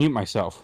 mute myself.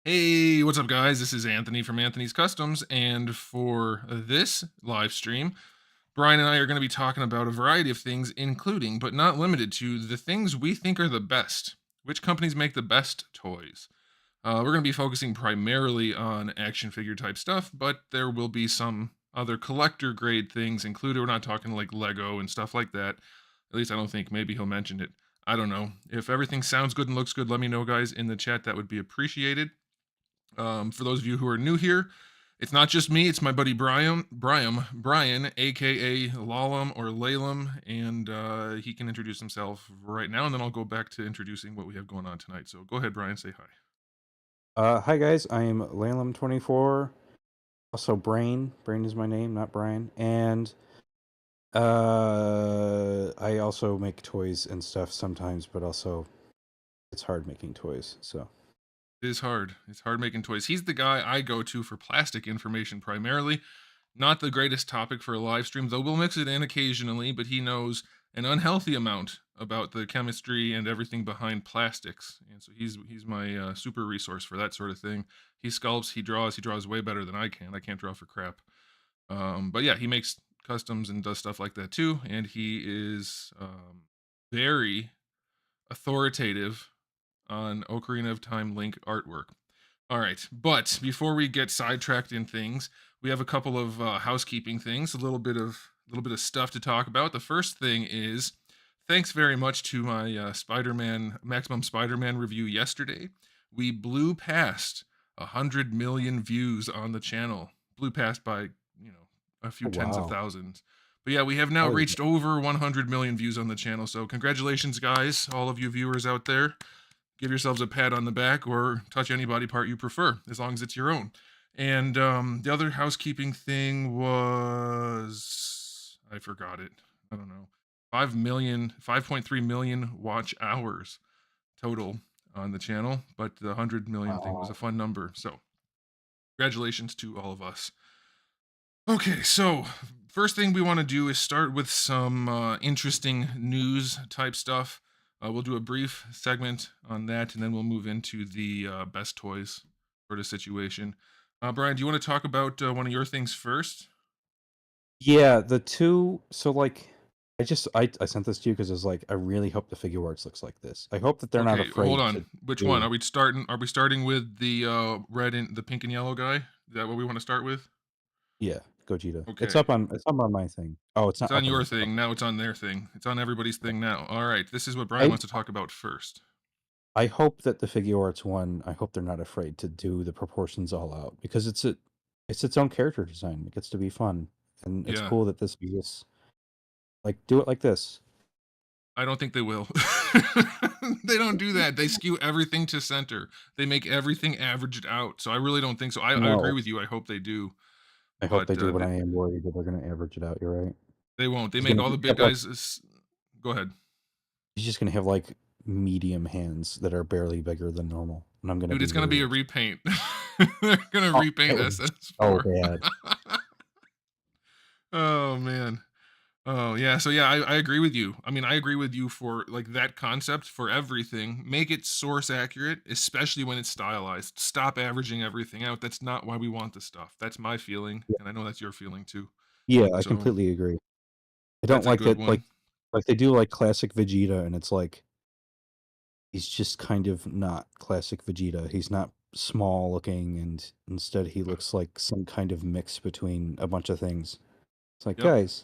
Hey, what's up, guys? This is Anthony from Anthony's Customs, and for this live stream, Brian and I are going to be talking about a variety of things, including, but not limited to, the things we think are the best. Which companies make the best toys? We're going to be focusing primarily on action figure type stuff, but there will be some other collector grade things included. We're not talking like Lego and stuff like that. At least I don't think. Maybe he'll mention it. I don't know. If everything sounds good and looks good, let me know, guys, in the chat. That would be appreciated. For those of you who are new here, it's not just me, it's my buddy Brian, aka Lalam or Laylam, and he can introduce himself right now, and then I'll go back to introducing what we have going on tonight. So go ahead, Brian, say hi. Hi guys, I'm Laylam24. Also Brain. Brain is my name, not Brian. And I also make toys and stuff sometimes, but also it's hard making toys, so. It is hard. It's hard making toys. He's the guy I go to for plastic information primarily. Not the greatest topic for a live stream, though we'll mix it in occasionally, but he knows an unhealthy amount about the chemistry and everything behind plastics. And so he's my super resource for that sort of thing. He sculpts, he draws way better than I can. I can't draw for crap. But yeah, he makes customs and does stuff like that too. And he is very authoritative on Ocarina of Time Link artwork. All right, but before we get sidetracked in things, we have a couple of housekeeping things, a little bit of stuff to talk about. The first thing is, thanks very much to my Spider-Man Maximum Spider-Man review yesterday. We blew past 100 million views on the channel. Blew past by a few tens of thousands. But yeah, we have now reached over 100 million views on the channel. So congratulations, guys, all of you viewers out there. Give yourselves a pat on the back or touch any body part you prefer, as long as it's your own. And the other housekeeping thing was, I forgot it. I don't know. 5.3 million watch hours total on the channel, but the 100 million thing was a fun number. So congratulations to all of us. Okay, so first thing we want to do is start with some interesting news type stuff. We'll do a brief segment on that, and then we'll move into the best toys sort of situation. Brian, do you want to talk about one of your things first? Yeah, the two. So like, I sent this to you because I was like, I really hope the figure arts looks like this. I hope that they're not afraid. Hold on. Which one are we starting? Are we starting with the red and the pink and yellow guy? Is that what we want to start with? Yeah, Gogeta. Okay. It's up on my thing. Oh, it's not. It's on your thing. Now it's on their thing. It's on everybody's thing now. All right. This is what Brian wants to talk about first. I hope that the figure arts one, I hope they're not afraid to do the proportions all out, because it's its own character design. It gets to be fun, and it's cool that this exists. Like, do it like this. I don't think they will. They don't do that. They skew everything to center. They make everything averaged out. So I really don't think so. I agree with you. I hope they do. I hope they do, but I am worried that they're going to average it out. You're right. They won't. They make all the big guys. Go ahead. He's just gonna have like medium hands that are barely bigger than normal, and I'm gonna Dude, be it's gonna very be a upset. repaint. They're gonna Oh, that repaint would be so SS4. bad. Oh man. Oh yeah, so yeah, I agree with you. I mean, I agree with you for like that concept for everything. Make it source accurate, especially when it's stylized. Stop averaging everything out. That's not why we want the stuff. That's my feeling, Yeah, and I know that's your feeling too. yeah, I So completely agree. I don't that's a like good that, one. like they do like classic Vegeta, and it's like he's just kind of not classic Vegeta. He's not small looking, and instead he Uh, looks like some kind of mix between a bunch of things. It's like, Yep, guys,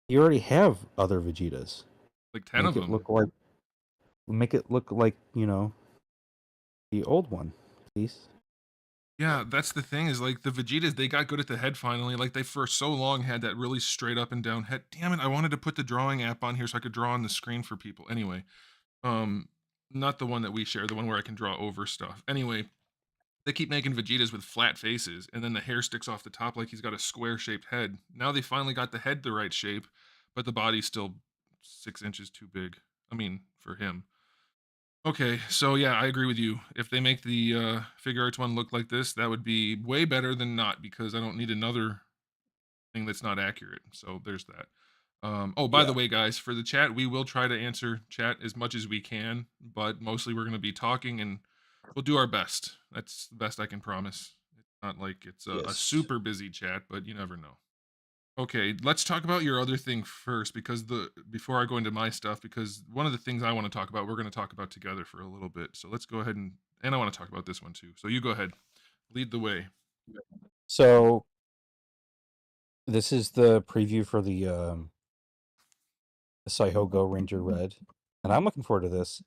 you already have other Vegetas. like 10 Make of it them. look like the old one, please. Yeah, that's the thing is like the Vegetas, they got good at the head finally. Like they for so long had that really straight up and down head. Damn it, I wanted to put the drawing app on here so I could draw on the screen for people. Anyway, um, not the one that we share, the one where I can draw over stuff. Anyway, they keep making Vegetas with flat faces, and then the hair sticks off the top like he's got a square shaped head. Now they finally got the head the right shape, but the body's still 6 inches too big. I mean, for him. Okay, so yeah, I agree with you. If they make the figure arts one look like this, that would be way better than not because I don't need another thing that's not accurate. So there's that. Oh, by the Yeah. way, guys, for the chat, we will try to answer chat as much as we can, but mostly we're going to be talking and we'll do our best. That's the best I can promise. It's not like it's a Yes. super busy chat, but you never know. Okay, let's talk about your other thing first because the before I go into my stuff because one of the things I want to talk about we're going to talk about together for a little bit. So let's go ahead and I want to talk about this one too. So you go ahead. Lead the way. So this is the preview for the Saiho Go Ranger Red, and I'm looking forward to this.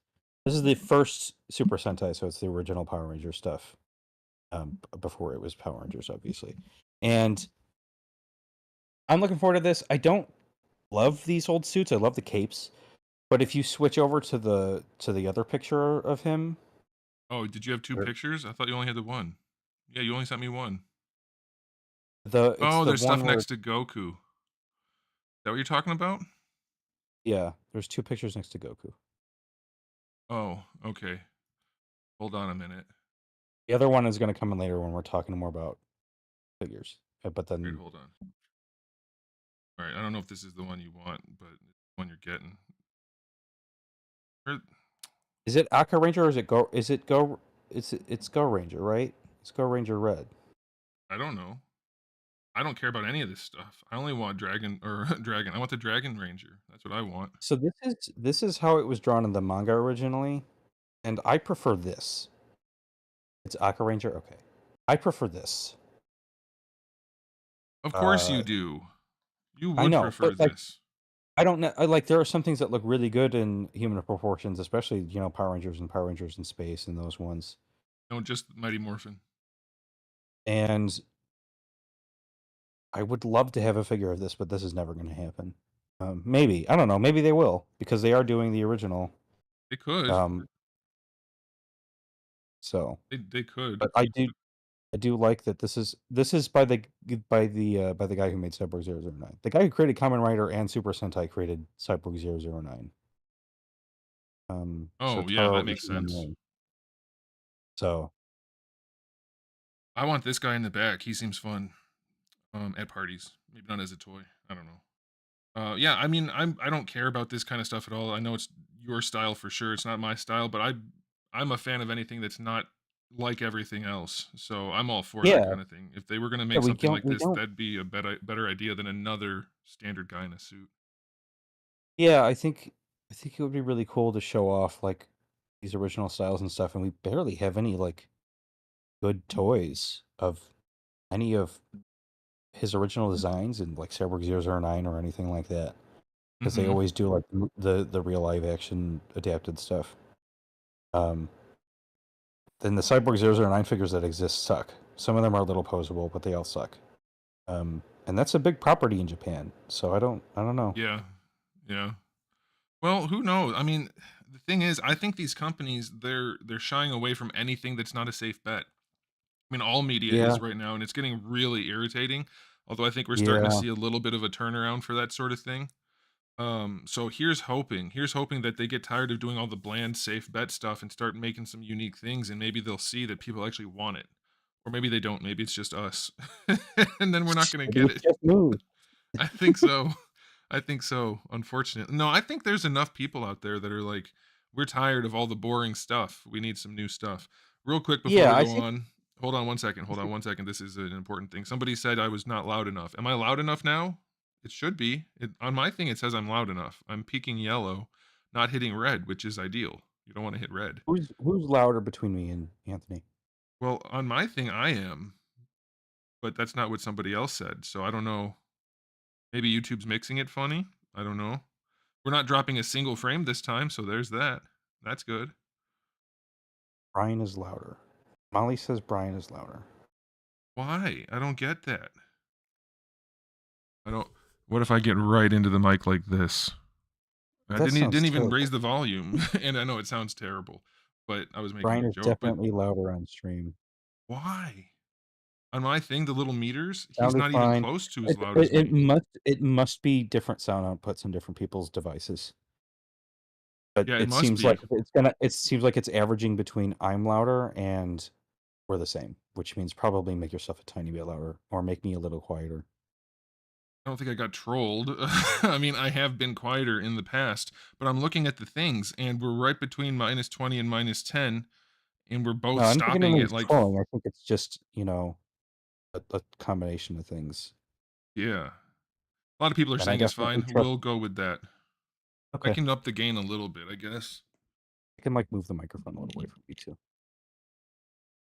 This is the first Super Sentai, so it's the original Power Ranger stuff. Before it was Power Rangers, obviously, and I'm looking forward to this. I don't love these old suits. I love the capes, but if you switch over to the other picture of him, Oh, did you have two or pictures? I thought you only had the one. Yeah, you only sent me one. it's Oh, the there's stuff one where next to Goku. Is that what you're talking about? yeah, there's two pictures next to Goku. Oh, okay. Hold on a minute. The other one is going to come in later when we're talking more about figures. But Wait, then hold on. All right, I don't know if this is the one you want, but it's the one you're getting. Where- is it Aqua Ranger or is it Go? Is it Go? It's Go Ranger, right? It's Go Ranger Red. I don't know. I don't care about any of this stuff. I only want Dragon or Dragon. I want the Dragon Ranger. That's what I want. So this is how it was drawn in the manga originally, and I prefer this. It's Aqua Ranger. Okay, I prefer this. Of course you Uh, do. You I would know, prefer but like this. I don't know. Like there are some things that look really good in human proportions, especially Power Rangers and Power Rangers in Space and those ones. No, just Mighty Morphin. And I would love to have a figure of this, but this is never going to happen. Maybe I don't know. Maybe they will because they are doing the original. They could. Um, so, They could. but I do like that this is by the guy who made Cyborg 009. The guy who created Kamen Rider and Super Sentai created Cyborg 009. So Oh yeah, that Taro makes sense. Ishimori. So I want this guy in the back. He seems fun. At parties. Maybe not as a toy. I don't know. Yeah, I mean, I don't care about this kind of stuff at all. I know it's your style for sure. It's not my style, but I'm a fan of anything that's not like everything else. So I'm all for that yeah, kind of thing. If they were gonna yeah, make we something don't like we this, don't. that'd be a better idea than another standard guy in a suit. Yeah, I think it would be really cool to show off like these original styles and stuff, and we barely have any like good toys of any of his original designs in like Cyborg 009 or anything like that. Because they Mm-hmm. always do like the real live action adapted stuff. Um, then the Cyborg 009 figures that exist suck. Some of them are a little posable, but they all suck. And that's a big property in Japan. So I don't know. Yeah. Yeah. Well, who knows? I mean, the thing is, I think these companies they're shying away from anything that's not a safe bet. I mean, all media Yeah, is right now, and it's getting really irritating. Although I think we're starting to yeah, see a little bit of a turnaround for that sort of thing. So here's hoping that they get tired of doing all the bland, safe bet stuff and start making some unique things, and maybe they'll see that people actually want it. Or maybe they don't, maybe it's just us. And then we're not gonna Maybe get it's it. just me. I think so. I think so, unfortunately. No, I think there's enough people out there that are like, "We're tired of all the boring stuff. We need some new stuff." Real quick before Yeah, we I go think on, hold on one second, I hold on think one second, this is an important thing. Somebody said I was not loud enough. Am I loud enough now? It should be. On my thing, it says I'm loud enough. I'm peaking yellow, not hitting red, which is ideal. You don't wanna hit red. who's louder between me and Anthony? Well, on my thing, I am, but that's not what somebody else said, so I don't know. Maybe YouTube's mixing it funny? I don't know. We're not dropping a single frame this time, so there's that. That's good. Brian is louder. Molly says Brian is louder. Why? I don't get that. I don't What if I get right into the mic like this? I That sounds didn't even raise terrible. the volume, and I know it sounds terrible, but I was making Brian a is joke, but definitely louder on stream. why? On my thing, the little meters, he's Sounded not even fine. close to as It loud it as it me. must be different sound outputs on different people's devices. But Yeah, it must be. it seems like it's averaging between I'm louder and we're the same, which means probably make yourself a tiny bit louder or make me a little quieter. I don't think I got trolled. I mean, I have been quieter in the past, but I'm looking at the things, and we're right between -20 and -10, and we're No, both I don't think stopping at, anybody's like, trolling. I think it's just, a combination of things. yeah. A lot of people are And I saying it's definitely fine. trust We'll go with that. I Okay. can up the gain a little bit, I guess. I can, like, move the microphone a little away from me too.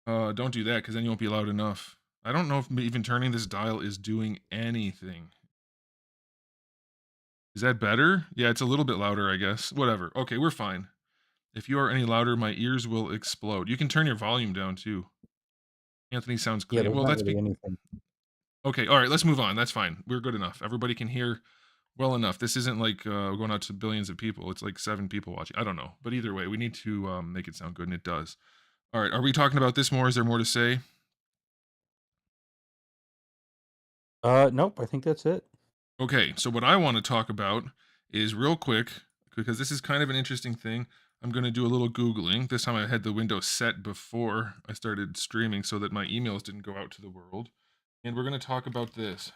Don't do that because then you won't be loud enough. I don't know if even turning this dial is doing anything. Is that better? Yeah, it's a little bit louder, I guess. Whatever. Okay, we're fine. If you are any louder, my ears will explode. You can turn your volume down too. Anthony sounds Yeah, clean. there's Well, not that's really anything. okay. All right, let's move on. That's fine. We're good enough. Everybody can hear well enough. This isn't like going out to billions of people. It's like 7 people watching. I don't know, but either way, we need to make it sound good, and it does. All right, are we talking about this more? Is there more to say? Nope, I think that's it. Okay, so what I want to talk about is real quick, because this is kind of an interesting thing. I'm going to do a little Googling. This time I had the window set before I started streaming so that my emails didn't go out to the world. And we're going to talk about this.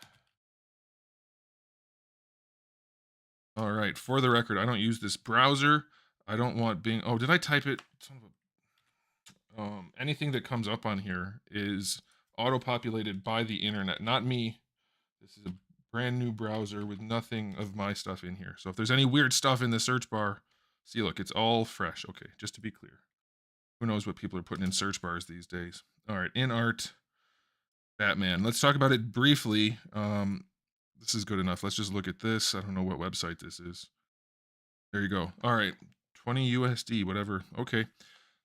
All right, for the record, I don't use this browser. I don't want Bing. Oh, did I type it? Anything that comes up on here is auto-populated by the internet, not me. This is a brand new browser with nothing of my stuff in here. So if there's any weird stuff in the search bar, see, look, it's all fresh. Okay, just to be clear. Who knows what people are putting in search bars these days? All right, in art, Batman. Let's talk about it briefly. This is good enough. Let's just look at this. I don't know what website this is. There you go. All right, 20 USD, whatever. Okay.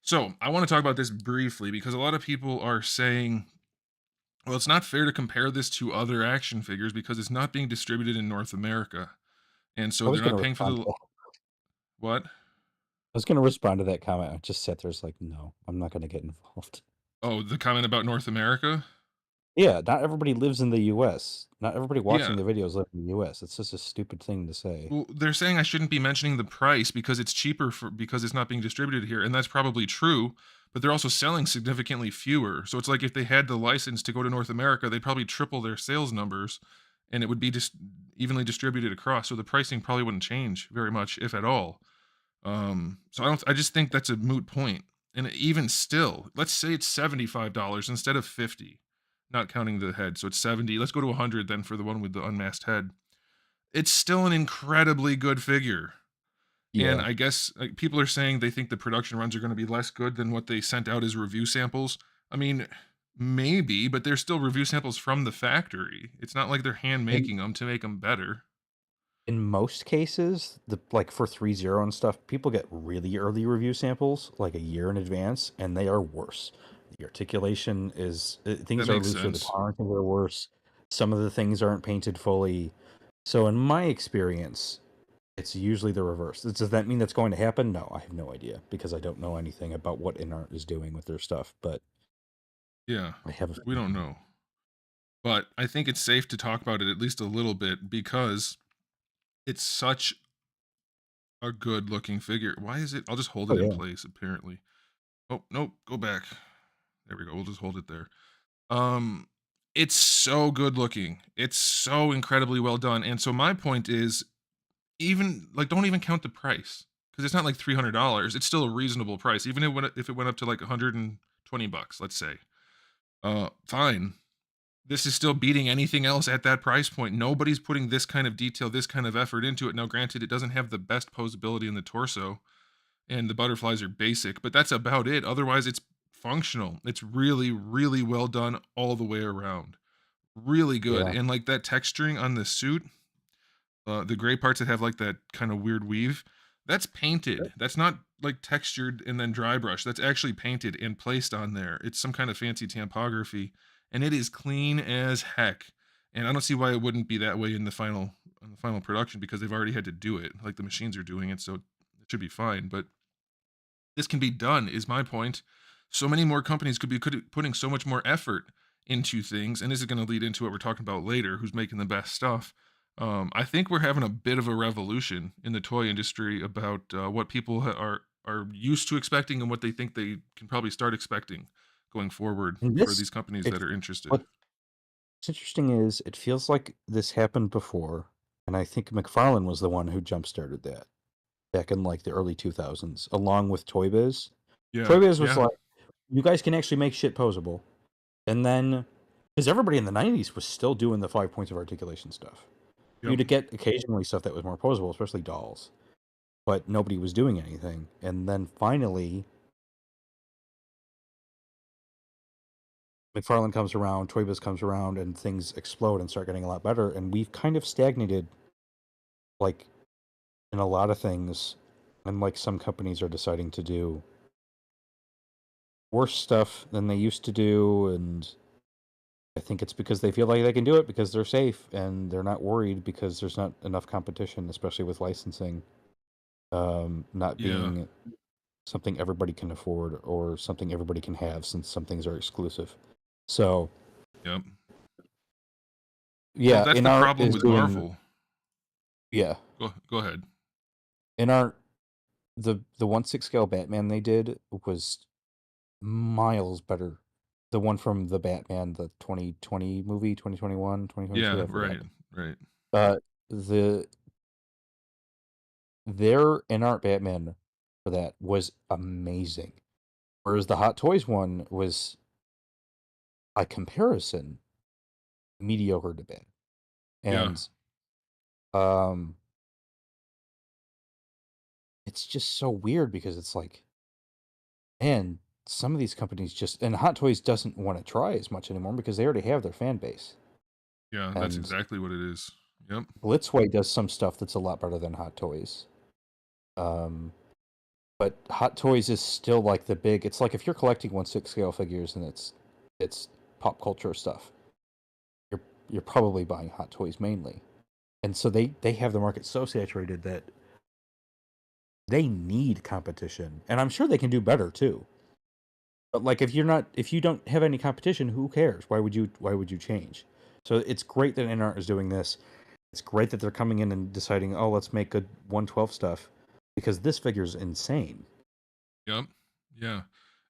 So I want to talk about this briefly because a lot of people are saying, well, it's not fair to compare this to other action figures because it's not being distributed in North America. And I so was they're gonna not paying for respond to the that. what? I was gonna respond to that comment. I just sat there, it's like, no, I'm not gonna get involved. Oh, the comment about North America? Yeah, not everybody lives in the US. Not everybody Yeah. watching the videos live in the US. It's just a stupid thing to say. Well, they're saying I shouldn't be mentioning the price because it's cheaper because it's not being distributed here, and that's probably true, but they're also selling significantly fewer. So it's like if they had the license to go to North America, they'd probably triple their sales numbers and it would be just evenly distributed across. So the pricing probably wouldn't change very much, if at all. So I just think that's a moot point. And even still, let's say it's $75 instead of 50, not counting the head. So it's 70. Let's go to 100 then for the one with the unmasked head. It's still an incredibly good figure. And Yeah. I guess like, people are saying they think the production runs are going to be less good than what they sent out as review samples. I mean, maybe, but they're still review samples from the factory. It's not like they're hand In making them to make them better. in most cases, like for 3.0 and stuff, people get really early review samples, like a year in advance, and they are worse. The articulation is That things are makes looser, the sense. tolerances are worse. Some of the things aren't painted fully. So in my experience, it's usually the reverse. Does that mean that's going to happen? No, I have no idea because I don't know anything about what InArt is doing with their stuff, but Yeah, I have a we don't feeling. know. But I think it's safe to talk about it at least a little bit because It's such a good looking figure. Why is it? I'll just hold Oh it in yeah. place. Apparently. Oh nope. Go back. There we go. We'll just hold it there. It's so good looking. It's so incredibly well done. And so my point is, even like, don't even count the price because it's not like $300. It's still a reasonable price, even if it went up to like $120, let's say. Fine. This is still beating anything else at that price point. Nobody's putting this kind of detail, this kind of effort into it. Now, granted, it doesn't have the best posability in the torso, and the butterflies are basic, but that's about it. Otherwise, it's functional. It's really, really well done all the way around. Really good. Yeah. And like that texturing on the suit, the gray parts that have like that kind of weird weave, that's painted. That's not like textured and then dry brush. That's actually painted and placed on there. It's some kind of fancy tampography, and it is clean as heck. And I don't see why it wouldn't be that way in the final production because they've already had to do it. Like the machines are doing it, so it should be fine. But this can be done, is my point. So many more companies could putting so much more effort into things, and this is going to lead into what we're talking about later. Who's making the best stuff? I think we're having a bit of a revolution in the toy industry about what people are used to expecting and what they think they can probably start expecting going forward And for this, these companies it that are interested. what's interesting is it feels like this happened before, and I think McFarlane was the one who jump started that back in like the early 2000s, along with Toy Biz. Yeah, Toy Biz was yeah, like, you guys can actually make shit posable. And then, because everybody in the 90s was still doing the 5 points of articulation stuff. yep, You'd get occasionally stuff that was more posable, especially dolls, but nobody was doing anything. And then finally, McFarlane comes around, Toy Biz comes around, and things explode and start getting a lot better. And we've kind of stagnated, like, in a lot of things. And like some companies are deciding to do worse stuff than they used to do. And I think it's because they feel like they can do it because they're safe and they're not worried because there's not enough competition, especially with licensing not yeah, being something everybody can afford or something everybody can have since some things are exclusive. So yep. Well, yeah, that's the Inart problem is with doing Marvel. yeah. Go ahead. Inart the 1/6 scale Batman they did was miles better. The one from the Batman, the 2020 movie, 2021, 2022, Yeah, I forgot. right, right. Uh the their Inart Batman for that was amazing. Whereas the Hot Toys one was by comparison mediocre to bad. Yeah, And um it's just so weird because it's like, man, some of these companies just and Hot Toys doesn't want to try as much anymore because they already have their fan base. yeah, that's And exactly what it is. Yep. Blitzway does some stuff that's a lot better than Hot Toys. Um but Hot Toys is still like the big it's like if you're collecting 1/6 scale figures and it's pop culture stuff, you're you're probably buying Hot Toys mainly. And so they have the market so saturated that they need competition. And I'm sure they can do better too. But like if you don't have any competition, who cares? Why would you change? So it's great that InArt is doing this. It's great that they're coming in and deciding, oh, let's make good 112 stuff because this figure's insane. Yep. Yeah.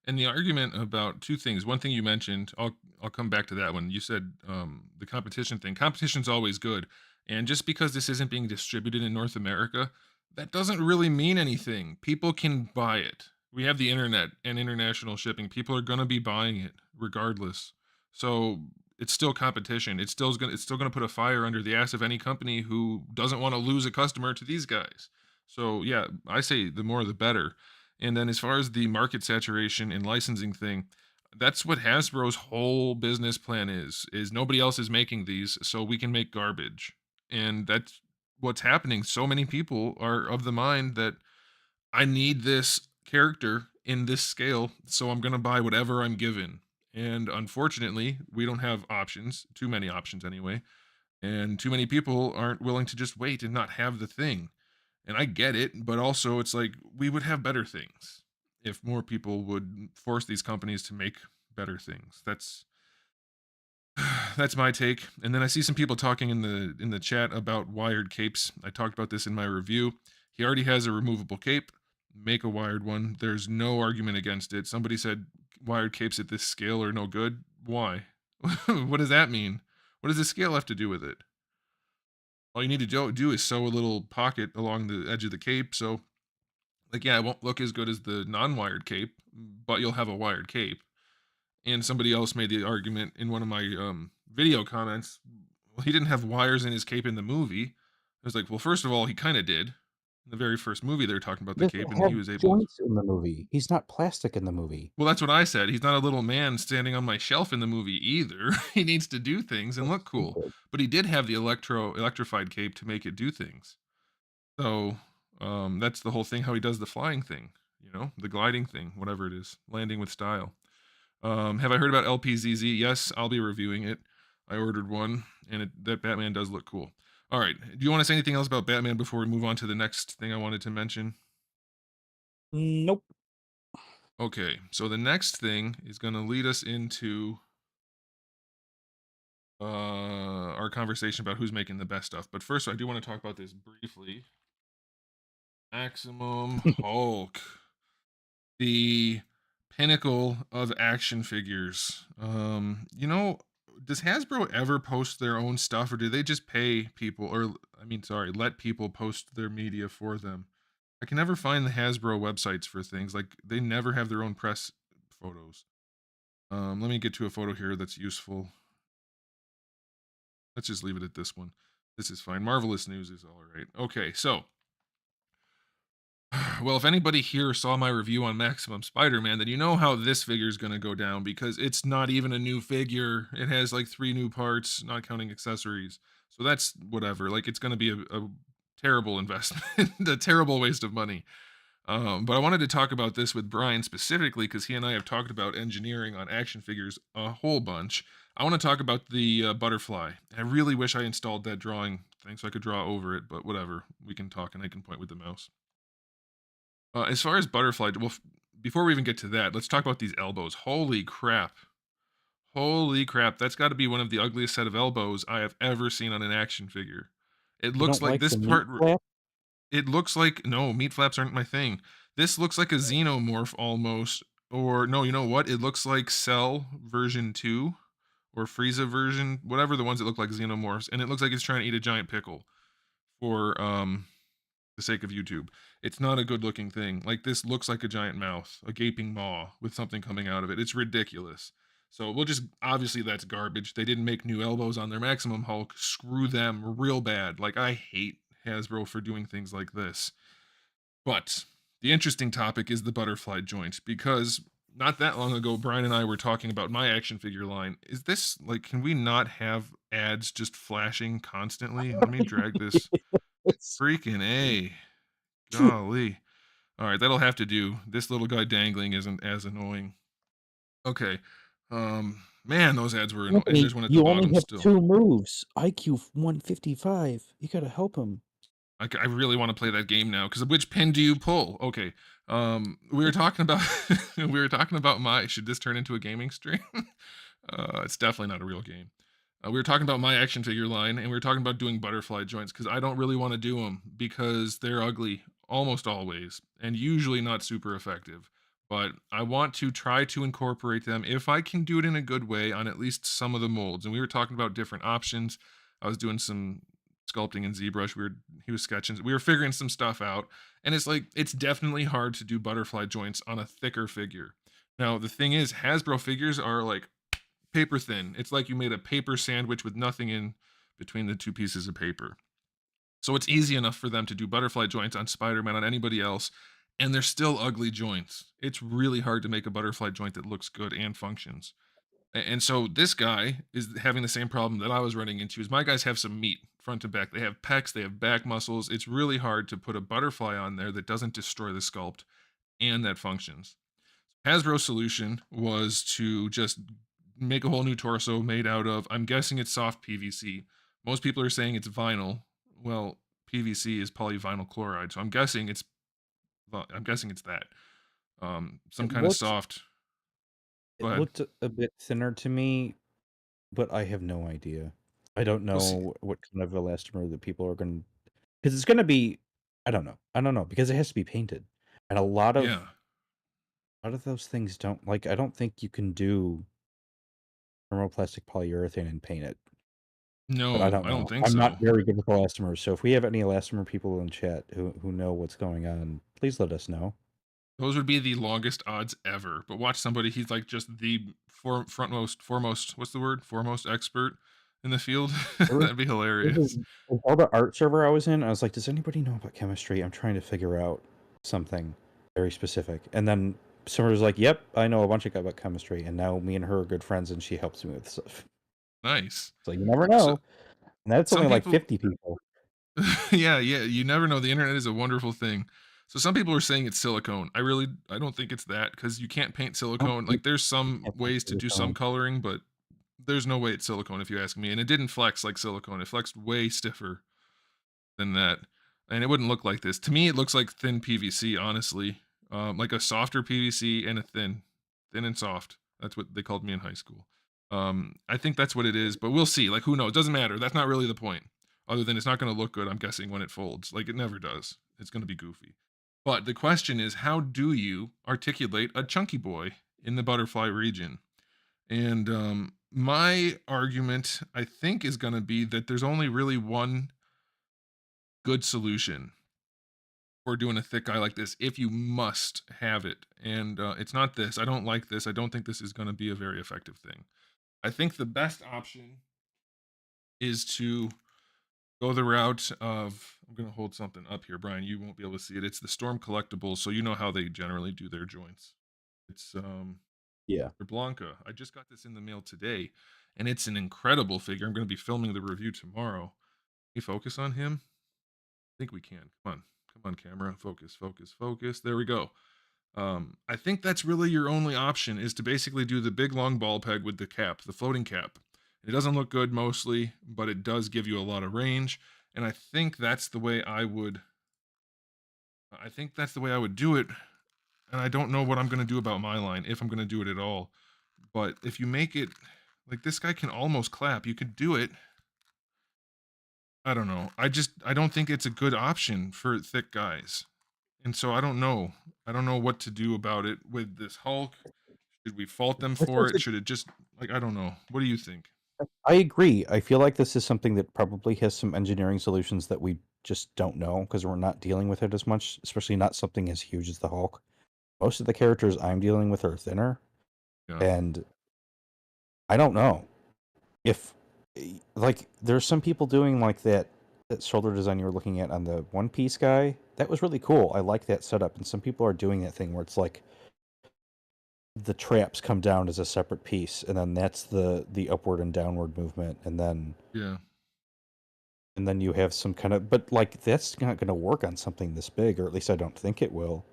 And the argument about two things. One thing you mentioned, I'll come back to that one. You said the competition thing. Competition's always good. And just because this isn't being distributed in North America, that doesn't really mean anything. People can buy it. We have the internet and international shipping. People are going to be buying it regardless. So it's still competition. It's still going to put a fire under the ass of any company who doesn't want to lose a customer to these guys. So yeah, I say the more the better. And then as far as the market saturation and licensing thing, that's what Hasbro's whole business plan is nobody else is making these, so we can make garbage. And that's what's happening. So many people are of the mind that I need this character in this scale, so I'm going to buy whatever I'm given. And unfortunately, we don't have options, too many options anyway, and too many people aren't willing to just wait and not have the thing. And I get it, but also it's like we would have better things if more people would force these companies to make better things. that's my take. And then I see some people talking in the chat about wired capes. I talked about this in my review. He already has a removable cape. Make a wired one. There's no argument against it. Somebody said wired capes at this scale are no good. Why? What does that mean? What does the scale have to do with it? All you need to do is sew a little pocket along the edge of the cape. So, like, yeah, it won't look as good as the non-wired cape, but you'll have a wired cape. And somebody else made the argument in one of my video comments. Well, he didn't have wires in his cape in the movie. I was like, well, first of all, he kind of did. In the very first movie, they were talking about He the doesn't cape, and he have was able to. joints in the movie. He's not plastic in the movie. Well, that's what I said. He's not a little man standing on my shelf in the movie either. He needs to do things and That's look cool. stupid. But he did have the electrified cape to make it do things. So that's the whole thing. How he does the flying thing, the gliding thing, whatever it is, landing with style. Have I heard about LPZZ? Yes, I'll be reviewing it. I ordered one, and that Batman does look cool. All right. Do you want to say anything else about Batman before we move on to the next thing I wanted to mention? Nope. Okay, so the next thing is going to lead us into our conversation about who's making the best stuff. But first, I do want to talk about this briefly. Maximum Hulk, the pinnacle of action figures. Does Hasbro ever post their own stuff, or do they just pay people, or let people post their media for them? I can never find the Hasbro websites for things. Like, they never have their own press photos. Let me get to a photo here that's useful. Let's just leave it at this one. This is fine. Marvelous News is all right. Okay, so well, if anybody here saw my review on Maximum Spider-Man, then you know how this figure is going to go down, because it's not even a new figure. It has like 3 new parts, not counting accessories. So that's whatever. Like, it's going to be a terrible investment, a terrible waste of money. But I wanted to talk about this with Brian specifically because he and I have talked about engineering on action figures a whole bunch. I want to talk about the butterfly. I really wish I installed that drawing thing so I could draw over it, but whatever. We can talk and I can point with the mouse. As far as butterfly, well, before we even get to that, let's talk about these elbows. Holy crap. Holy crap. That's got to be one of the ugliest set of elbows I have ever seen on an action figure. It You looks don't like like this the meat part. flap? It looks like, no, meat flaps aren't my thing. This looks like a xenomorph almost. Or no, you know what? It looks like Cell version 2 or Frieza version, whatever the ones that look like xenomorphs, and it looks like it's trying to eat a giant pickle for the sake of YouTube. It's not a good looking thing. Like, this looks like a giant mouth, a gaping maw with something coming out of it. It's ridiculous. So we'll just, obviously that's garbage. They didn't make new elbows on their Maximum Hulk. Screw them real bad. Like, I hate Hasbro for doing things like this. But the interesting topic is the butterfly joint, because not that long ago, Brian and I were talking about my action figure line. Is this like, can we not have ads just flashing constantly? Let me drag this. It's Freaking A. Golly. All right, that'll have to do. This little guy dangling isn't as annoying. Okay. Man, those ads were annoying. And Anthony, there's one at the you only bottom have still. 2 moves. IQ 155. You gotta help him. I really want to play that game now, because which pin do you pull? Okay. We were talking about we were talking about my, should this turn into a gaming stream? It's definitely not a real game. We were talking about my action figure line, and we were talking about doing butterfly joints because I don't really want to do them because they're ugly almost always and usually not super effective. But I want to try to incorporate them if I can do it in a good way on at least some of the molds. And we were talking about different options. I was doing some sculpting in ZBrush. He was sketching. We were figuring some stuff out, and it's like, it's definitely hard to do butterfly joints on a thicker figure. Now the thing is, Hasbro figures are like paper thin. It's like you made a paper sandwich with nothing in between the 2 pieces of paper. So it's easy enough for them to do butterfly joints on Spider-Man, on anybody else, and they're still ugly joints. It's really hard to make a butterfly joint that looks good and functions. And so this guy is having the same problem that I was running into. Is my guys have some meat front to back. They have pecs, they have back muscles. It's really hard to put a butterfly on there that doesn't destroy the sculpt and that functions. Hasbro's solution was to just make a whole new torso made out of, I'm guessing it's soft PVC. Most people are saying it's vinyl. Well, PVC is polyvinyl chloride, so I'm guessing it's that. Some It kind of looked soft. Go it ahead. looked a bit thinner to me, but I have no idea. I don't We'll see. know what kind of elastomer that people are going to, because it's going to be, I don't know. I don't know because it has to be painted. And Yeah. a lot of those things don't like I don't think you can do thermoplastic polyurethane and paint it. But I No, don't I don't know. think I'm not so. very good with elastomers, so if we have any elastomer people in chat who know what's going on, please let us know. Those would be the longest odds ever. But watch somebody, he's like just the foremost, what's the word? Foremost expert in the field. There was That'd be there was hilarious. with all the art server I was in, I was like, "Does anybody know about chemistry? I'm trying to figure out something very specific." And then someone was like, "Yep, I know a bunch about chemistry." And now me and her are good friends, and she helps me with stuff. Nice. So you never So know. And that's some only like people 50 people. yeah, yeah, you never know. The internet is a wonderful thing. So some people are saying it's silicone. I don't think it's that because you can't paint Nope, silicone. you Like there's some can't ways to do some silicone. coloring, but there's no way it's silicone if you ask me. And it didn't flex like silicone. It flexed way stiffer than that. And it wouldn't look like this. To me, it looks like thin PVC, honestly. Like a softer PVC and a thin and soft. That's what they called me in high school. I think that's what it is, but we'll see. Like, who knows? Doesn't matter. That's not really the point. Other than it's not going to look good, I'm guessing, when it folds. Like, it never does. It's going to be goofy. But the question is, how do you articulate a chunky boy in the butterfly region? And my argument, I think, is going to be that there's only really one good solution for doing a thick guy like this if you must have it. And it's not this. I don't like this. I don't think this is going to be a very effective thing. I think the best option is to go the route of I'm going to hold something up here, Brian. You won't be able to see it. It's the Storm Collectibles, so you know how they generally do their joints. It's Yeah. Blanca. I just got this in the mail today, and it's an incredible figure. I'm going to be filming the review tomorrow. Can you focus on him? I think we can. Come on, camera. Focus, focus, focus. There we go. I think that's really your only option is to basically do the big long ball peg with the cap, the floating cap. It doesn't look good mostly, but it does give you a lot of range. And I think that's the way I would. I think that's the way I would do it. And I don't know what I'm going to do about my line if I'm going to do it at all. But if you make it like this guy can almost clap, you could do it. I don't know. I don't think it's a good option for thick guys. And so I don't know. I don't know what to do about it with this Hulk. Should we fault them This for is it? Should it just like I don't know. What do you think? I agree. I feel like this is something that probably has some engineering solutions that we just don't know because we're not dealing with it as much, especially not something as huge as the Hulk. Most of the characters I'm dealing with are thinner, Yeah. and I don't know if like there's some people doing like that shoulder design you were looking at on the One Piece guy. That was really cool. I like that setup, and some people are doing that thing where it's like the traps come down as a separate piece, and then that's the upward and downward movement, Yeah. and then you have some kind of, but like that's not going to work on something this big, or at least I don't think it will.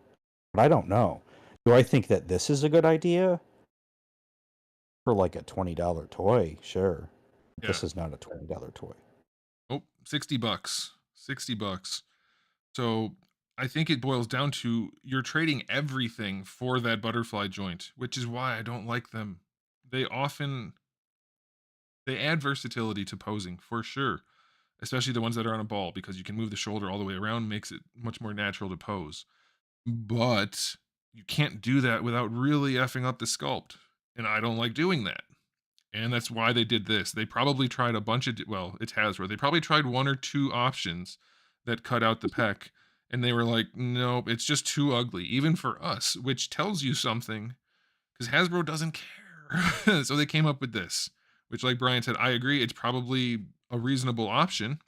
But I don't know. Do I think that this is a good idea for like a $20 toy? Sure. Yeah. This is not a $20 toy. Oh, $60. $60. So I think it boils down to you're trading everything for that butterfly joint, which is why I don't like them. They often they add versatility to posing for sure, especially the ones that are on a ball because you can move the shoulder all the way around, makes it much more natural to pose. But you can't do that without really effing up the sculpt. And I don't like doing that. And that's why they did this. They probably tried a bunch of, well, it's Hasbro. They probably tried one or two options that cut out the peck. And they were like, nope, it's just too ugly, even for us, which tells you something because Hasbro doesn't care. So they came up with this, which, like Brian said, I agree. It's probably a reasonable option.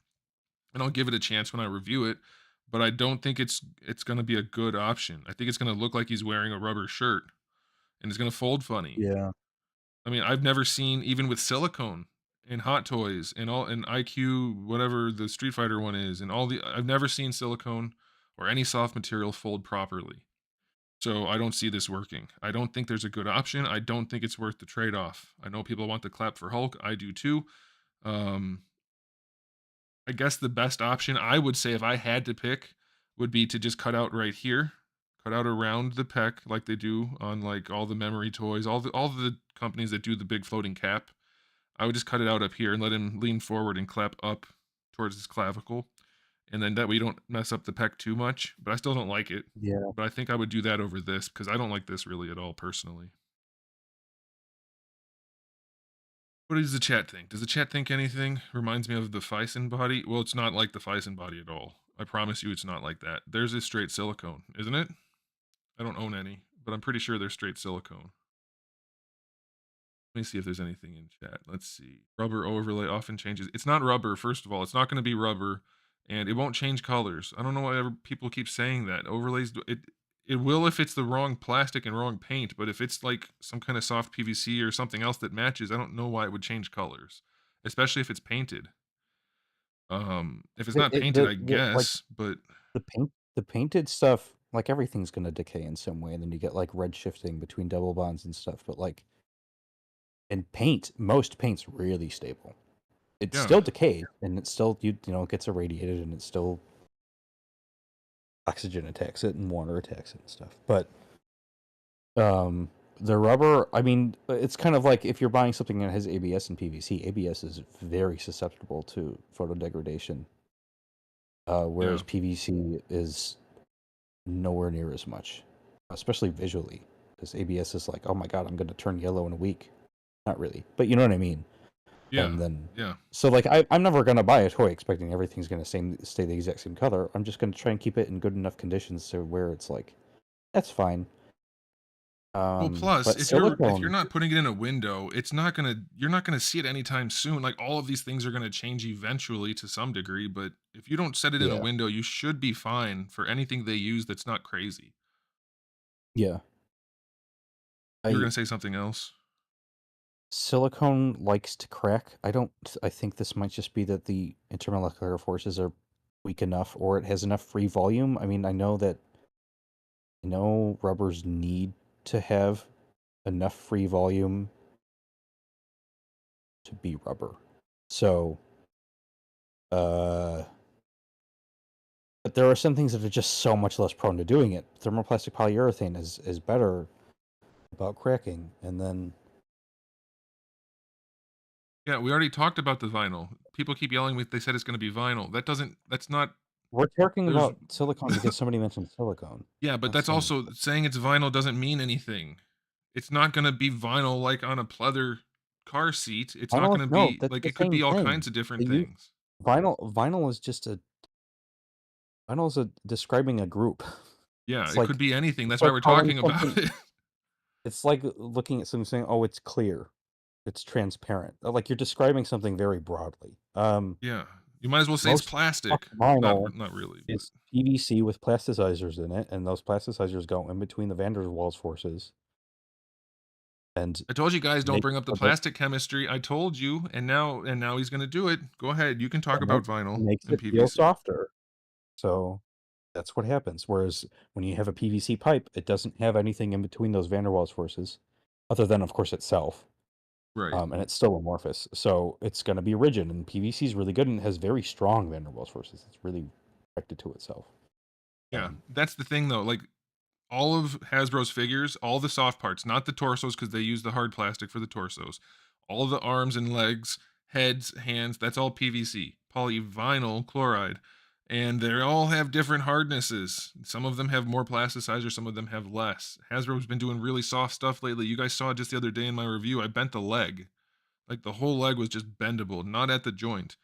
And I'll give it a chance when I review it. But I don't think it's going to be a good option. I think it's going to look like he's wearing a rubber shirt and it's going to fold funny. Yeah. I mean, I've never seen even with silicone in Hot Toys and all in IQ, whatever the Street Fighter one is, and all the I've never seen silicone or any soft material fold properly. So I don't see this working. I don't think there's a good option. I don't think it's worth the trade-off. I know people want the clap for Hulk. I do too. Um, I guess the best option I would say if I had to pick would be to just cut out right here, cut out around the pec like they do on like all the memory toys, all the companies that do the big floating cap. I would just cut it out up here and let him lean forward and clap up towards his clavicle, and then that way you don't mess up the pec too much, but I still don't like it. Yeah. But I think I would do that over this because I don't like this really at all personally. What does the chat think? Does the chat think anything reminds me of the Fison body? Well, it's not like the Fison body at all. I promise you it's not like that. Theirs is straight silicone, isn't it? I don't own any, but I'm pretty sure they're straight silicone. Let me see if there's anything in chat. Let's see. Rubber overlay often changes. It's not rubber, first of all. It's not going to be rubber, and it won't change colors. I don't know why people keep saying that. Overlays, it will if it's the wrong plastic and wrong paint, but if it's like some kind of soft PVC or something else that matches, I don't know why it would change colors, especially if it's painted. If it's It, not it painted, I like guess, but the painted stuff, like everything's gonna decay in some way, and then you get like red shifting between double bonds and stuff. But like in paint, most paint's really stable. It's yeah. still decayed, and it's still it gets irradiated, and it's still oxygen attacks it and water attacks it and stuff. But the rubber, I mean, it's kind of like if you're buying something that has ABS and PVC. ABS is very susceptible to photo degradation, Yeah. whereas PVC is nowhere near as much, especially visually, because ABS is like, oh my god, I'm going to turn yellow in a week. Not really, but you know what I mean. Yeah. And then, Yeah. so like, I'm never going to buy a toy expecting everything's going to stay the exact same color. I'm just going to try and keep it in good enough conditions to where it's like, that's fine. Well, plus, But if you're silicone, not putting it in a window, you're not gonna see it anytime soon. Like all of these things are gonna change eventually to some degree, but if you don't set it in a yeah, window, you should be fine for anything they use that's not crazy. yeah. You were I gonna say something else? Silicone likes to crack. I think this might just be that the intermolecular forces are weak enough, or it has enough free volume. I mean, I know rubbers need to have enough free volume to be rubber. So, uh, but there are some things that are just so much less prone to doing it. Thermoplastic polyurethane is better about cracking, and then Yeah, we already talked about the vinyl. People keep yelling they said it's gonna be vinyl. That's not we're talking there's about silicone because somebody mentioned silicone. Yeah, but That's that's the only. also saying it's vinyl doesn't mean anything. It's not gonna be vinyl like on a pleather car seat. It's not Vinyl, gonna no, be that's like the it could same be all thing. kinds of different They use things. vinyl is just a vinyl is a describing a group. Yeah, It's it could like be anything, it's that's why like we're calling talking about something it. it's like looking at something saying, "Oh, it's clear. It's transparent." Like you're describing something very broadly. Yeah, you might as well say it's Most stock plastic. vinyl Not really, but is PVC with plasticizers in it, and those plasticizers go in between the van der Waals forces and I told you guys don't make bring it up the so that plastic chemistry, I told you, and now he's gonna do it. Go ahead, you can talk and about vinyl makes and it feel PVC. softer. So that's what happens. Whereas when you have a PVC pipe, it doesn't have anything in between those van der Waals forces, other than, of course, itself. Right. And it's still amorphous, so it's going to be rigid. And PVC is really good and has very strong van der Waals forces. It's really connected to itself. Yeah, Um, that's the thing though, like, all of Hasbro's figures, all the soft parts, not the torsos, because they use the hard plastic for the torsos. All the arms and legs, heads, hands, that's all PVC, polyvinyl chloride. And they all have different hardnesses. Some of them have more plasticizer, some of them have less. Hasbro's been doing really soft stuff lately. You guys saw it just the other day in my review. I bent the leg. Like the whole leg was just bendable, not at the joint.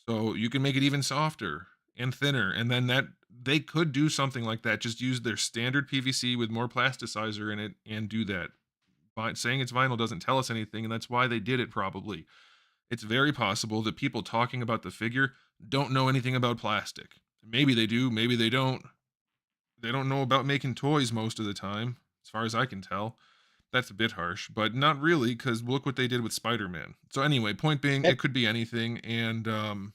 So you can make it even softer and thinner. And then that they could do something like that. Just use their standard PVC with more plasticizer in it and do that. Saying it's vinyl doesn't tell us anything, and that's why they did it probably. It's very possible that people talking about the figure don't know anything about plastic. Maybe they do, maybe they don't. They don't know about making toys most of the time, as far as I can tell. That's a bit harsh, but not really, because look what they did with Spider-Man. So anyway, point being, that it could be anything, and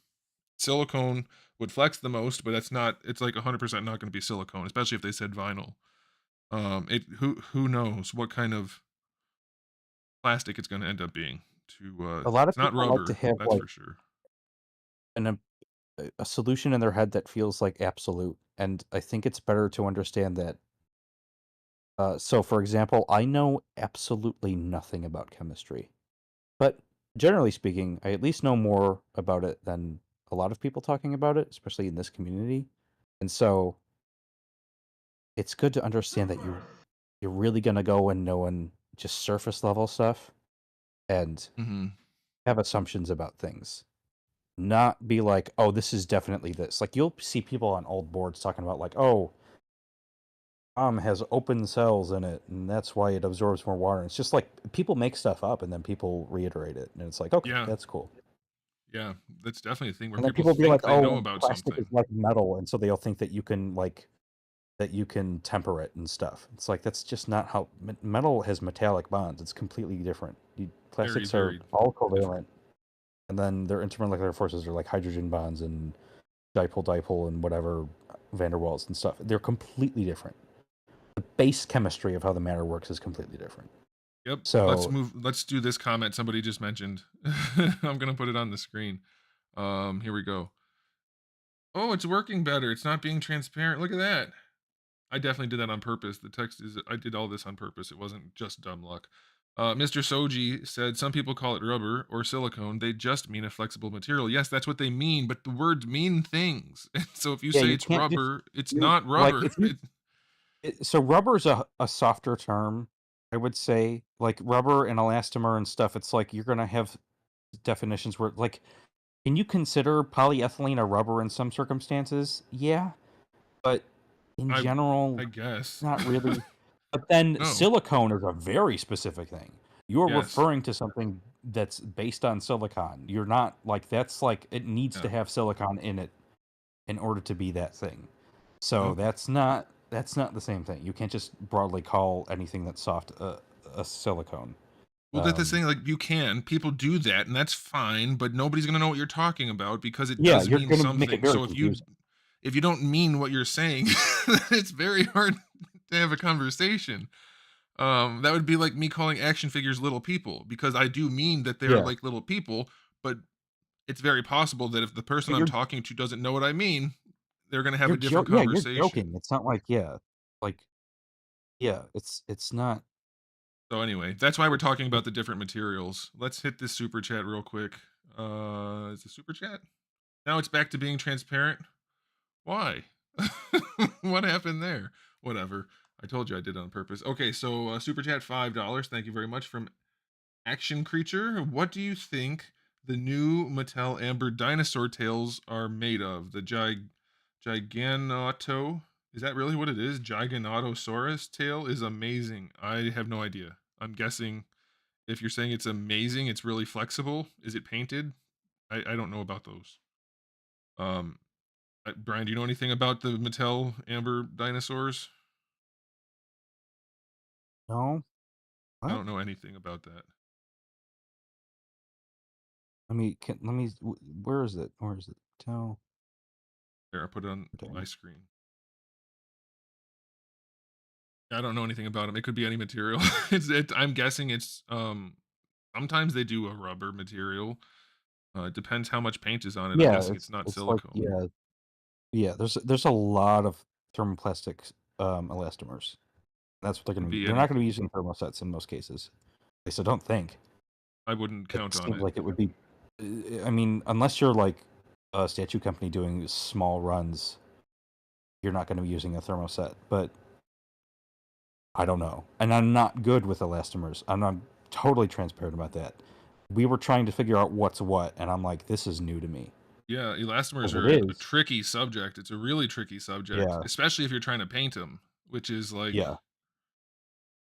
silicone would flex the most, but that's not. It's like 100% not going to be silicone, especially if they said vinyl. It who knows what kind of plastic it's going to end up being. a lot of It's not people like to rubber, have that's like for sure. an a solution in their head that feels like absolute, and I think it's better to understand that. So, for example, I know absolutely nothing about chemistry, but generally speaking, I at least know more about it than a lot of people talking about it, especially in this community. And so it's good to understand that you're really gonna go in knowing just surface level stuff and Mhm. have assumptions about things. Not be like, oh, this is definitely this. Like you'll see people on old boards talking about like, oh, has open cells in it, and that's why it absorbs more water. It's just like people make stuff up and then people reiterate it, and it's like, okay, Yeah. that's cool. Yeah. That's definitely a thing where And then people people be like, think they know oh, about plastic is something. like metal, and so they'll think that you can temper it and stuff. It's like that's just not how metal has metallic bonds. It's completely different. Very, Plastics are very all different. covalent, and then their intermolecular forces are like hydrogen bonds and dipole and whatever van der Waals and stuff. They're completely different. The base chemistry of how the matter works is completely different. Yep. Let's So move. Let's do this comment somebody just mentioned. I'm gonna put it on the screen. Here we go. Oh, it's working better. It's not being transparent. Look at that. I definitely did that on purpose. The text is I did all this on purpose. It wasn't just dumb luck. Mr. Soji said some people call it rubber or silicone. They just mean a flexible material. Yes, that's what they mean, but the words mean things. So if you yeah, say you it's can't just rubber, it's you not like rubber. if you so rubber's a softer term, I would say. Like rubber and elastomer and stuff, it's like you're gonna have definitions where like can you consider polyethylene a rubber in some circumstances? Yeah, but in I general, I guess. not really. But then No. silicone is a very specific thing. You're Yes. referring to something that's based on silicon. You're not like that's like it needs Yeah. to have silicon in it in order to be that thing. So Okay. that's not the same thing. You can't just broadly call anything that's soft a silicone. Well, that's the Um, thing. Like you can, people do that, and that's fine. But nobody's gonna know what you're talking about because it yeah, does you're mean gonna make it something. very So confusing. if you don't mean what you're saying, it's very hard to have a conversation. That would be like me calling action figures little people because I do mean that they're Yeah, like little people, but it's very possible that if the person but I'm you're talking to doesn't know what I mean, they're gonna have you're a different yeah, you're joking. conversation. It's not like yeah, like yeah, it's not. So anyway, that's why we're talking about the different materials. Let's hit this super chat real quick. Is the super chat? Now it's back to being transparent. Why? What happened there? Whatever. I told you I did it on purpose. Okay, so super chat $5. Thank you very much from Action Creature. What do you think the new Mattel Amber dinosaur tails are made of? The Giganoto. Is that really what it is? Giganotosaurus tail is amazing. I have no idea. I'm guessing if you're saying it's amazing, it's really flexible. Is it painted? I don't know about those. Um, Brian, do you know anything about the Mattel Amber dinosaurs? No, I what? don't know anything about that. Where is it? Where is it? Tell. Here, I put it on my Okay. screen. I don't know anything about them. It could be any material. I'm guessing it's sometimes they do a rubber material. It depends how much paint is on it. I'm Yeah, guessing it's not it's like silicone. yeah, yeah. There's a lot of thermoplastic elastomers. That's what they're Could gonna be. be They're not gonna be anything. using thermosets in most cases. At least I don't think. I wouldn't It count on seems it. like it would be. I mean, unless you're like a statue company doing small runs, you're not going to be using a thermoset. But I don't know, and I'm not good with elastomers. I'm not totally transparent about that. We were trying to figure out what's what, and I'm like, this is new to me Yeah, elastomers because are it a is. tricky subject. It's a really tricky subject, Yeah, especially if you're trying to paint them, which is like yeah,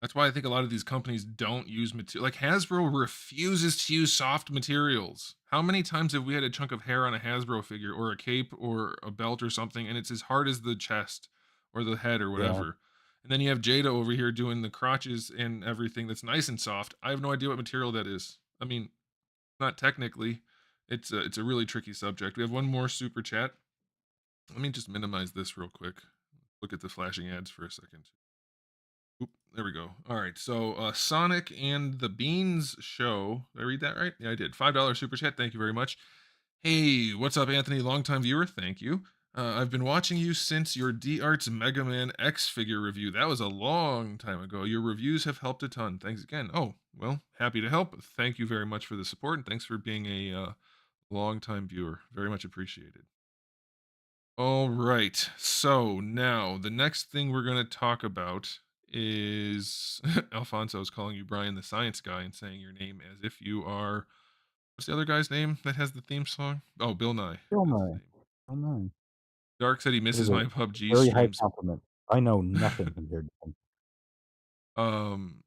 that's why I think a lot of these companies don't use material. Like Hasbro refuses to use soft materials. How many times have we had a chunk of hair on a Hasbro figure or a cape or a belt or something, and it's as hard as the chest or the head or yeah. whatever? And then you have Jada over here doing the crotches and everything that's nice and soft. I have no idea what material that is. I mean, not technically. It's a really tricky subject. We have one more super chat. Let me just minimize this real quick. Look at the flashing ads for a second. Oop, there we go. All right. So Sonic and the Beans show. Did I read that right? Yeah, I did. $5 super chat. Thank you very much. Hey, what's up, Anthony? Longtime viewer. Thank you. I've been watching you since your D Arts Mega Man X figure review. That was a long time ago. Your reviews have helped a ton. Thanks again. Oh, well, happy to help. Thank you very much for the support, and thanks for being a long-time viewer. Very much appreciated. All right. So now the next thing we're going to talk about is Alfonso's calling you Brian the Science Guy and saying your name as if you are. What's the other guy's name that has the theme song? Oh, Bill Nye. Oh That's the my. name. Oh my. Dark said he That is misses a my PUBG very high streams. compliment. I know nothing compared to him. um,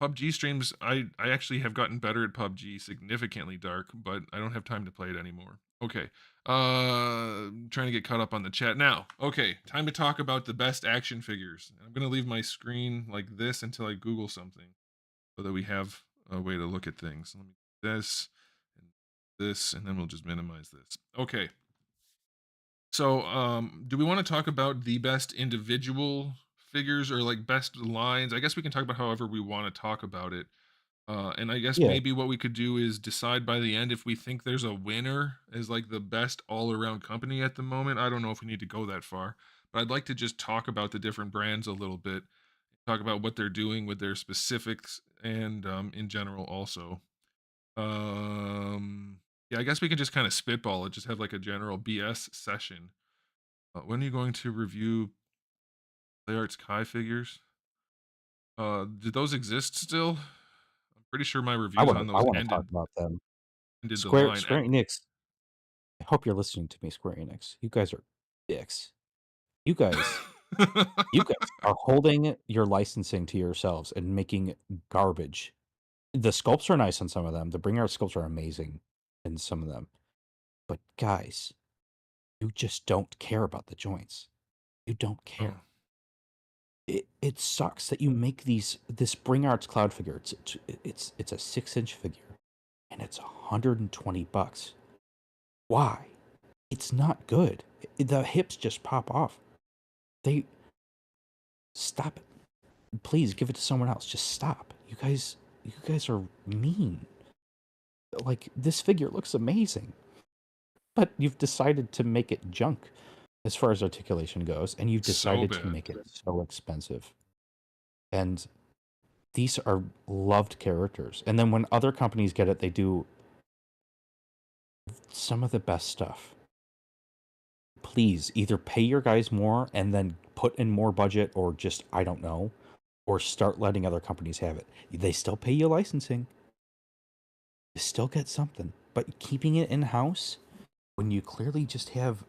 PUBG streams. I actually have gotten better at PUBG significantly, Dark, but I don't have time to play it anymore. Okay. Trying to get caught up on the chat now. Okay, time to talk about the best action figures. I'm gonna leave my screen like this until I Google something, so that we have a way to look at things. Let me do and this, and then we'll just minimize this. Okay. So, do we want to talk about the best individual figures or like best lines? I guess we can talk about however we want to talk about it. And I guess Yeah. maybe what we could do is decide by the end if we think there's a winner as like the best all around company at the moment. I don't know if we need to go that far, but I'd like to just talk about the different brands a little bit, talk about what they're doing with their specifics and in general also. Yeah, I guess we can just kind of spitball it, just have like a general BS session. When are you going to review Play Arts Kai figures? Do those exist still? I'm pretty sure my reviews on I those wanna talk ended about them. ended the Square line. Square Enix, I hope you're listening to me, Square Enix. You guys are dicks. You guys you guys are holding your licensing to yourselves and making garbage. The sculpts are nice on some of them. The Bring Art sculpts are amazing in some of them. But guys, you just don't care about the joints. You don't Oh, care. It sucks that you make this Bring Arts Cloud figure. It's a 6-inch figure and it's $120. Why? It's not good. The hips just pop off. They stop it. Please give it to someone else. Just stop. You guys are mean. Like this figure looks amazing, but you've decided to make it junk as far as articulation goes, and you've so decided to bad. make it so expensive. And these are loved characters. And then when other companies get it, they do some of the best stuff. Please either pay your guys more and then put in more budget, or just, I don't know, or start letting other companies have it. They still pay you licensing. You still get something. But keeping it in-house when you clearly just have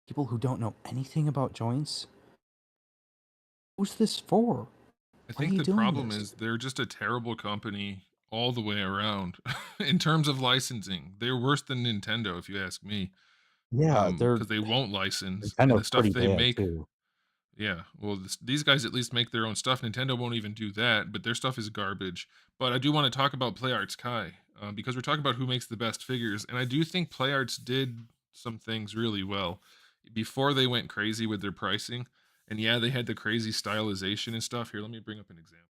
people who don't know anything about joints, who's this for? I Why are think you the doing problem this? is they're just a terrible company all the way around in terms of licensing. They're worse than Nintendo, if you ask me, Yeah, because they won't license, and the Nintendo's stuff pretty they bad make. too. Yeah, well, these guys at least make their own stuff. Nintendo won't even do that, but their stuff is garbage. But I do want to talk about PlayArts Kai because we're talking about who makes the best figures, and I do think PlayArts did some things really well before they went crazy with their pricing. And yeah, they had the crazy stylization and stuff. Here, let me bring up an example.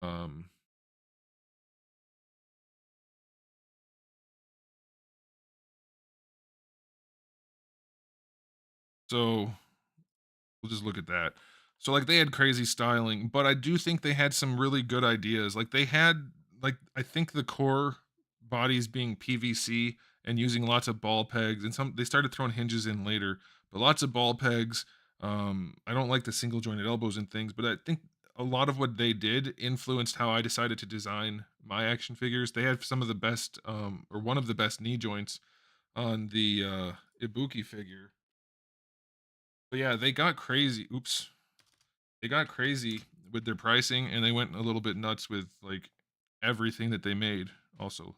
Um, so we'll just look at that. So like they had crazy styling, but I do think they had some really good ideas. Like they had like I think the core bodies being PVC and using lots of ball pegs, and some they started throwing hinges in later, but lots of ball pegs. I don't like the single jointed elbows and things, but I think a lot of what they did influenced how I decided to design my action figures. They had some of the best or one of the best knee joints on the Ibuki figure. But yeah, they got crazy. Oops. They got crazy with their pricing, and they went a little bit nuts with like everything that they made. Also,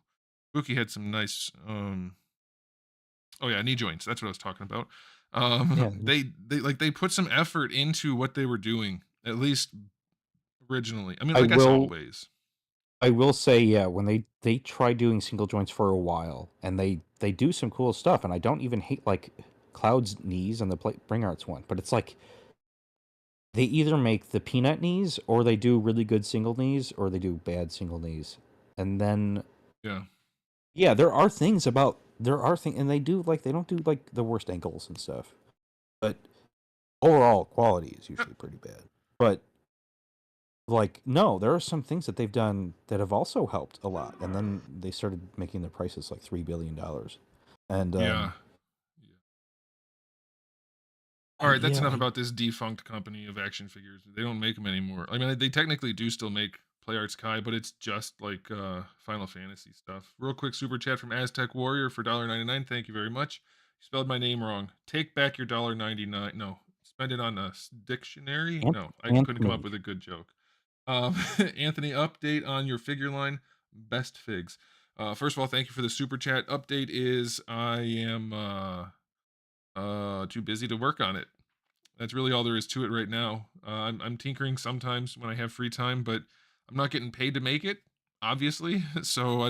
Buki had some nice oh yeah, knee joints. That's what I was talking about. Yeah, They put some effort into what they were doing, at least originally. I mean, I I guess will always. I will say, yeah, when they try doing single joints for a while, and they do some cool stuff, and I don't even hate like Cloud's knees and the Bring Arts one, but it's like they either make the peanut knees, or they do really good single knees, or they do bad single knees. And then Yeah. yeah, there are things about there are things, and they don't do like the worst ankles and stuff, but overall quality is usually pretty bad. But like, no, there are some things that they've done that have also helped a lot, and then they started making their prices like $3 billion, and Yeah. All right, that's yeah, enough about this defunct company of action figures. They don't make them anymore. I mean, they technically do still make Play Arts Kai, but it's just like Final Fantasy stuff. Real quick super chat from Aztec Warrior for $1.99. Thank you very much. You spelled my name wrong. Take back your $1.99. No, spend it on a dictionary. No, I couldn't come up Anthony, with a good joke. Anthony, update on your figure line. Best figs. First of all, thank you for the super chat. Update is I am too busy to work on it. That's really all there is to it right now. I'm tinkering sometimes when I have free time, but I'm not getting paid to make it, obviously. So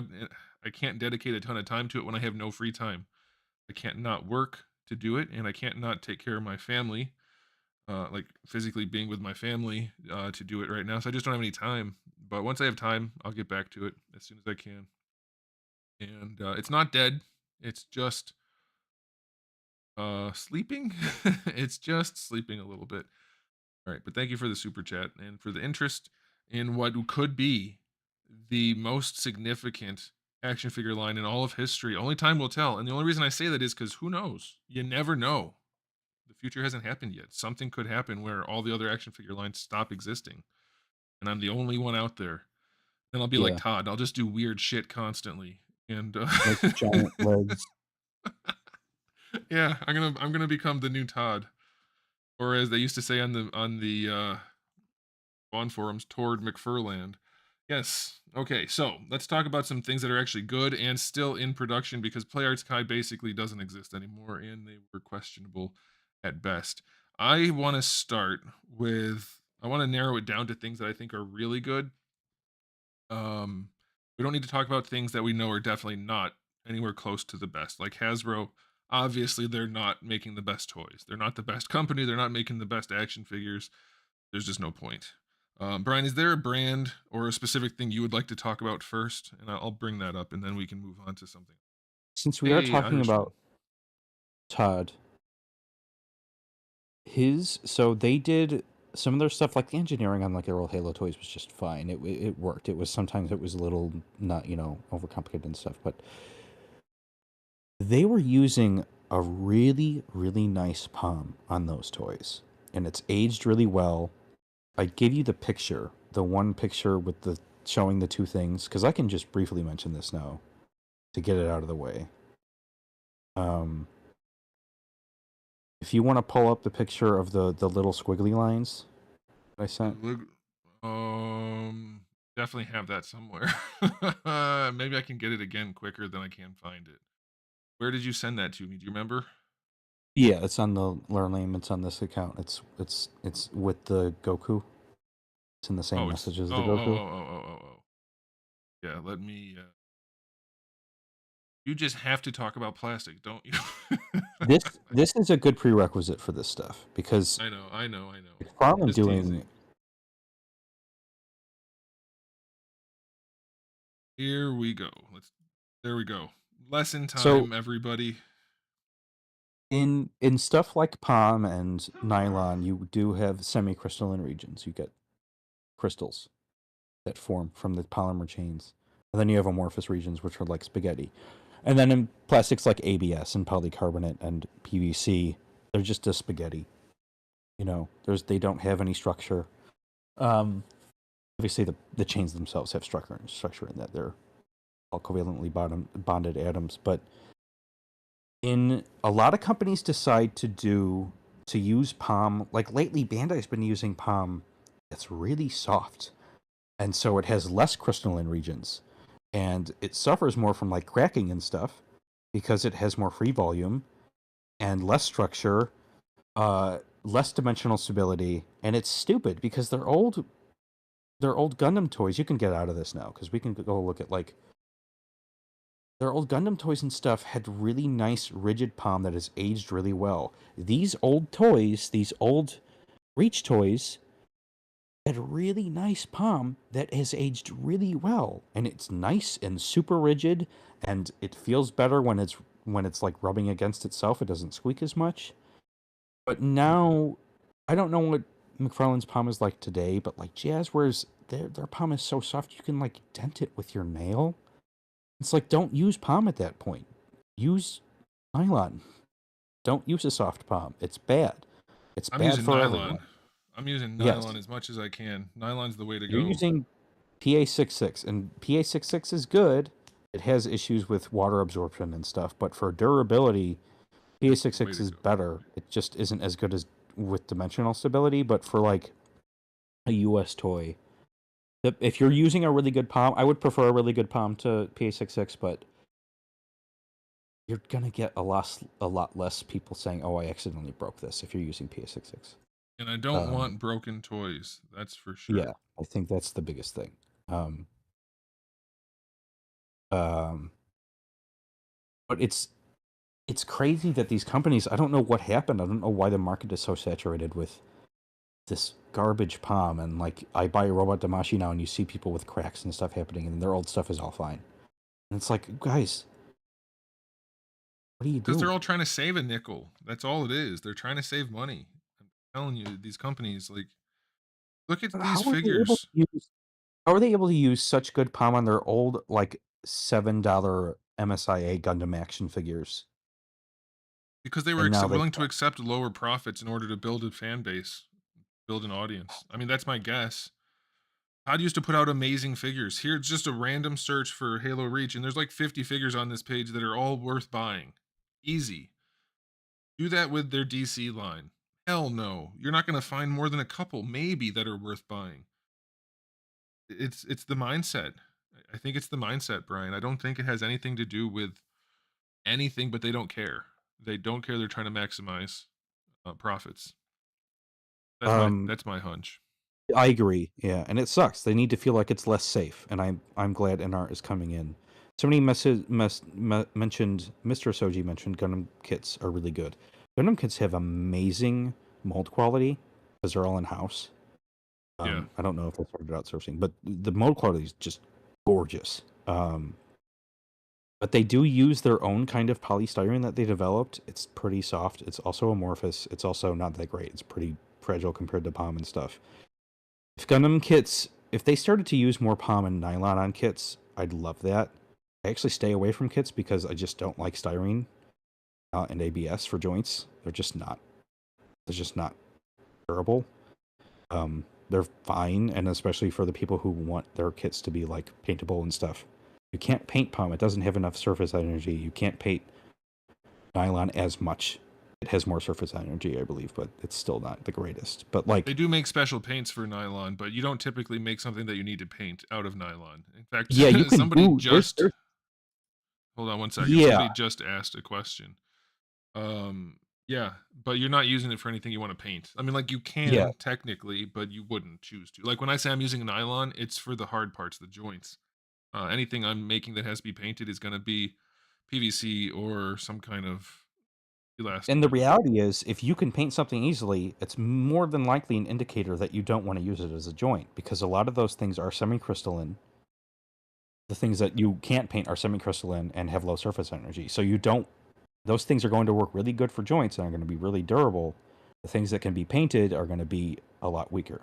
I can't dedicate a ton of time to it when I have no free time. I can't not work to do it, and I can't not take care of my family, like physically being with my family to do it right now. So I just don't have any time. But once I have time, I'll get back to it as soon as I can. And it's not dead. It's just sleeping. It's just sleeping a little bit. All right, but thank you for the super chat and for the interest in what could be the most significant action figure line in all of history. Only time will tell. And the only reason I say that is because who knows? You never know. The future hasn't happened yet. Something could happen where all the other action figure lines stop existing. And I'm the only one out there. And I'll be like yeah, Todd. I'll just do weird shit constantly. And like giant legs. yeah, I'm gonna become the new Todd. Or as they used to say on the Spawn forums, toward McFurland. Yes. Okay, so let's talk about some things that are actually good and still in production because Play Arts Kai basically doesn't exist anymore and they were questionable at best. I want to start with I want to narrow it down to things that I think are really good. Um we don't need to talk about things that we know are definitely not anywhere close to the best. Like Hasbro, obviously they're not making the best toys. They're not the best company, they're not making the best action figures. There's just no point. Brian, is there a brand or a specific thing you would like to talk about first? And I'll bring that up, and then we can move on to something. Since we are Hey, talking Irishman. about Todd, so they did some of their stuff, like the engineering on like their old Halo toys was just fine. It worked. It was sometimes it was a little not overcomplicated and stuff, but they were using a really nice palm on those toys, and it's aged really well. I gave you the picture, the one picture with the showing the two things, because I can just briefly mention this now to get it out of the way. Um, if you want to pull up the picture of the little squiggly lines that I sent. Look, definitely have that somewhere. Maybe I can get it again quicker than I can find it. Where did you send that to me? Do you remember? Yeah, it's on the Learn Name. It's on this account. It's with the Goku. It's in the same Oh, it's message as oh the oh oh Goku. oh oh oh oh. Yeah, let me. You just have to talk about plastic, don't you? This is a good prerequisite for this stuff because I know. it's probably Just doing. teasing. Here we go. There we go. Lesson So time, everybody. in stuff like palm and nylon, you do have semi-crystalline regions. You get crystals that form from the polymer chains, and then you have amorphous regions, which are like spaghetti. And then in plastics like ABS and polycarbonate and PVC, they're just a spaghetti. They don't have any structure. Um, Obviously, the chains themselves have structure in that they're all covalently bonded atoms. But in a lot of companies decide to use palm. Like lately, Bandai's been using palm that's really soft, and so it has less crystalline regions, and it suffers more from like cracking and stuff because it has more free volume and less structure, less dimensional stability, and it's stupid because they're old Gundam toys. You can get out of this now because we can go look at like their old Gundam toys and stuff had really nice rigid palm that has aged really well. These old toys, these old Reach toys, had really nice palm that has aged really well, and it's nice and super rigid, and it feels better when it's when it's like rubbing against itself, it doesn't squeak as much. But now, I don't know what McFarlane's palm is like today, but like Jazzware's, their palm is so soft you can like dent it with your nail. It's like, don't use palm at that point. Use nylon. Don't use a soft palm. It's bad. It's I'm bad using for nylon. everyone. I'm using nylon Yes, as much as I can. Nylon's the way to you're go. using PA66, and PA66 is good. It has issues with water absorption and stuff, but for durability, Way PA66 to is go. better. It just isn't as good as with dimensional stability, but for like a US toy, if you're using a really good palm, I would prefer a really good palm to PA66, but you're gonna get a lot less people saying, "Oh, I accidentally broke this," if you're using PA66. And I don't want broken toys. That's for Yeah, sure. I think that's the biggest thing. Um, um, but it's crazy that these companies. I don't know what happened. I don't know why the market is so saturated with this garbage palm. And like, I buy a robot Damashi now, and you see people with cracks and stuff happening, and their old stuff is all fine. And it's like, guys, what do you Because they're do? all trying to save a nickel. That's all it is. They're trying to save money. I'm telling you, these companies, like, look at these How are they able to figures. use? How are they able to use such good palm on their old like $7 MSIA Gundam action figures? Because they were And now they willing to accept lower profits in order to build a fan base, build an audience. I mean, that's my guess. Todd used to put out amazing figures. Here, it's just a random search for Halo Reach, and there's like 50 figures on this page that are all worth buying. Easy. Do that with their DC line. Hell no. You're not going to find more than a couple, maybe, that are worth buying. It's the mindset. I think it's the mindset, Brian. I don't think it has anything to do with anything, but they don't care. They don't care. They're trying to maximize profits. um That's my hunch. I agree. Yeah, and it sucks. They need to feel like it's less safe, and I'm glad NR is coming in. Somebody mentioned Mr. Soji mentioned Gundam kits are really good. Gundam kits have amazing mold quality because they're all in house. Yeah. I don't know if they started outsourcing, but the mold quality is just gorgeous. But they do use their own kind of polystyrene that they developed. It's pretty soft. It's also amorphous. It's also not that great. It's pretty fragile compared to POM and stuff. If Gundam kits, if they started to use more POM and nylon on kits, I'd love that. I actually stay away from kits because I just don't like styrene and ABS for joints. They're just not. They're just not durable. They're fine, and especially for the people who want their kits to be like paintable and stuff. You can't paint POM. It doesn't have enough surface energy. You can't paint nylon as much. It has more surface energy, I believe, but it's still not the greatest. But They like, do make special paints for nylon, but you don't typically make something that you need to paint out of nylon. In fact, yeah, you can somebody do. just There's hold on one second. yeah, Somebody just asked a question. Yeah, but you're not using it for anything you want to paint. I mean, like you yeah. can technically, but you wouldn't choose to. Like when I say I'm using nylon, it's for the hard parts, the joints. Anything I'm making that has to be painted is going to be PVC or some kind of And the elastomer. reality is, if you can paint something easily, it's more than likely an indicator that you don't want to use it as a joint because a lot of those things are semi-crystalline. The things that you can't paint are semi-crystalline and have low surface energy. So you don't. Those things are going to work really good for joints and are going to be really durable. The things that can be painted are going to be a lot weaker.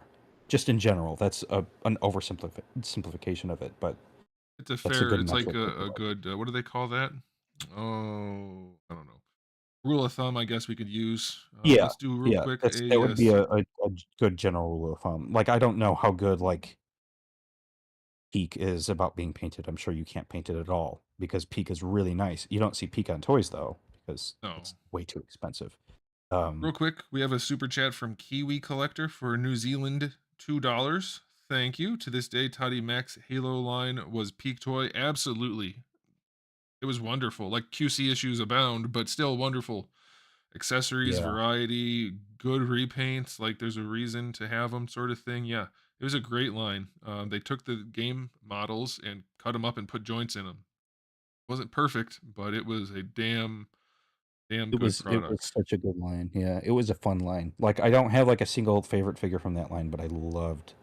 Just in general, that's an oversimplification of it, but It's a that's a fair. good It's like metric to a go. good. What do they call that? Oh, I don't know. Rule of thumb, I guess we could use. Yeah, Let's do real yeah, quick that a would be a good general rule of thumb. Like, I don't know how good like Peak is about being painted. I'm sure you can't paint it at all because Peak is really nice. You don't see Peak on toys though because no. it's way too expensive. Real quick, we have a super chat from Kiwi Collector for New Zealand $2. Thank you. To this day, Toddy Mac's Halo line was peak toy. Absolutely. It was wonderful. Like QC issues abound, but still wonderful. Accessories, Yeah, variety, good repaints. Like there's a reason to have them, sort of thing. Yeah, it was a great line. They took the game models and cut them up and put joints in them. Wasn't perfect, but it was a damn good it was product. such a good line. Yeah, it was a fun line. Like, I don't have like a single favorite figure from that line, but I loved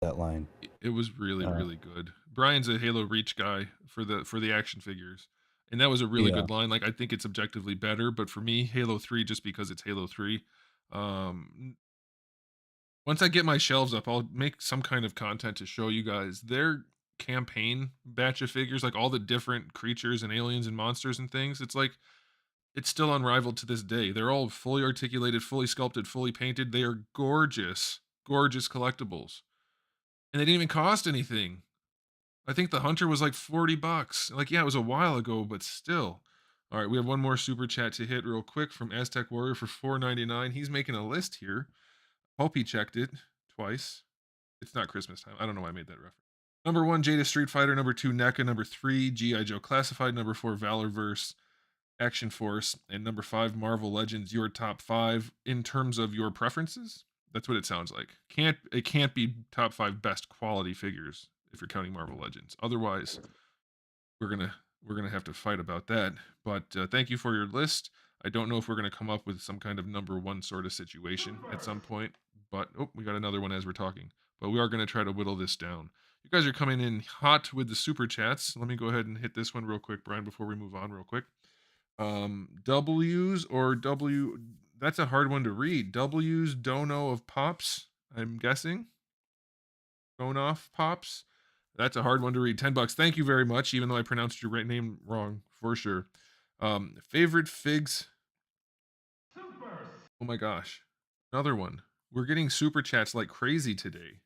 that line. It was really Uh, really good. Brian's a Halo Reach guy for the action figures. And that was a really Yeah. good line. Like, I think it's objectively better, but for me, Halo 3, just because it's Halo 3, once I get my shelves up, I'll make some kind of content to show you guys their campaign batch of figures, like all the different creatures and aliens and monsters and things. It's like it's still unrivaled to this day. They're all fully articulated, fully sculpted, fully painted. They are gorgeous, gorgeous collectibles. And they didn't even cost anything. I think the hunter was like 40 bucks. Like, yeah, it was a while ago, but still. All right, we have one more super chat to hit real quick from Aztec Warrior for 4.99. He's making a list here. Hope he checked it twice. It's not Christmas time. I don't know why I made that reference. Number 1, Jada Street Fighter. Number 2, NECA. Number 3, G.I. Joe Classified. Number 4, Valorverse, Action Force. And number 5, Marvel Legends. Your top 5 in terms of your preferences? That's what it sounds like. It can't be top 5 best quality figures if you're counting Marvel Legends. Otherwise, we're gonna we're gonna have to fight about that. But thank you for your list. I don't know if we're gonna come up with some kind of number one sort of situation at some point. But oh, we got another one as we're talking. But we are gonna try to whittle this down. You guys are coming in hot with the super chats. Let me go ahead and hit this one real quick, Brian, before we move on real quick. W's or W? That's a hard one to read. W's Dono of Pops. I'm guessing. Donoff Pops. That's a hard one to read. 10 bucks. Thank you very much, even though I pronounced your name wrong for sure. Favorite figs. Oh my gosh. Another one. We're getting super chats like crazy today.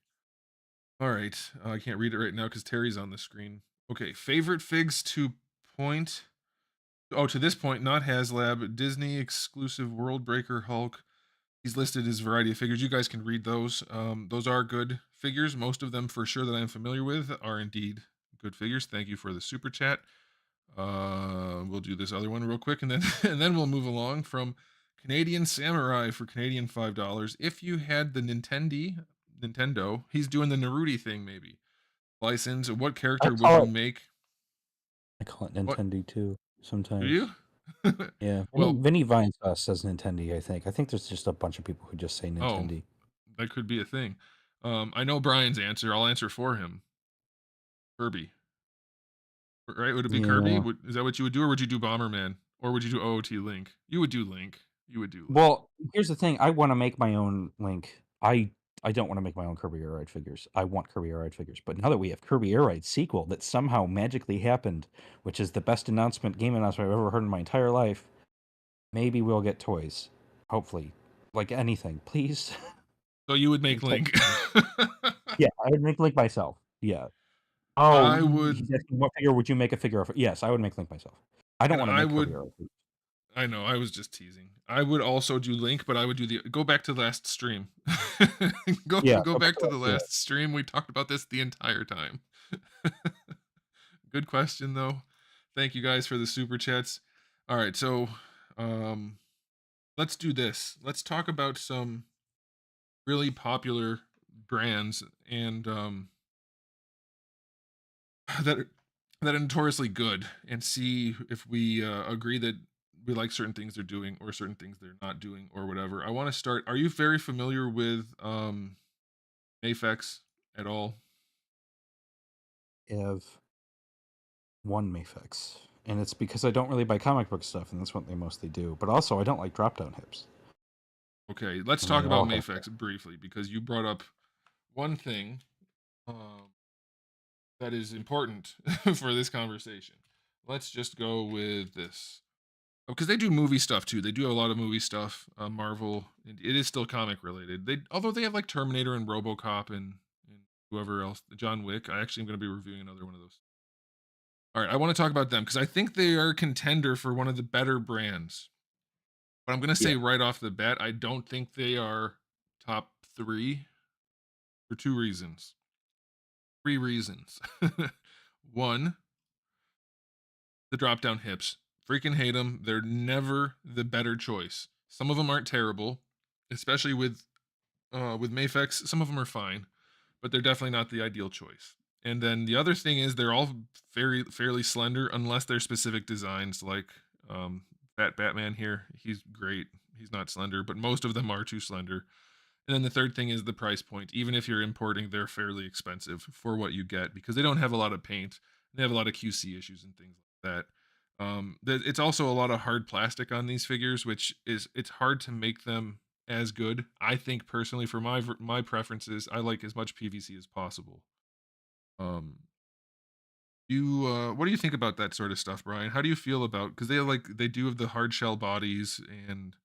All right. I can't read it right now because Terry's on the screen. Okay. Favorite figs to point. Oh, to this point, not HasLab, Disney exclusive World Breaker Hulk. He's listed his variety of figures. You guys can read those. Those are good figures. Most of them, for sure, that I'm familiar with are indeed good figures. Thank you for the super chat. We'll do this other one real quick, and then and then we'll move along from Canadian Samurai for Canadian $5. If you had the Nintendo, he's doing the Naruti thing, maybe license. What I character would call you it make? I call it What Nintendo too do you? sometimes. Yeah, Well, Vinny Vines says Nintendo. I think. I think there's just a bunch of people who just say oh, Nintendo. that could be a thing. I know Brian's answer. I'll answer for him. Kirby. Right? Would it be Kirby? Yeah. Is that what you would do, or would you do Bomberman, or would you do OOT Link? You would do Link. You would do Link. Well, here's the thing. I want to make my own Link. I don't want to make my own Kirby Air Ride figures. I want Kirby Air Ride figures. But now that we have Kirby Air Ride sequel that somehow magically happened, which is the best game announcement I've ever heard in my entire life, maybe we'll get toys. Hopefully, like anything, please. So you would make Like, Link. yeah, I would make Link myself. Yeah. Oh, I would, he's asking what figure would you make a figure of? Yes, I would make Link myself. I don't and want to I make Kirby would. Air Ride figures. I know. I was just teasing. I would also do Link, but I would do the go back to the last stream. Yeah, Go go back back to to that. the Yeah. last stream. We talked about this the entire time. Good question though. Thank you guys for the super chats. All right, so um let's do this. Let's talk about some really popular brands and that are, that are notoriously good, and see if we agree that we like certain things they're doing or certain things they're not doing or whatever. I want to start. Are you very familiar with Mafex at all? Have one Mafex, and it's because I don't really buy comic book stuff, and that's what they mostly do. But also, I don't like drop down hips, Okay, let's and talk they about all have that. Mafex briefly because you brought up one thing um, that is important for this conversation. Let's just go with this. Because they do movie stuff too. They do a lot of movie stuff. Marvel, it is still comic related. Although they have like Terminator and RoboCop and whoever else, John Wick. I actually am going to be reviewing another one of those. All right, I want to talk about them because I think they are a contender for one of the better brands. But I'm going to Yeah. say right off the bat, I don't think they are top three for two reasons. Three reasons. One, the drop down hips. Freaking hate them. They're never the better choice. Some of them aren't terrible, especially with Mafex. Some of them are fine, but they're definitely not the ideal choice. And then the other thing is they're all fairly slender unless they're specific designs like Fat Batman here. He's great. He's not slender, but most of them are too slender. And then the third thing is the price point. Even if you're importing, they're fairly expensive for what you get because they don't have a lot of paint. They have a lot of QC issues and things like that. It's also a lot of hard plastic on these figures, which is it's hard to make them as good. I think personally, for my preferences, I like as much PVC as possible. Um, what do you think about that sort of stuff, Brian? How do you feel about because they do have the hard shell bodies, and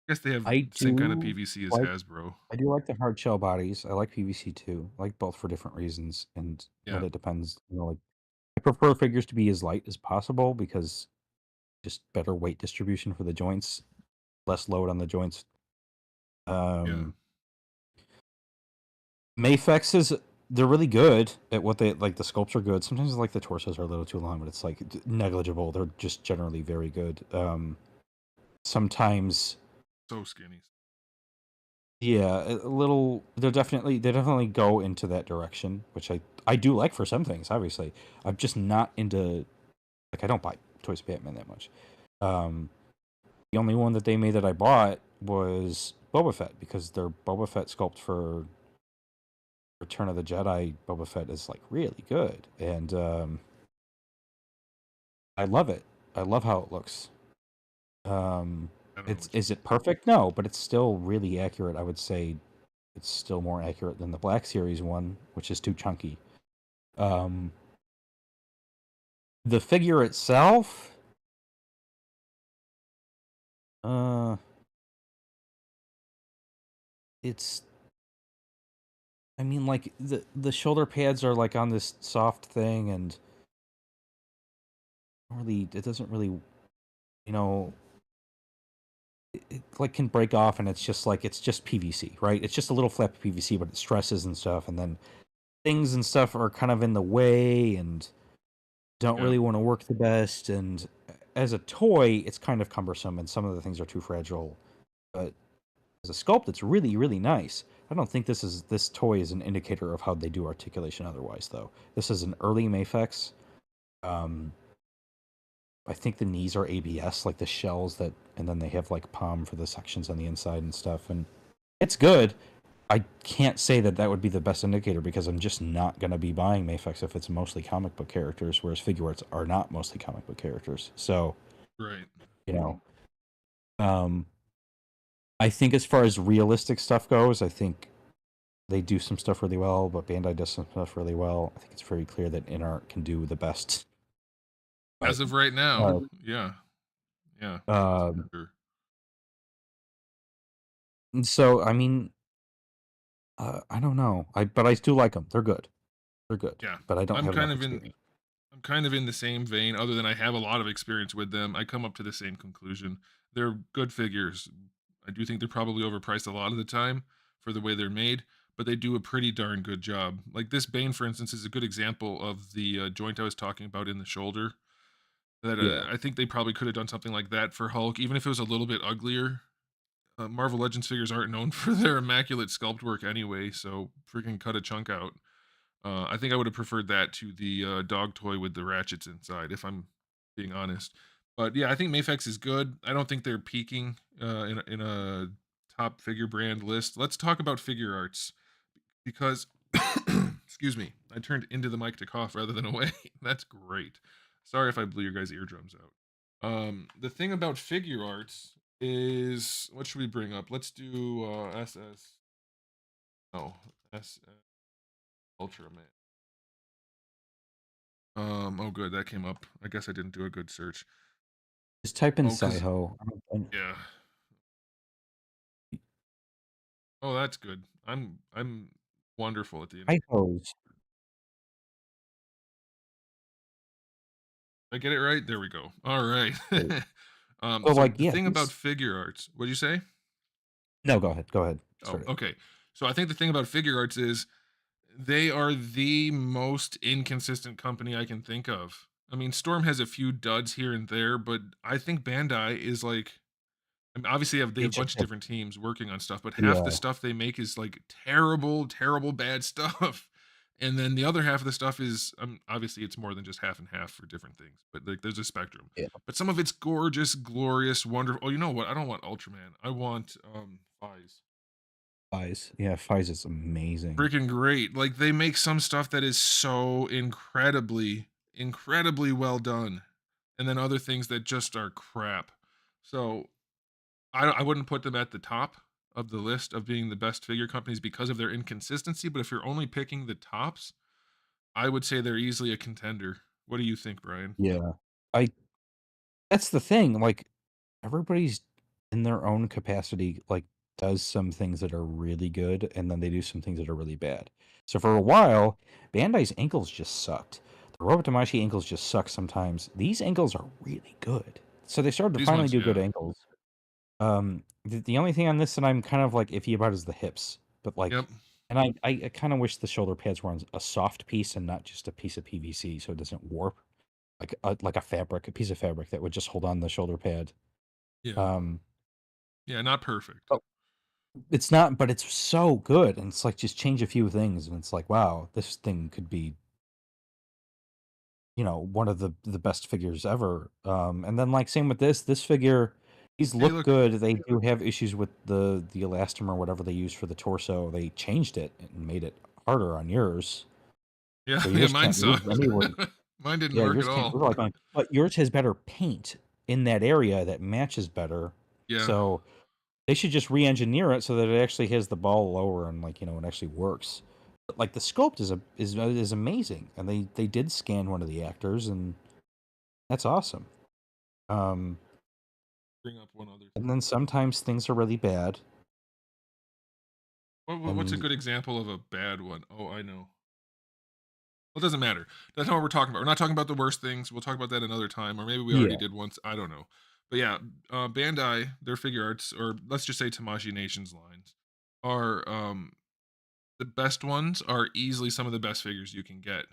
I guess they have I the same kind of do PVC as like Hasbro. I do like the hard shell bodies. I like PVC too. I like both for different reasons, and Yeah, it depends. Like I prefer figures to be as light as possible because just better weight distribution for the joints, less load on the joints. yeah, Um, Mafex is they're really good at what they like. The sculpts are good. Sometimes like the torsos are a little too long, but it's like negligible. They're just generally very good. Sometimes so skinny. yeah, a little. They definitely go into that direction, which I do like for some things. Obviously, I'm just not into like I don't buy toys of Batman that much. Um, the only one that they made that I bought was Boba Fett because their Boba Fett sculpt for Return of the Jedi Boba Fett is like really good, and I love it. I love how it looks. Um, I don't know it's what you is mean. it perfect? No, but it's still really accurate. I would say it's still more accurate than the Black Series one, which is too chunky. Um, the figure itself, uh, it's. I mean, like the shoulder pads are like on this soft thing, and really, it doesn't really, you know, it like can break off, and it's just PVC, right? It's just a little flap of PVC, but it stresses and stuff, and then things and stuff are kind of in the way, and don't Yeah, really want to work the best. And as a toy, it's kind of cumbersome, and some of the things are too fragile. But as a sculpt, it's really, really nice. I don't think this toy is an indicator of how they do articulation otherwise, though. This is an early Mafex. Um, I think the knees are ABS, like the shells that, and then they have like palm for the sections on the inside and stuff. And it's good. I can't say that that would be the best indicator because I'm just not going to be buying Mafex if it's mostly comic book characters, whereas figure arts are not mostly comic book characters. So, right. you know, um, I think as far as realistic stuff goes, I think they do some stuff really well, but Bandai does some stuff really well. I think it's very clear that InArt can do the best. But As of right now, uh, yeah, yeah, that's for um, sure. so I mean, I don't know. But I do like them. They're good. They're good. Yeah, But I don't I'm have kind enough of in experience. I'm kind of in the same vein, other than I have a lot of experience with them. I come up to the same conclusion. They're good figures. I do think they're probably overpriced a lot of the time for the way they're made, but they do a pretty darn good job. Like this Bane, for instance, is a good example of the joint I was talking about in the shoulder. That Yeah. I think they probably could have done something like that for Hulk, even if it was a little bit uglier. Marvel Legends figures aren't known for their immaculate sculpt work anyway, so freaking cut a chunk out. I think I would have preferred that to the dog toy with the ratchets inside, if I'm being honest. But yeah, I think Mafex is good. I don't think they're peaking in a top figure brand list. Let's talk about figure arts because, excuse me, I turned into the mic to cough rather than away. That's great. Sorry if I blew your guys' eardrums out. The thing about figure arts is what should we bring up? Let's do SS. Oh, SS Ultraman. Oh good, that came up. I guess I didn't do a good search. Just type in Oh, cause Saiho. yeah. Oh, that's good. I'm wonderful at the internet. Saiho's. Did I get it right? There we go. All right. So So like the yeah, thing about these figure arts, what'd you say? no, go ahead. Go ahead. Oh, Start it. okay. So I think the thing about figure arts is they are the most inconsistent company I can think of. I mean, Storm has a few duds here and there, but I think Bandai is like I mean, obviously they They have a just bunch of have different teams working on stuff, but half the yeah. stuff they make is like terrible, terrible bad stuff. And then the other half of the stuff is obviously it's more than just half and half for different things, but like there's a spectrum. Yeah. But some of it's gorgeous, glorious, wonderful. Oh, you know what? I don't want Ultraman. I want Fies. Fies. Yeah, Fies is amazing. Freaking great. Like they make some stuff that is so incredibly, incredibly well done. and then other things that just are crap. So I wouldn't put them at the top of the list of being the best figure companies because of their inconsistency, but if you're only picking the tops, I would say they're easily a contender. What do you think, Brian? Yeah. I That's the thing, like, everybody's in their own capacity, like, does some things that are really good, and then they do some things that are really bad. So for a while, Bandai's ankles just sucked. The Robot Tamashi ankles just suck sometimes. These ankles are really good. So they started to These finally ones, do good yeah. ankles. The only thing on this that I'm kind of, like, iffy about is the hips, but, Yep. like, and I kinda wish the shoulder pads were on a soft piece and not just a piece of PVC so it doesn't warp, like a fabric, a piece of fabric that would just hold on the shoulder pad. Yeah. Um, Yeah, not perfect. oh, it's not, but it's so good, and it's like just change a few things, and it's like, wow, this thing could be, one of the best figures ever. And then like same with this figure, these Hey, look look. good. They do have issues with the elastomer, whatever they use for the torso. They changed it and made it harder on yours, Yeah, so yeah, yours mine can't move sucked. anywhere. Mine didn't Yeah, work yours at can't all. move like mine, but yours has better paint in that area that matches better. Yeah. So they should just re-engineer it so that it actually has the ball lower and like it actually works. But like the sculpt is amazing, and they did scan one of the actors, and that's awesome. Um, Bring up one other and thing. then sometimes things are really bad, What's a and good example of a bad one? Oh, I know. Well, it doesn't matter. That's not what we're talking about. We're not talking about the worst things. We'll talk about that another time, or maybe we already yeah, did once. I don't know. But yeah, Bandai, their figure arts, or let's just say Tamashi Nation's lines, are the best ones. Are easily some of the best figures you can get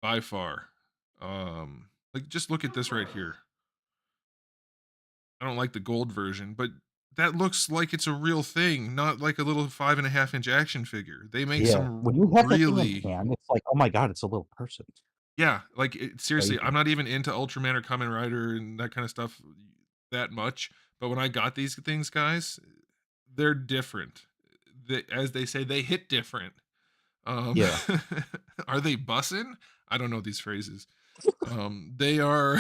by far. Like just look at this right here. I don't like the gold version, but that looks like it's a real thing, not like a little 5.5-inch action figure. They make yeah. some When you have that thing in really, hand, it's like, oh my god, it's a little person. yeah, like, seriously, I'm Crazy. not even into Ultraman or Kamen Rider and that kinda stuff that much, but when I got these things, guys, they're different. As they say, they hit different. Um, Yeah. are they bussin'? I don't know these phrases. They are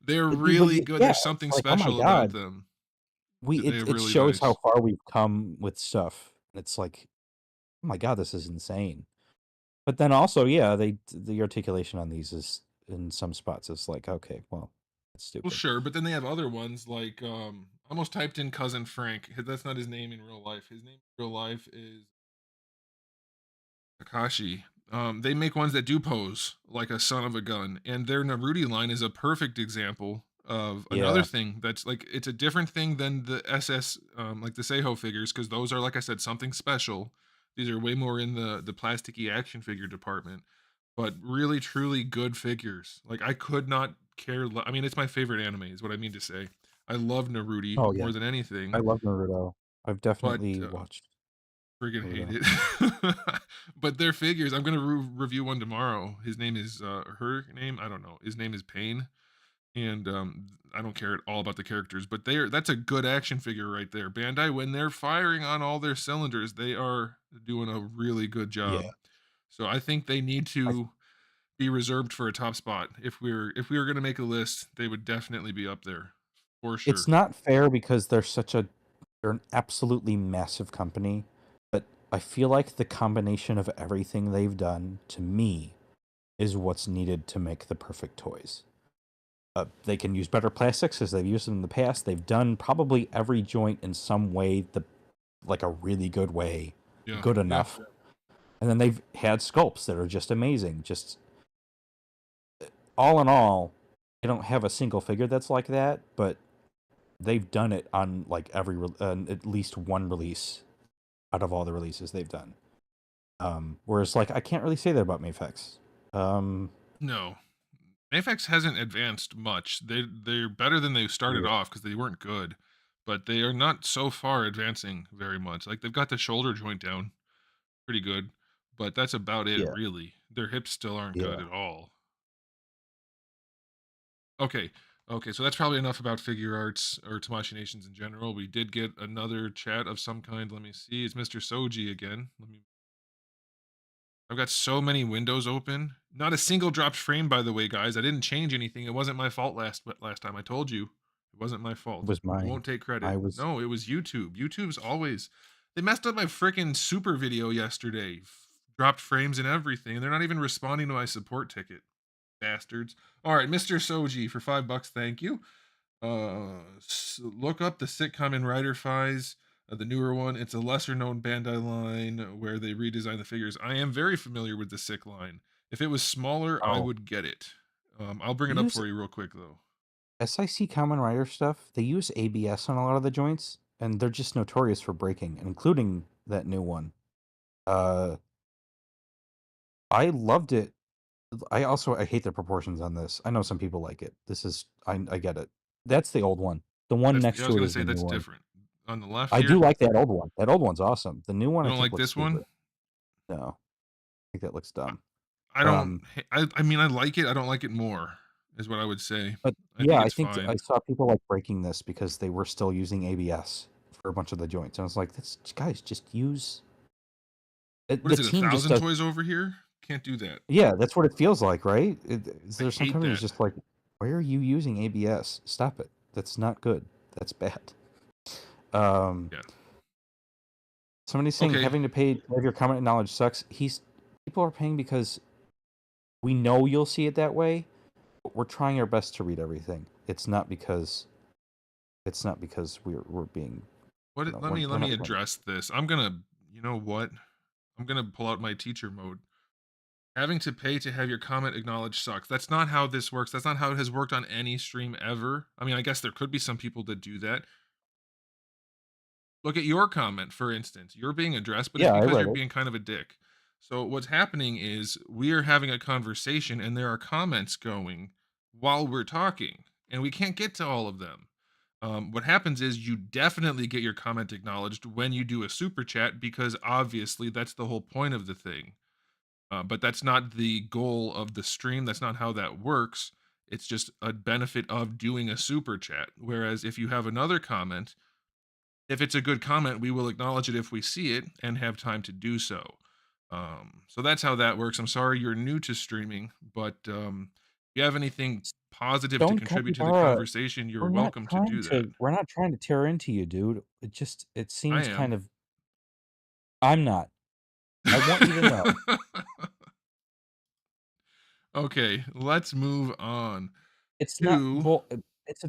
they're really good. Yeah, There's it's something like, oh my special about god, them. we They're it really shows how nice. far we've come with stuff. It's like, oh my god, this is insane. But then also, yeah, the articulation on these is in some spots is like, okay, well, that's Well, stupid. sure, but then they have other ones like, I almost typed in Cousin Frank. That's not his name in real life. His name in real life is Takashi. They make ones that do pose like a son of a gun, and their Naruti line is a perfect example of another Yeah. thing that's like it's a different thing than the SS, like the Seiho figures, because those are like I said something special. These are way more in the plasticky action figure department, but really truly good figures. Like I could not care. I mean, it's my favorite anime, is what I mean to say. I love Naruti Oh, yeah. more than anything, I love Naruto. I've but definitely watched friggin' hate Naruto. it. But their figures, I'm gonna review one tomorrow. His name is, her name, I don't know. His name is Pain, and, I don't care at all about the characters, but that's a good action figure right there. Bandai, when they're firing on all their cylinders, they are doing a really good Yeah. job. So I think they need I to be reserved for a top spot. If we were gonna make a list, they would definitely be up there, for It's sure. not fair because they're an absolutely massive company, but I feel like the combination of everything they've done, to me, is what's needed to make the perfect toys. They can use better plastics as they've used them in the past. They've done probably every joint in some way, like a really good way, Yeah, good yeah. enough. And then they've had sculpts that are just amazing. Just all in all, I don't have a single figure that's like that, but they've done it on like at least one release out of all the releases they've done. Whereas like I can't really say that about Mafex. Um, No. Mayfix hasn't advanced much. They're better than they started yeah, off because they weren't good, but they are not so far advancing very much. Like they've got the shoulder joint down pretty good, but that's about it yeah, really. Their hips still aren't good yeah. at all. Okay. Okay, so that's probably enough about figure arts or Tamashii Nations in general. We did get another chat of some kind. Let me see. It's Mr. Soji again. I've got so many windows open. Not a single dropped frame, by the way, guys. I didn't change anything. It wasn't my fault last time. I told you it wasn't my It fault. was I mine. won't take credit. I was No, it was YouTube. YouTube's always they messed up my freaking super video yesterday. Dropped frames and everything, and they're not even responding to my support ticket. Bastards. All right, Mr. Soji for $5. Thank you. Look up the sitcom in Rider Fies, the newer one. It's a lesser known Bandai line where they redesign the figures. I am very familiar with the sick line. If it was smaller, I oh, would get it. I'll bring they it up use for you real quick though. SIC Common Rider stuff. They use ABS on a lot of the joints, and they're just notorious for breaking, including that new one. Uh, I loved it. I hate the proportions on this. I know some people like it. I get it. That's the old one. The one That's next I was to it gonna is say the new that's one. different. On the left I do here, like that old one. That old one's awesome. The new one you I don't think like looks this one? stupid. No, I think that looks I, dumb. I don't. Um, I mean, I like it. I don't like it more. Is what I would say. but I yeah, think I it's think I fine. saw people like breaking this because they were still using ABS for a bunch of the joints. And I was like, "This guys just use." What The is it? A team just thousand does. toys over here? Can't do that. Yeah, that's what it feels like, right? I There's some hate companies that. just like, "Why are you using ABS? Stop it. That's not good. That's bad." Um, Yeah. Somebody's saying Okay. having to pay to have your comment and knowledge sucks. People are paying because we know you'll see it that way, but we're trying our best to read everything. It's not because we're being, you What know, let me we're let me not trying. address this. I'm gonna you know what? I'm gonna pull out my teacher mode. Having to pay to have your comment acknowledged sucks. That's not how this works. That's not how it has worked on any stream ever. I mean, I guess there could be some people that do that. Look at your comment, for instance. You're being addressed, but it's Yeah, I because read you're it. being kind of a dick. So what's happening is we are having a conversation and there are comments going while we're talking, and we can't get to all of them. What happens is you definitely get your comment acknowledged when you do a super chat because obviously that's the whole point of the thing. But that's not the goal of the stream. That's not how that works. It's just a benefit of doing a super chat. Whereas if you have another comment, if it's a good comment, we will acknowledge it if we see it and have time to do so. So that's how that works. I'm sorry you're new to streaming, but if you have anything positive to Stone contribute to the Capybara, conversation, you're welcome to do that. we're not trying to tear into you, dude. It I seems kind am. of. I'm not. I want you to know. Okay, let's move on It's not to well.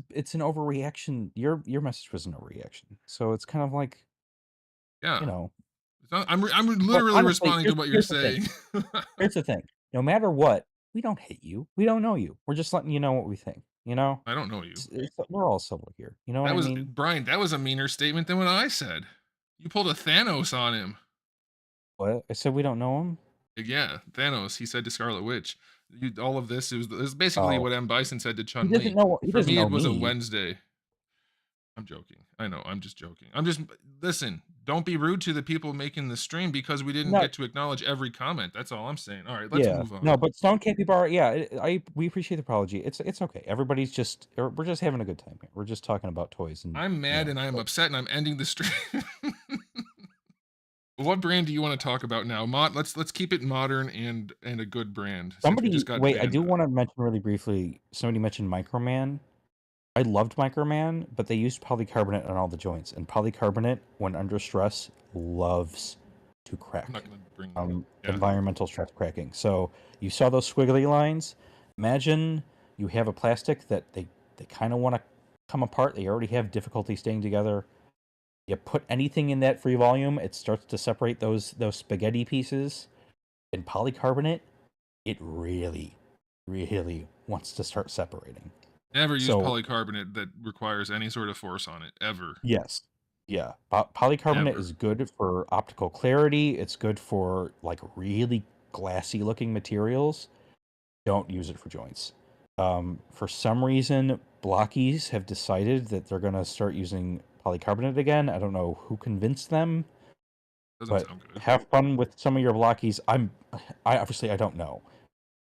It's an overreaction. Your message was an overreaction. So it's kind of like, you yeah. know. I'm But literally honestly, responding to what you're here's the thing. saying. Here's the thing. No matter what, we don't hate you. We don't know you. We're just letting you know what we think. You know, I don't know you. we're all civil here. You know what That I was mean? Brian. That was a meaner statement than what I said. You pulled a Thanos on him. What I said, we don't know him. Yeah, Thanos. He said to Scarlet Witch, all of this it was basically Oh, what M Bison said to he Chun doesn't Li. know. He For doesn't me, know it was a me. Wednesday. I'm joking. I know. I'm just joking. I'm just listen. Don't be rude to the people making the stream because we didn't Not get to acknowledge every comment. That's all I'm saying. All right, let's yeah. move on. No, but Stone Capybara. Yeah, we appreciate the apology. It's okay. Everybody's just we're just having a good time here. We're just talking about toys and I'm mad and I'm upset and I'm ending the stream. What brand do you want to talk about now? Let's keep it modern and a good brand since we just Somebody got wait. I do Bandai. want to mention really briefly. Somebody mentioned Microman. I loved Microman, but they used polycarbonate on all the joints, and polycarbonate, when under stress, loves to I'm not crack. gonna bring. Yeah, Environmental stress cracking. So you saw those squiggly lines. Imagine you have a plastic that they kind of want to come apart. They already have difficulty staying together. You put anything in that free volume, it starts to separate those spaghetti pieces. In polycarbonate, it really wants to start separating. never use So polycarbonate that requires any sort of force on it ever, yes. Yeah. Polycarbonate ever. is good for optical clarity. It's good for like really glassy looking materials. Don't use it for joints. For some reason, blockies have decided that they're going to start using polycarbonate again. I don't know who convinced them, Doesn't but sound good. have fun with some of your blockies. I obviously I don't know.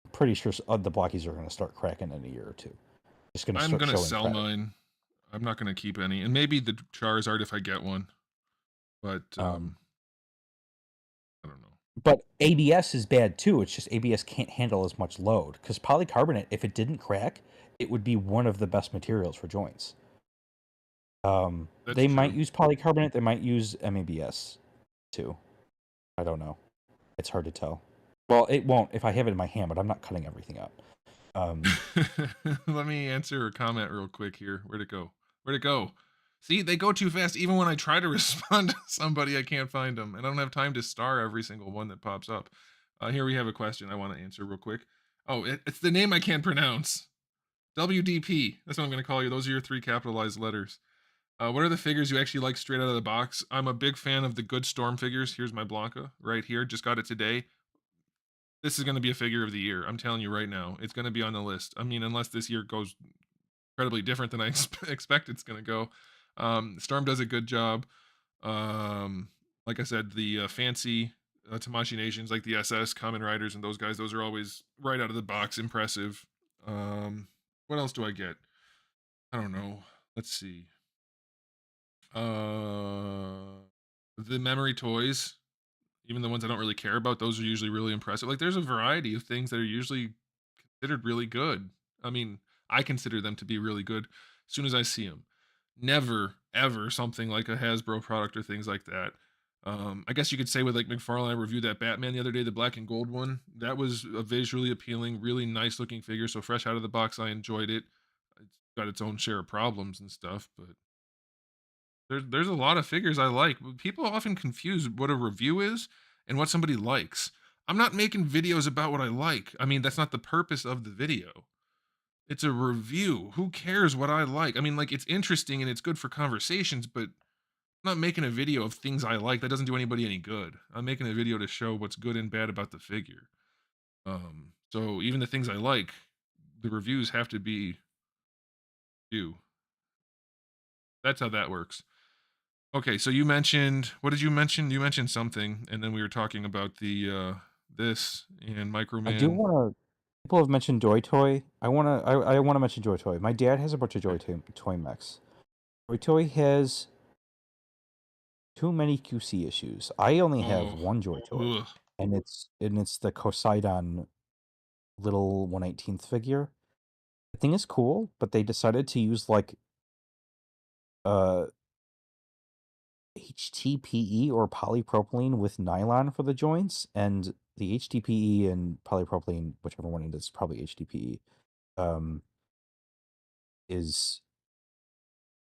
I'm pretty sure the blockies are going to start cracking in a year or two. Just going to I'm start gonna showing sell crack. mine. I'm not gonna keep any, and maybe the Charizard if I get one. But Um, I don't know. But ABS is bad too. It's just ABS can't handle as much load because polycarbonate, if it didn't crack, it would be one of the best materials for joints. That's They might true. use polycarbonate. They might use MABS too. I don't know. It's hard to tell. Well, it won't if I have it in my hand, but I'm not cutting everything up. Let me answer a comment real quick here. Where'd it go? Where'd it go? See, they go too fast. Even when I try to respond to somebody, I can't find them. And I don't have time to star every single one that pops up. Here we have a question I want to answer real quick. Oh, it's the name I can't pronounce. WDP. That's what I'm going to call you. Those are your 3 capitalized letters. What are the figures you actually like straight out of the box? I'm a big fan of the Good Storm figures. Here's my Blanca right here. Just got it today. This is going to be a figure of the year. I'm telling you right now. It's going to be on the list. I mean, unless this year goes incredibly different than I expect it's going to go. Storm does a good job. Like I said, the fancy Tamashii Nations, like the SS, Kamen Riders, and those guys, those are always right out of the box impressive. What else do I get? I don't know. Let's see. The memory toys, even the ones I don't really care about, those are usually really impressive. Like there's a variety of things that are usually considered really good. I mean, I consider them to be really good as soon as I see them. Never, ever something like a Hasbro product or things like that. I guess you could say with like McFarlane, I reviewed that Batman the other day, the black and gold one. That was a visually appealing, really nice looking figure. So fresh out of the box, I enjoyed it. It's got its own share of problems and stuff, but there's a lot of figures I like. People often confuse what a review is and what somebody likes. I'm not making videos about what I like. I mean, that's not the purpose of the video. It's a review. Who cares what I like? I mean, like, it's interesting and it's good for conversations, but I'm not making a video of things I like. That doesn't do anybody any good. I'm making a video to show what's good and bad about the figure. So even the things I like, the reviews have to be you. That's how that works. Okay, so you mentioned, what did you mention? You mentioned something, and then we were talking about the this and I do Microman. want to. People have mentioned Joy Toy. I want to mention Joy Toy. My dad has a bunch of Okay. Toy mechs. Joy Toy has too many QC issues. I only have Oh, one Joy Toy, ugh. and it's the Poseidon little 1/18th figure. The thing is cool, but they decided to use like uh HTPE or polypropylene with nylon for the joints, and the HTPE and polypropylene, whichever one it is, probably HDPE, um, is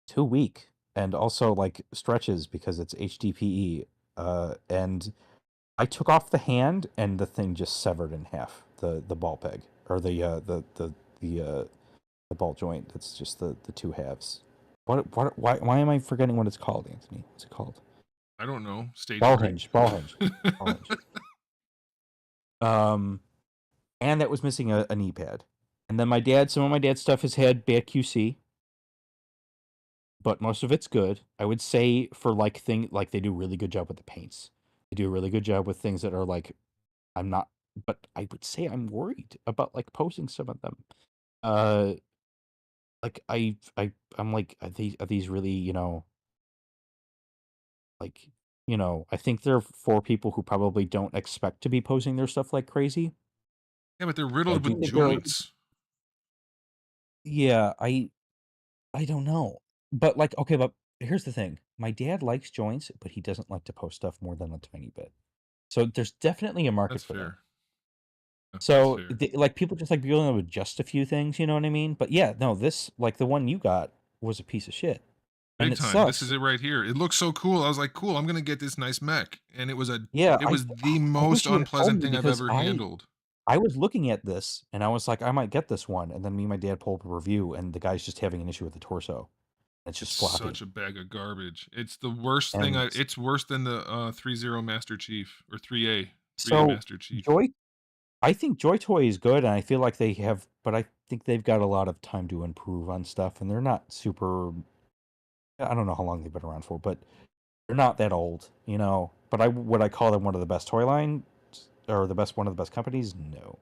too weak and also like stretches because it's HDPE. And I took off the hand and the thing just severed in half. The ball peg or the ball joint. That's just the two halves. Why am I forgetting what it's called, Anthony? What's it called? I don't know. Stage Ball fright. hinge. Ball hinge. Ball hinge. Um, and that was missing a knee pad. And then some of my dad's stuff has had bad QC, but most of it's good. I would say for like they do a really good job with the paints. They do a really good job with things that are like I'm not, but I would say I'm worried about like posting some of them. Uh, like I'm like are these really like I think they're for people who probably don't expect to be posting their stuff like crazy. Yeah, but they're I riddled do with think they're joints. yeah I don't know, but like okay, but here's the thing: my dad likes joints, but he doesn't like to post stuff more than a tiny bit. So there's definitely a market That's for them. fair. That's So, fair. like, people just like being able to adjust a few things, you know what I mean? But yeah, no, this like the one you got was a piece of shit, and Big it time. This sucks. is it right here. It looks so cool. I was like, cool, I'm gonna get this nice mech. And Yeah, it was the I most wish you would have told unpleasant me thing I've because ever handled. I was looking at this and I was like, I might get this one, and then me and my dad pulled up a review, and the guy's just having an issue with the torso. It's It's just such floppy, a bag of garbage. It's the worst thing and it's worse than the 3-0 Master Chief or 3A so Master Chief. Joy. I think Joy Toy is good, and I feel like they have, but I think they've got a lot of time to improve on stuff, and they're not super. I don't know how long they've been around for, but they're not that old, But would I call them one of the best toy lines or one of the best companies? No.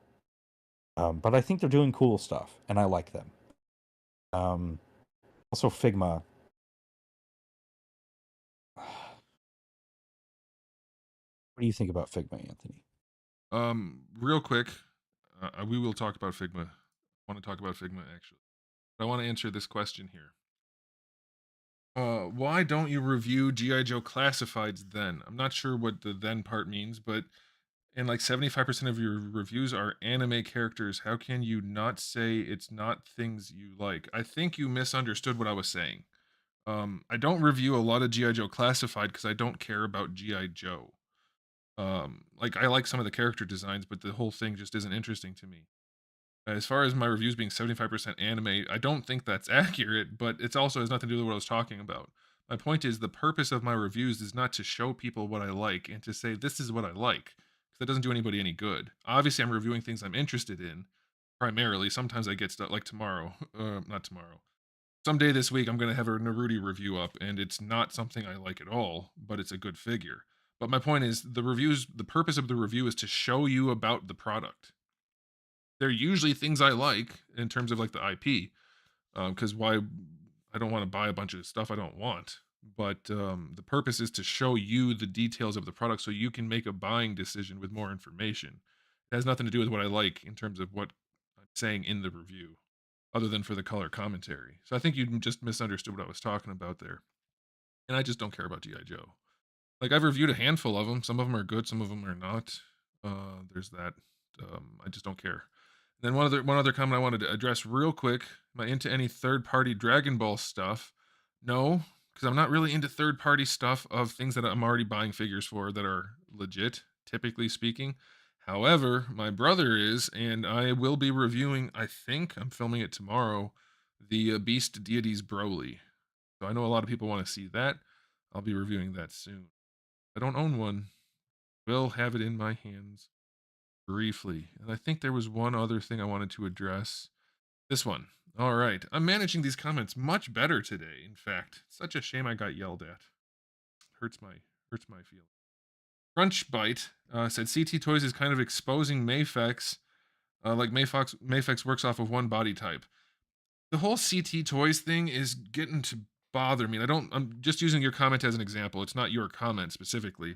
But I think they're doing cool stuff, and I like them. Um, Also, Figma. What do you think about Figma, Anthony? Real quick, we will talk about Figma. I want to talk about Figma actually. But I want to answer this question here. Why don't you review GI Joe classifieds then? I'm not sure what the then part means, but and like 75% of your reviews are anime characters. How can you not say it's not things you like? I think you misunderstood what I was saying. I don't review a lot of GI Joe classified because I don't care about GI Joe. Like I like some of the character designs, but the whole thing just isn't interesting to me. As far as my reviews being 75% anime, I don't think that's accurate, but it's also has nothing to do with what I was talking about. My point is the purpose of my reviews is not to show people what I like and to say this is what I like, because that doesn't do anybody any good. Obviously, I'm reviewing things I'm interested in primarily. Sometimes I get stuff like tomorrow, not tomorrow. Someday this week, I'm going to have a Naruto review up, and it's not something I like at all, but it's a good figure. But my point is the reviews, the purpose of the review is to show you about the product. They're usually things I like in terms of like the IP, because why I don't want to buy a bunch of stuff I don't want. But the purpose is to show you the details of the product so you can make a buying decision with more information. It has nothing to do with what I like in terms of what I'm saying in the review, other than for the color commentary. So I think you just misunderstood what I was talking about there. And I just don't care about G.I. Joe. Like I've reviewed a handful of them. Some of them are good, some of them are not. There's that. I just don't care. Then one other comment I wanted to address real quick. Am I into any third party Dragon Ball stuff? No, because I'm not really into third party stuff of things that I'm already buying figures for that are legit, typically speaking. However, my brother is, and I will be reviewing. I think I'm filming it tomorrow. The Beast Deities Broly. So I know a lot of people want to see that. I'll be reviewing that soon. I don't own one. Will have it in my hands briefly. And I think there was one other thing I wanted to address. This one. All right. I'm managing these comments much better today. In fact, such a shame I got yelled at. Hurts my feelings. Crunchbite said CT Toys is kind of exposing Mayfex. Like Mayfex works off of one body type. The whole CT Toys thing is getting to bother me. I'm just using your comment as an example. It's not your comment specifically.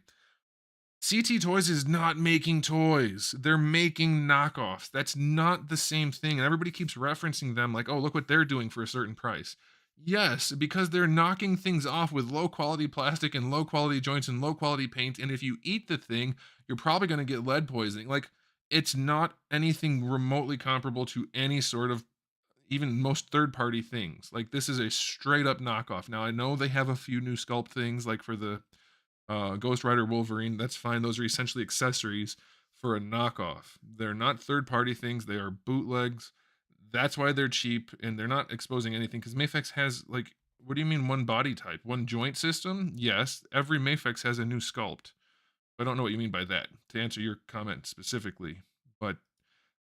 CT Toys is not making toys. They're making knockoffs. That's not the same thing. And everybody keeps referencing them like, oh, look what they're doing for a certain price. Yes, because they're knocking things off with low quality plastic and low quality joints and low quality paint. And if you eat the thing, you're probably going to get lead poisoning. Like, it's not anything remotely comparable to any sort of even most third party things. Like, this is a straight up knockoff. Now, I know they have a few new sculpt things like for the Ghost Rider Wolverine, that's fine. Those are essentially accessories for a knockoff. They're not third party things, they are bootlegs. That's why they're cheap and they're not exposing anything because Mafex has, like, what do you mean one body type? One joint system? Yes, every Mafex has a new sculpt. I don't know what you mean by that, to answer your comment specifically. But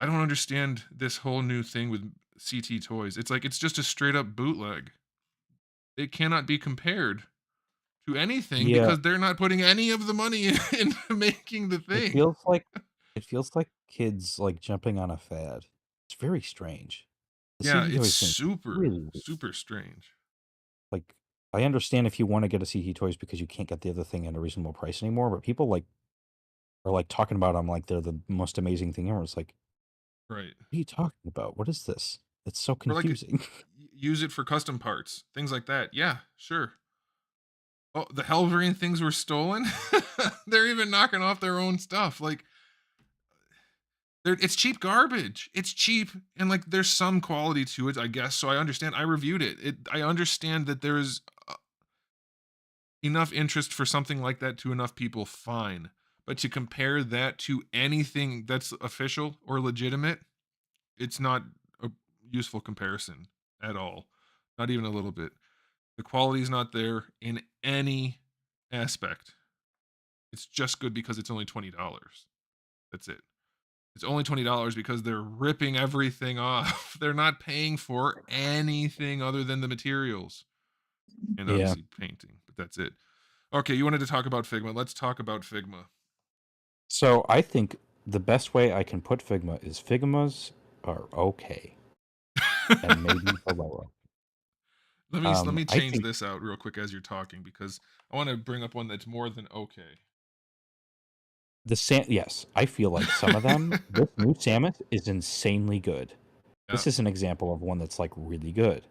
I don't understand this whole new thing with CT Toys. It's like it's just a straight up bootleg. It cannot be compared to anything Yeah, because they're not putting any of the money into making the it thing. feels like it feels like kids, like, jumping on a fad. It's very strange. The Yeah, CT it's Toys thing is super, really weird. super strange. Like, I understand if you wanna get a CT Toys because you can't get the other thing at a reasonable price anymore, but people, like, are, like, talking about them like they're the most amazing thing ever. It's like, Right. "What are you talking about? What is this?" It's so Or like confusing. use it for custom parts, things like that. Yeah, sure. Oh, the Helverine things were stolen. They're even knocking off their own stuff. Like it's cheap garbage. It's cheap and like there's some quality to it, I guess. So I understand. I reviewed it. I understand that there is enough interest for something like that to enough people, fine. But to compare that to anything that's official or legitimate, it's not a useful comparison at all. Not even a little bit. The quality's not there in any aspect. It's just good because it's only $20. That's it. It's only $20 because they're ripping everything off. They're not paying for anything other than the materials and Yeah. obviously painting, but that's it. Okay, you wanted to talk about Figma. Let's talk about Figma. So, I think the best way I can put Figma is Figmas are okay, and maybe below. Let me I change think this out real quick as you're talking because I want to bring up one that's more than okay. Yes, I feel like some of them. This new Samus is insanely good. Yeah. This is an example of one that's like really good.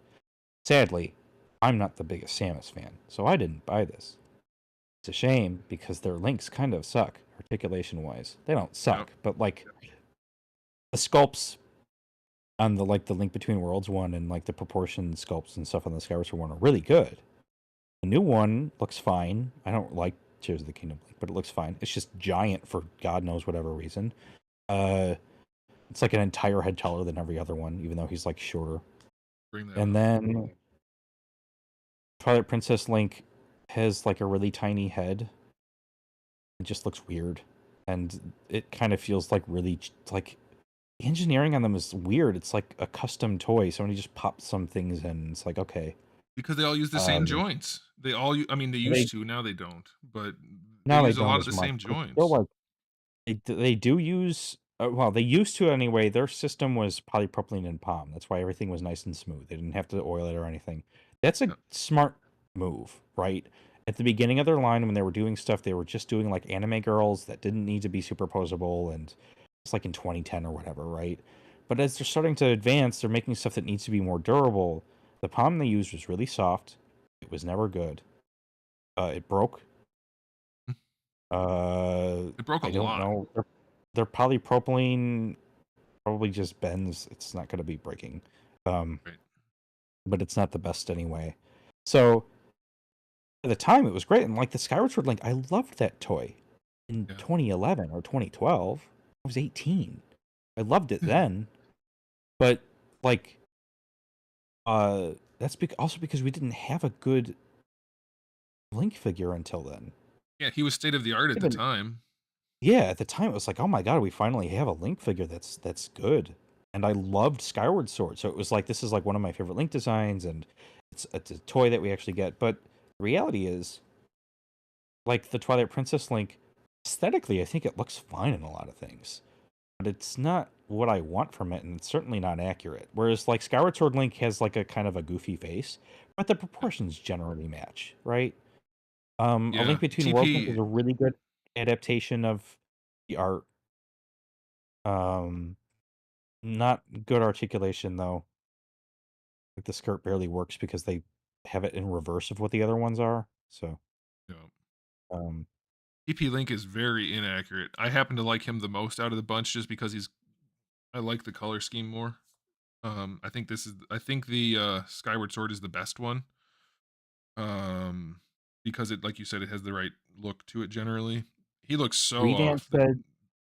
Sadly, I'm not the biggest Samus fan, so I didn't buy this. It's a shame because their links kind of suck articulation wise. They don't Yep. suck, but like the sculpts on the like the Link Between Worlds one and like the proportion sculpts and stuff on the Skyward Sword one are really good. The new one looks fine. I don't like Tears of the Kingdom Link, but it looks fine. It's just giant for God knows whatever reason. Uh, it's like an entire head taller than every other one, even though he's like shorter. Bring that And up. then Twilight Princess Link has like a really tiny head. It just looks weird, and it kind of feels like really like the engineering on them is weird. It's like a custom toy. Somebody just popped some things in. It's like okay, Because they all use the same joints. They all I mean, they they used to, now they don't, but they now they use a don't lot of as the much, same but it's still joints. like they do use well, they used to anyway. Their system was polypropylene and palm. That's why everything was nice and smooth. They didn't have to oil it or anything. That's a Yeah. smart move, right? At the beginning of their line, when they were doing stuff, they were just doing like anime girls that didn't need to be superposable, and it's like in 2010 or whatever, right? But as they're starting to advance, they're making stuff that needs to be more durable. The palm they used was really soft. It was never good. It broke. It broke a I don't lot. know. They're polypropylene probably just bends. It's not going to be breaking. Um, Right. but it's not the best anyway. So at the time, it was great. And like the Skyward Sword Link, I loved that toy in Yeah. 2011 or 2012. I was 18. I loved it then. But like, that's also because we didn't have a good Link figure until then. Yeah, he was state of the art at the Even time. yeah, at the time it was like, oh my god, we finally have a Link figure that's good. And I loved Skyward Sword, so it was like this is like one of my favorite Link designs, and it's a toy that we actually get. But the reality is, like the Twilight Princess Link, aesthetically, I think it looks fine in a lot of things, but it's not what I want from it, and it's certainly not accurate. Whereas like Skyward Sword Link has like a kind of a goofy face, but the Yeah. proportions generally match, right? A Yeah. Link Between Worlds Link is TP. a really good adaptation of the art. Um, Not good articulation though. Like the skirt barely works because they have it in reverse of what the other ones are. So, Yeah. um, TP Link is very inaccurate. I happen to like him the most out of the bunch just because I like the color scheme more. I think the Skyward Sword is the best one. Um, because it, like you said, it has the right look to it generally. He looks so Redan off. said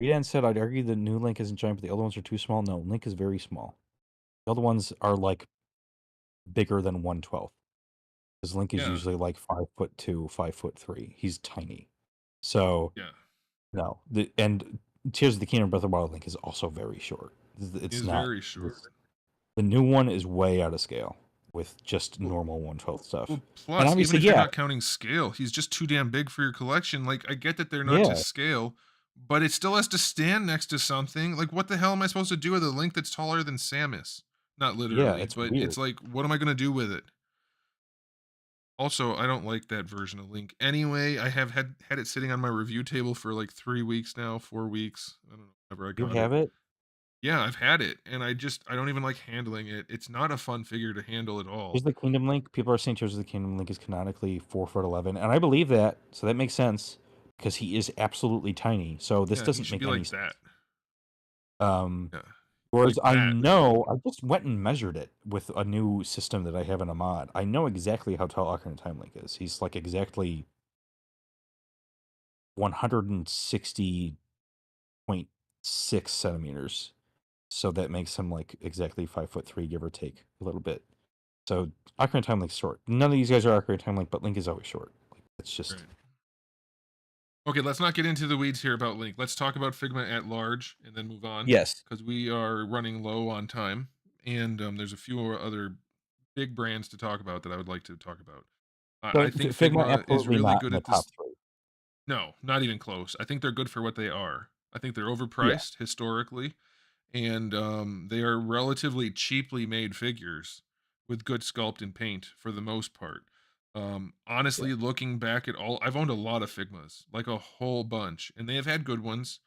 Redan said I'd argue the new Link isn't giant, but the other ones are too small. No, Link is very small. The other ones are like bigger than 1/12. Because Link is Yeah. usually like 5'2", 5'3". He's tiny. So Yeah. no, and Tears of the Kingdom Breath of the Wild Link is also very short. He It's is not. very short. The new one is way out of scale with just Well, normal 1/12 stuff. well, And plus, even obviously, if you're yeah, not counting scale, he's just too damn big for your collection. Like, I get that they're not to yeah, scale, but it still has to stand next to something. Like, what the hell am I supposed to do with a Link that's taller than Samus? Not yeah, literally, it's but weird. it's like, what am I gonna do with it? Also, I don't like that version of Link. Anyway, I have had it sitting on my review table for like 3 weeks now, 4 weeks. I don't know, whenever I You got it. have it? Yeah, I've had it, and I don't even like handling it. It's not a fun figure to handle at Tears all. of the Kingdom Link. People are saying Tears of the Kingdom Link is canonically 4'11", and I believe that, so that makes sense because he is absolutely tiny. So this Yeah, he doesn't should make be any like sense. that. Um, Yeah, Whereas like I that. know I just went and measured it with a new system that I have in a mod. I know exactly how tall Ocarina of Time Link is. He's like exactly 160.6 centimeters. So that makes him like exactly 5'3", give or take a little bit. So Ocarina of Time Link's short. None of these guys are Ocarina of Time Link, but Link is always short. Like it's just Right. Okay, let's not get into the weeds here about Link. Let's talk about Figma at large and then move on yes. because we are running low on time, and there's a few other big brands to talk about that I would like to talk about. I So think Figma Figma is absolutely really not good in the at top this. three. No, not even close. I think they're good for what they are. I think they're Yeah. overpriced historically, and they are relatively cheaply made figures with good sculpt and paint for the most part. Yeah. Honestly, looking back at all, I've owned a lot of Figmas, like a whole bunch, and they have had good ones.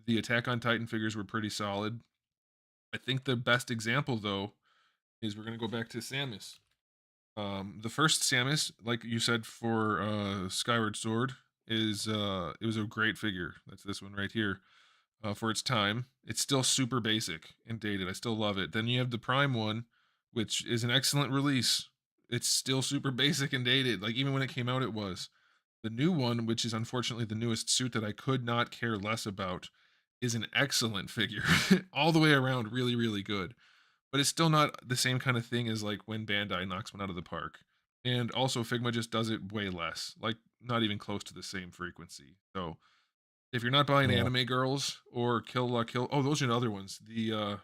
The Attack on Titan figures were pretty solid. I think the best example, though, is we're gonna go back to Samus. The first Samus, like you said for Skyward Sword, is it was a great figure. That's this one right here. For its time, it's still super basic and dated. I still love it. Then you have the Prime one, which is an excellent release. It's still super basic and dated. Like even when it came out, it was. The new one, which is unfortunately the newest suit that I could not care less about, is an excellent figure. All the way around, really, really good. But it's still not the same kind of thing as like when Bandai knocks one out of the park. And also Figma just does it way less, like not even close to the same frequency. So if you're not buying Yeah. Anime Girls or Kill La Kill, oh, those are the other ones. I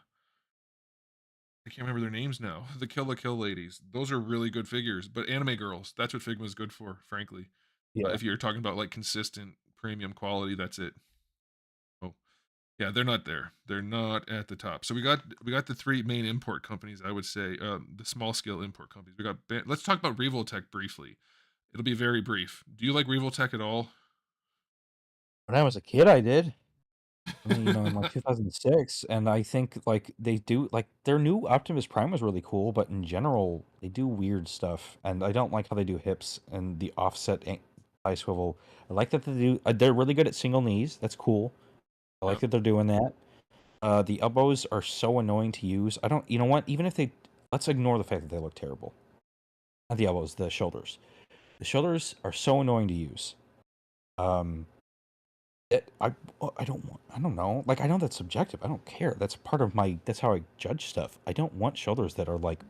can't remember their names now. The Kill La Kill ladies. Those are really good figures. But Anime Girls, that's what Figma's good for, frankly. Yeah. If you're talking about like consistent premium quality, that's it. Oh, yeah, they're not there. They're not at the top. So we got the three main import companies. I would say the small scale import companies. Let's talk about Revoltech briefly. It'll be very brief. Do you like Revoltech at all? When I was a kid, I did. In like 2006, and I think like they do like their new Optimus Prime was really cool, but in general, they do weird stuff, and I don't like how they do hips and the offset eye swivel. I like that they do. They're really good at single knees. That's cool. I like Yep. that they're doing that. The elbows are so annoying to use. I don't. You know what? Even if they, let's ignore the fact that they look terrible. Not the elbows, the shoulders. The shoulders are so annoying to use. Um, It, I don't want. I don't know. Like I know that's subjective. I don't care. That's part of my. That's how I judge stuff. I don't want shoulders that are like,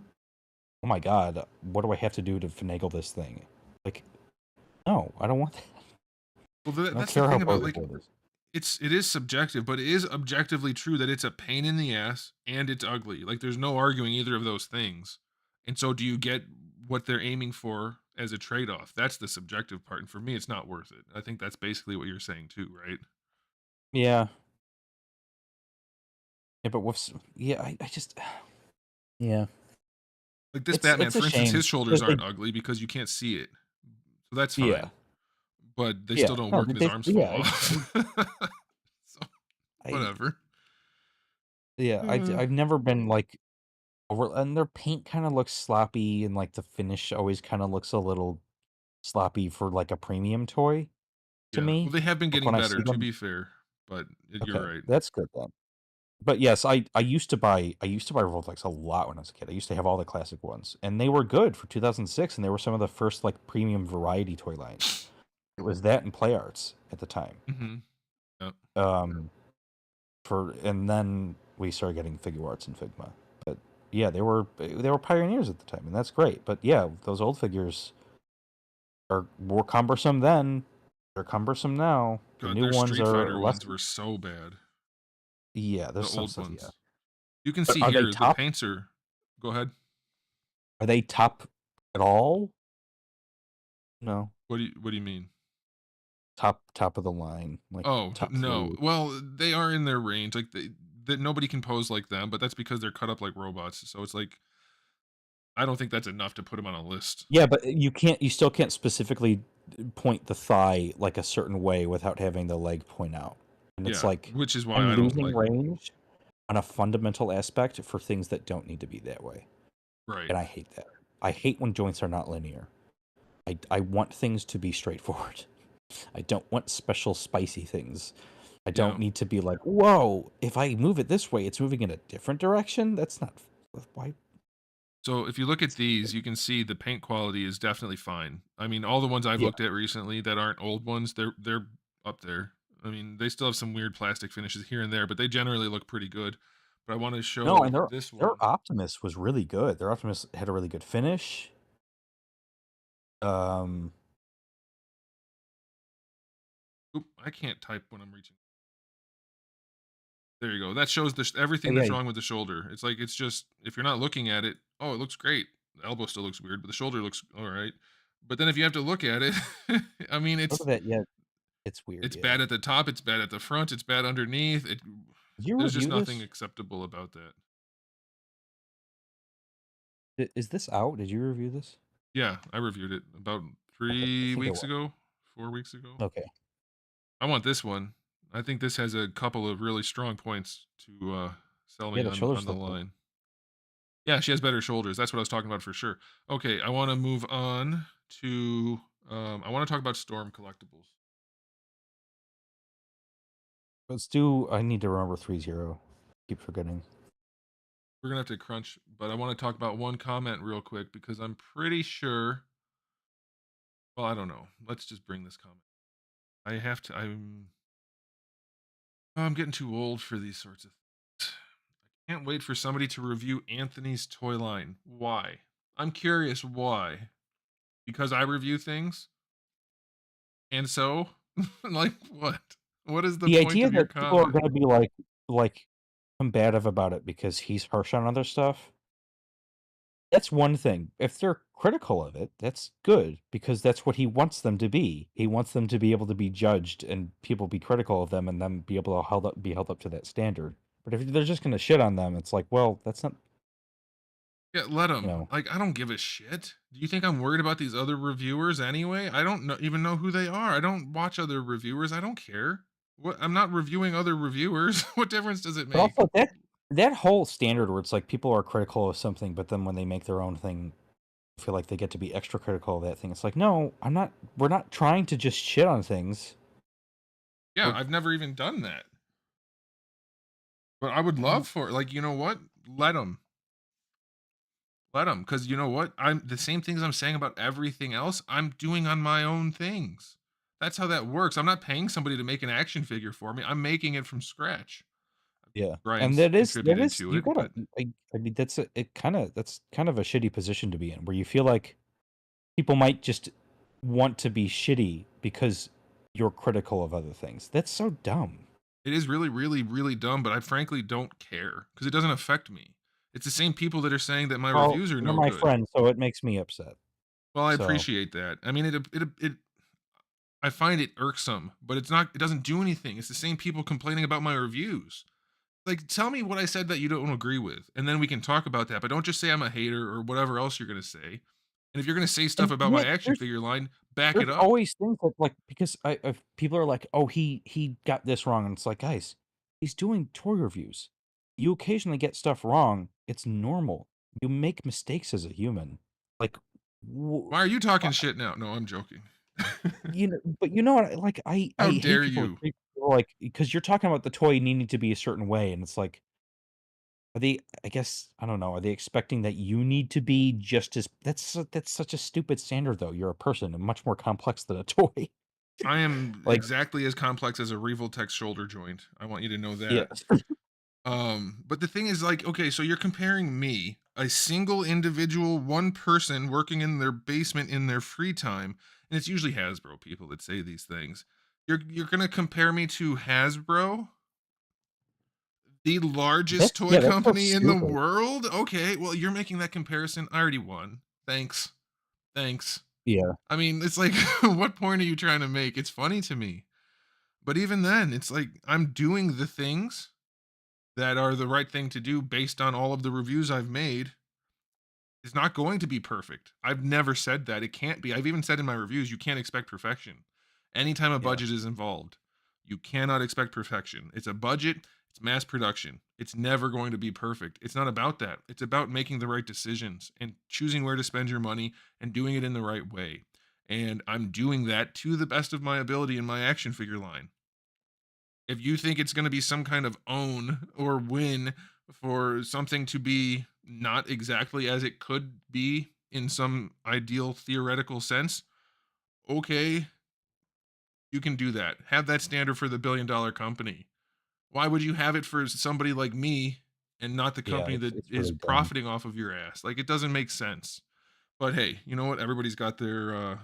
oh my god, what do I have to do to finagle this thing? Like, no, I don't want that. Well, I don't that's the care how thing about like beautiful it is. it is subjective, but it is objectively true that it's a pain in the ass and it's ugly. Like there's no arguing either of those things. And so do you get what they're aiming for as a trade-off? That's the subjective part. And for me, it's not worth it. I think that's basically what you're saying too, right? Yeah, yeah, but yeah, I just yeah, Like this Batman, it's a for instance, shame his shoulders because they aren't ugly because you can't see it. So that's yeah fine. But they still yeah don't no work and his they arms fall yeah off. So I whatever. yeah Uh, I've never been like over and their paint kind of looks sloppy and like the finish always kind of looks a little sloppy for like a premium toy to yeah. Well, me. they have been Like getting when I see better, to them, be fair. But you're okay, right. that's good then. But yes, I used to buy Revoltex a lot when I was a kid. I used to have all the classic ones, and they were good for 2006, and they were some of the first like premium variety toy lines. It was that and Play Arts at the time. Hmm. Yep. Um, for and then we started getting Figure Arts and Figma. But yeah, they were pioneers at the time, and that's great. But yeah, those old figures are more cumbersome then. They're cumbersome now. The God, new their ones Street are Fighter less. ones were so bad. Yeah, The there's some old stuff. Yeah, ones. You can but see are they here the top? paints are. Go ahead. Are they top at all? No, What do you mean? top of the line, like Oh top no. three. Well, they are in their range. Like that nobody can pose like them, but that's because they're cut up like robots. So it's like I don't think that's enough to put them on a list. Yeah, but you can't. You still can't specifically point the thigh like a certain way without having the leg point out. And it's Yeah, like which is why I'm I don't losing like them. range on a fundamental aspect for things that don't need to be that way, Right. and I hate that. I hate when joints are not linear. I want things to be straightforward. I don't want special spicy things. I Yeah. don't need to be like, whoa, if I move it this way, it's moving in a different direction. That's not why. So if you look at these, you can see the paint quality is definitely fine. I mean, all the ones I've Yeah. looked at recently that aren't old ones, they're up there. I mean, they still have some weird plastic finishes here and there, but they generally look pretty good. But I want to No, show and this their one. Optimus was really good. Their Optimus had a really good finish. Um, Oop, I can't type when I'm reaching. There you go. That shows oh everything yeah, that's wrong with the shoulder. It's like it's just if you're not looking at it, oh, it looks great. The elbow still looks weird, but the shoulder looks all right. But then if you have to look at it, I mean, look at that. Yeah, it's weird. it's Yeah. bad at the top, it's bad at the front, it's bad underneath. Did you There's just review nothing this? acceptable about that. Is this out? Did you review this? Yeah, I reviewed it about Okay, I 3 think it weeks was. ago, 4 weeks ago. Okay. I want this one. I think this has a couple of really strong points to, sell Yeah, me the on shoulders the look good. line. Yeah, she has better shoulders. That's what I was talking about for sure. Okay, I wanna move on to, I wanna talk about Storm collectibles. Let's do I need to remember 3-0. Keep forgetting. We're gonna have to crunch, but I wanna talk about one comment real quick because I'm pretty sure, well, I don't know. Let's just bring this comment. I have to I'm getting too old for these sorts of things. I can't wait for somebody to review Anthony's toy line. Why? I'm curious why. Because I review things? And so? Like, what? What is the The point idea of your that people are comment? gonna be like combative about it because he's harsh on other stuff, that's one thing. If they're critical of it, that's good because that's what he wants them to be. He wants them to be able to be judged and people be critical of them and then be able to be held up to that standard. But if they're just gonna shit on them, it's like, well, that's not, Yeah, let you them. know. Like, I don't give a shit. Do you think I'm worried about these other reviewers anyway? I don't even know who they are. I don't watch other reviewers. I don't care. What? I'm not reviewing other reviewers. What difference does it But make? also that whole standard where it's like people are critical of something, but then when they make their own thing, feel like they get to be extra critical of that thing. It's like, no, I'm not. We're not trying to just shit on things. Yeah, We're I've never even done that. But I would love for, like, you know what? Let them. Let them, because you know what? I'm the same things I'm saying about everything else, I'm doing on my own things. That's how that works. I'm not paying somebody to make an action figure for me. I'm making it from scratch. yeah, and Brian's that contributed is to you it, gotta. but I mean, that's kind of a shitty position to be in, where you feel like people might just want to be shitty because you're critical of other things. That's so dumb. it is really, really, really dumb, but I frankly don't care because it doesn't affect me. It's the same people that are saying that my Well, reviews are you're no my good. friend, so it makes me upset. Well, I So appreciate that. I mean, I find it irksome, but it doesn't do anything. It's the same people complaining about my reviews. Like, tell me what I said that you don't agree with, and then we can talk about that, but don't just say I'm a hater or whatever else you're gonna say. And if you're gonna say stuff and about my yet action figure line, back there's it up. always things that, like, because if people are like, "Oh, he got this wrong," and it's like, guys, he's doing toy reviews. You occasionally get stuff wrong. It's normal. You make mistakes as a human. Like, w- Why are you talking uh, shit now? No, I'm joking. but you know what? Like, I How hate dare people who you? treat people like because you're talking about the toy needing to be a certain way, and it's like, are they? I guess I don't know. Are they expecting that you need to be just as? That's such a stupid standard, though. You're a person, and much more complex than a toy. I am Like, exactly as complex as a Revoltex shoulder joint. I want you to know yeah. that. But the thing is, like, okay, so you're comparing me, a single individual, one person working in their basement in their free time, and it's usually Hasbro people that say these things. You're gonna compare me to Hasbro, the largest toy That's so company in the stupid. world? Okay, well, you're making that comparison. I already won. Thanks. Thanks. Yeah, I mean, it's like, what point are you trying to make? It's funny to me. But even then, it's like I'm doing the things that are the right thing to do based on all of the reviews I've made. It's not going to be perfect. I've never said that. It can't be. I've even said in my reviews, you can't expect perfection. Anytime a yeah, budget is involved, you cannot expect perfection. It's a budget, it's mass production. It's never going to be perfect. It's not about that. It's about making the right decisions and choosing where to spend your money and doing it in the right way. And I'm doing that to the best of my ability in my action figure line. If you think it's going to be some kind of own or win for something to be not exactly as it could be in some ideal theoretical sense, okay, you can do that. Have that standard for the billion-dollar company. Why would you have it for somebody like me and not the yeah. company that It's is really dumb. profiting off of your ass? Like, it doesn't make sense. But hey, you know what? Everybody's got their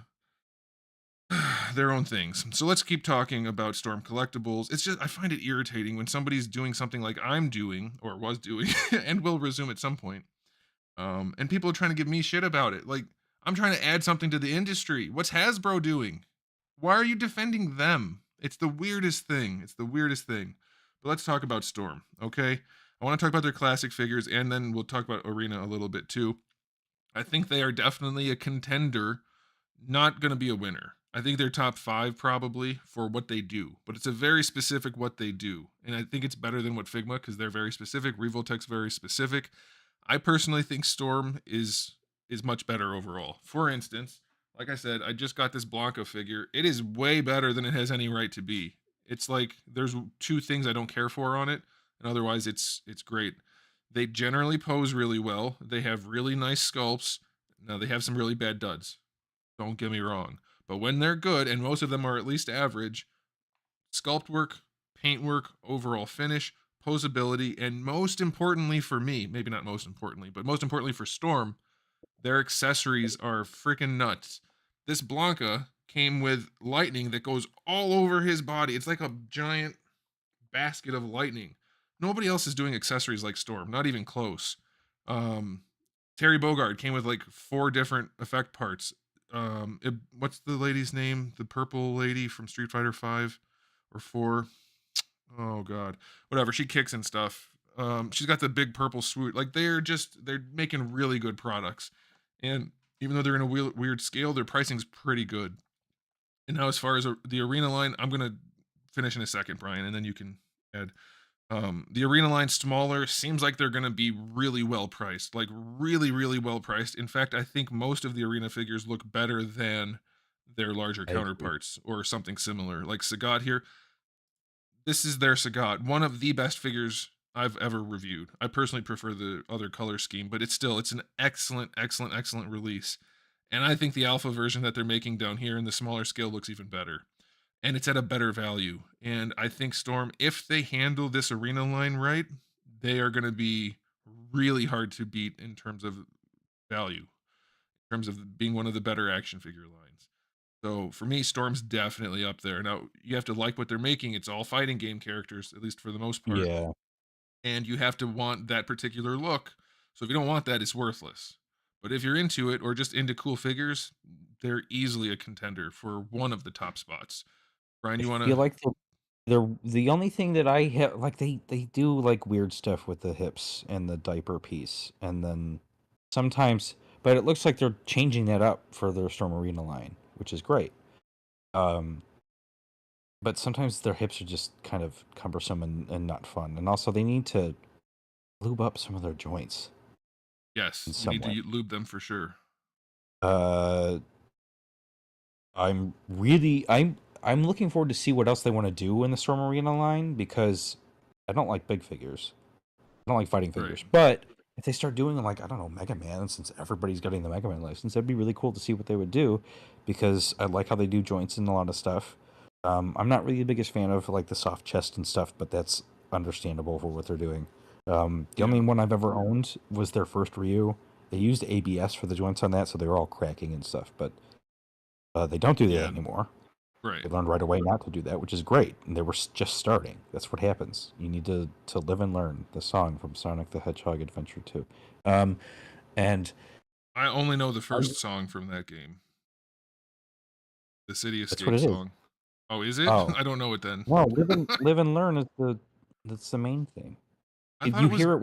own things. So let's keep talking about Storm collectibles. It's just I find it irritating when somebody's doing something like I'm doing or was doing and will resume at some point. And people are trying to give me shit about it. Like, I'm trying to add something to the industry. What's Hasbro doing? Why are you defending them? It's the weirdest thing. It's the weirdest thing. But let's talk about Storm, okay? I want to talk about their classic figures and then we'll talk about Arena a little bit too. I think they are definitely a contender, not gonna be a winner. I think they're top 5 probably for what they do, but it's a very specific what they do, and I think it's better than what Figma because 'cause they're very specific, Revoltech's very specific. I personally think Storm is much better overall. For instance, like I said, I just got this Blanca figure. It is way better than it has any right to be. It's like there's 2 things I don't care for on it, and otherwise it's great. They generally pose really well. They have really nice sculpts. Now they have some really bad duds. Don't get me wrong. But when they're good, and most of them are at least average, sculpt work, paint work, overall finish, posability, and most importantly for me, maybe not most importantly, but most importantly for Storm, their accessories are freaking nuts. This Blanca came with lightning that goes all over his body. It's like a giant basket of lightning. Nobody else is doing accessories like Storm, not even close. Um, Terry Bogard came with like 4 different effect parts. What's the lady's name? The purple lady from Street Fighter 5 or 4? Oh god. Whatever, she kicks and stuff. She's got the big purple swoot. Like they're making really good products. And even though they're in a weird scale, their pricing's pretty good. And now as far as the arena line, I'm going to finish in a second, Brian, and then you can add. The arena line smaller seems like they're going to be really well priced, like really, really well priced. In fact, I think most of the arena figures look better than their larger I agree. counterparts or something similar. Like Sagat here, this is their Sagat, one of the best figures I've ever reviewed. I personally prefer the other color scheme, but it's an excellent, excellent, excellent release. And I think the alpha version that they're making down here in the smaller scale looks even better, and it's at a better value. And I think Storm, if they handle this arena line right, they are going to be really hard to beat in terms of value, in terms of being one of the better action figure lines. So for me, Storm's definitely up there. Now you have to like what they're making. It's all fighting game characters, at least for the most part, Yeah. and you have to want that particular look. So if you don't want that, it's worthless. But if you're into it or just into cool figures, they're easily a contender for one of the top spots. Brian, I you want feel to? like they're the only thing that I have like they do like weird stuff with the hips and the diaper piece, and then sometimes, but it looks like they're changing that up for their Storm Arena line, which is great. Um, but sometimes their hips are just kind of cumbersome and not fun, and also they need to lube up some of their joints in Yes, you some need way. to lube them for sure. Uh, I'm looking forward to see what else they want to do in the Storm Arena line because I don't like big figures. I don't like fighting Right. figures. But if they start doing like, I don't know, Mega Man, since everybody's getting the Mega Man license, that'd be really cool to see what they would do because I like how they do joints and a lot of stuff. I'm not really the biggest fan of like the soft chest and stuff, but that's understandable for what they're doing. The Yeah. only one I've ever owned was their first Ryu. They used ABS for the joints on that, so they were all cracking and stuff. But they don't do that Yeah. anymore. Right. They learned right away not to do that, which is great. And they were just starting. That's what happens. You need to live and learn. The song from Sonic the Hedgehog Adventure 2. Um, and I only know the I, first song from that game, the City that's what Escape it is. song. Oh, is it? Oh I don't know it then. no, live and learn is that's the main thing. I thought You it was. hear it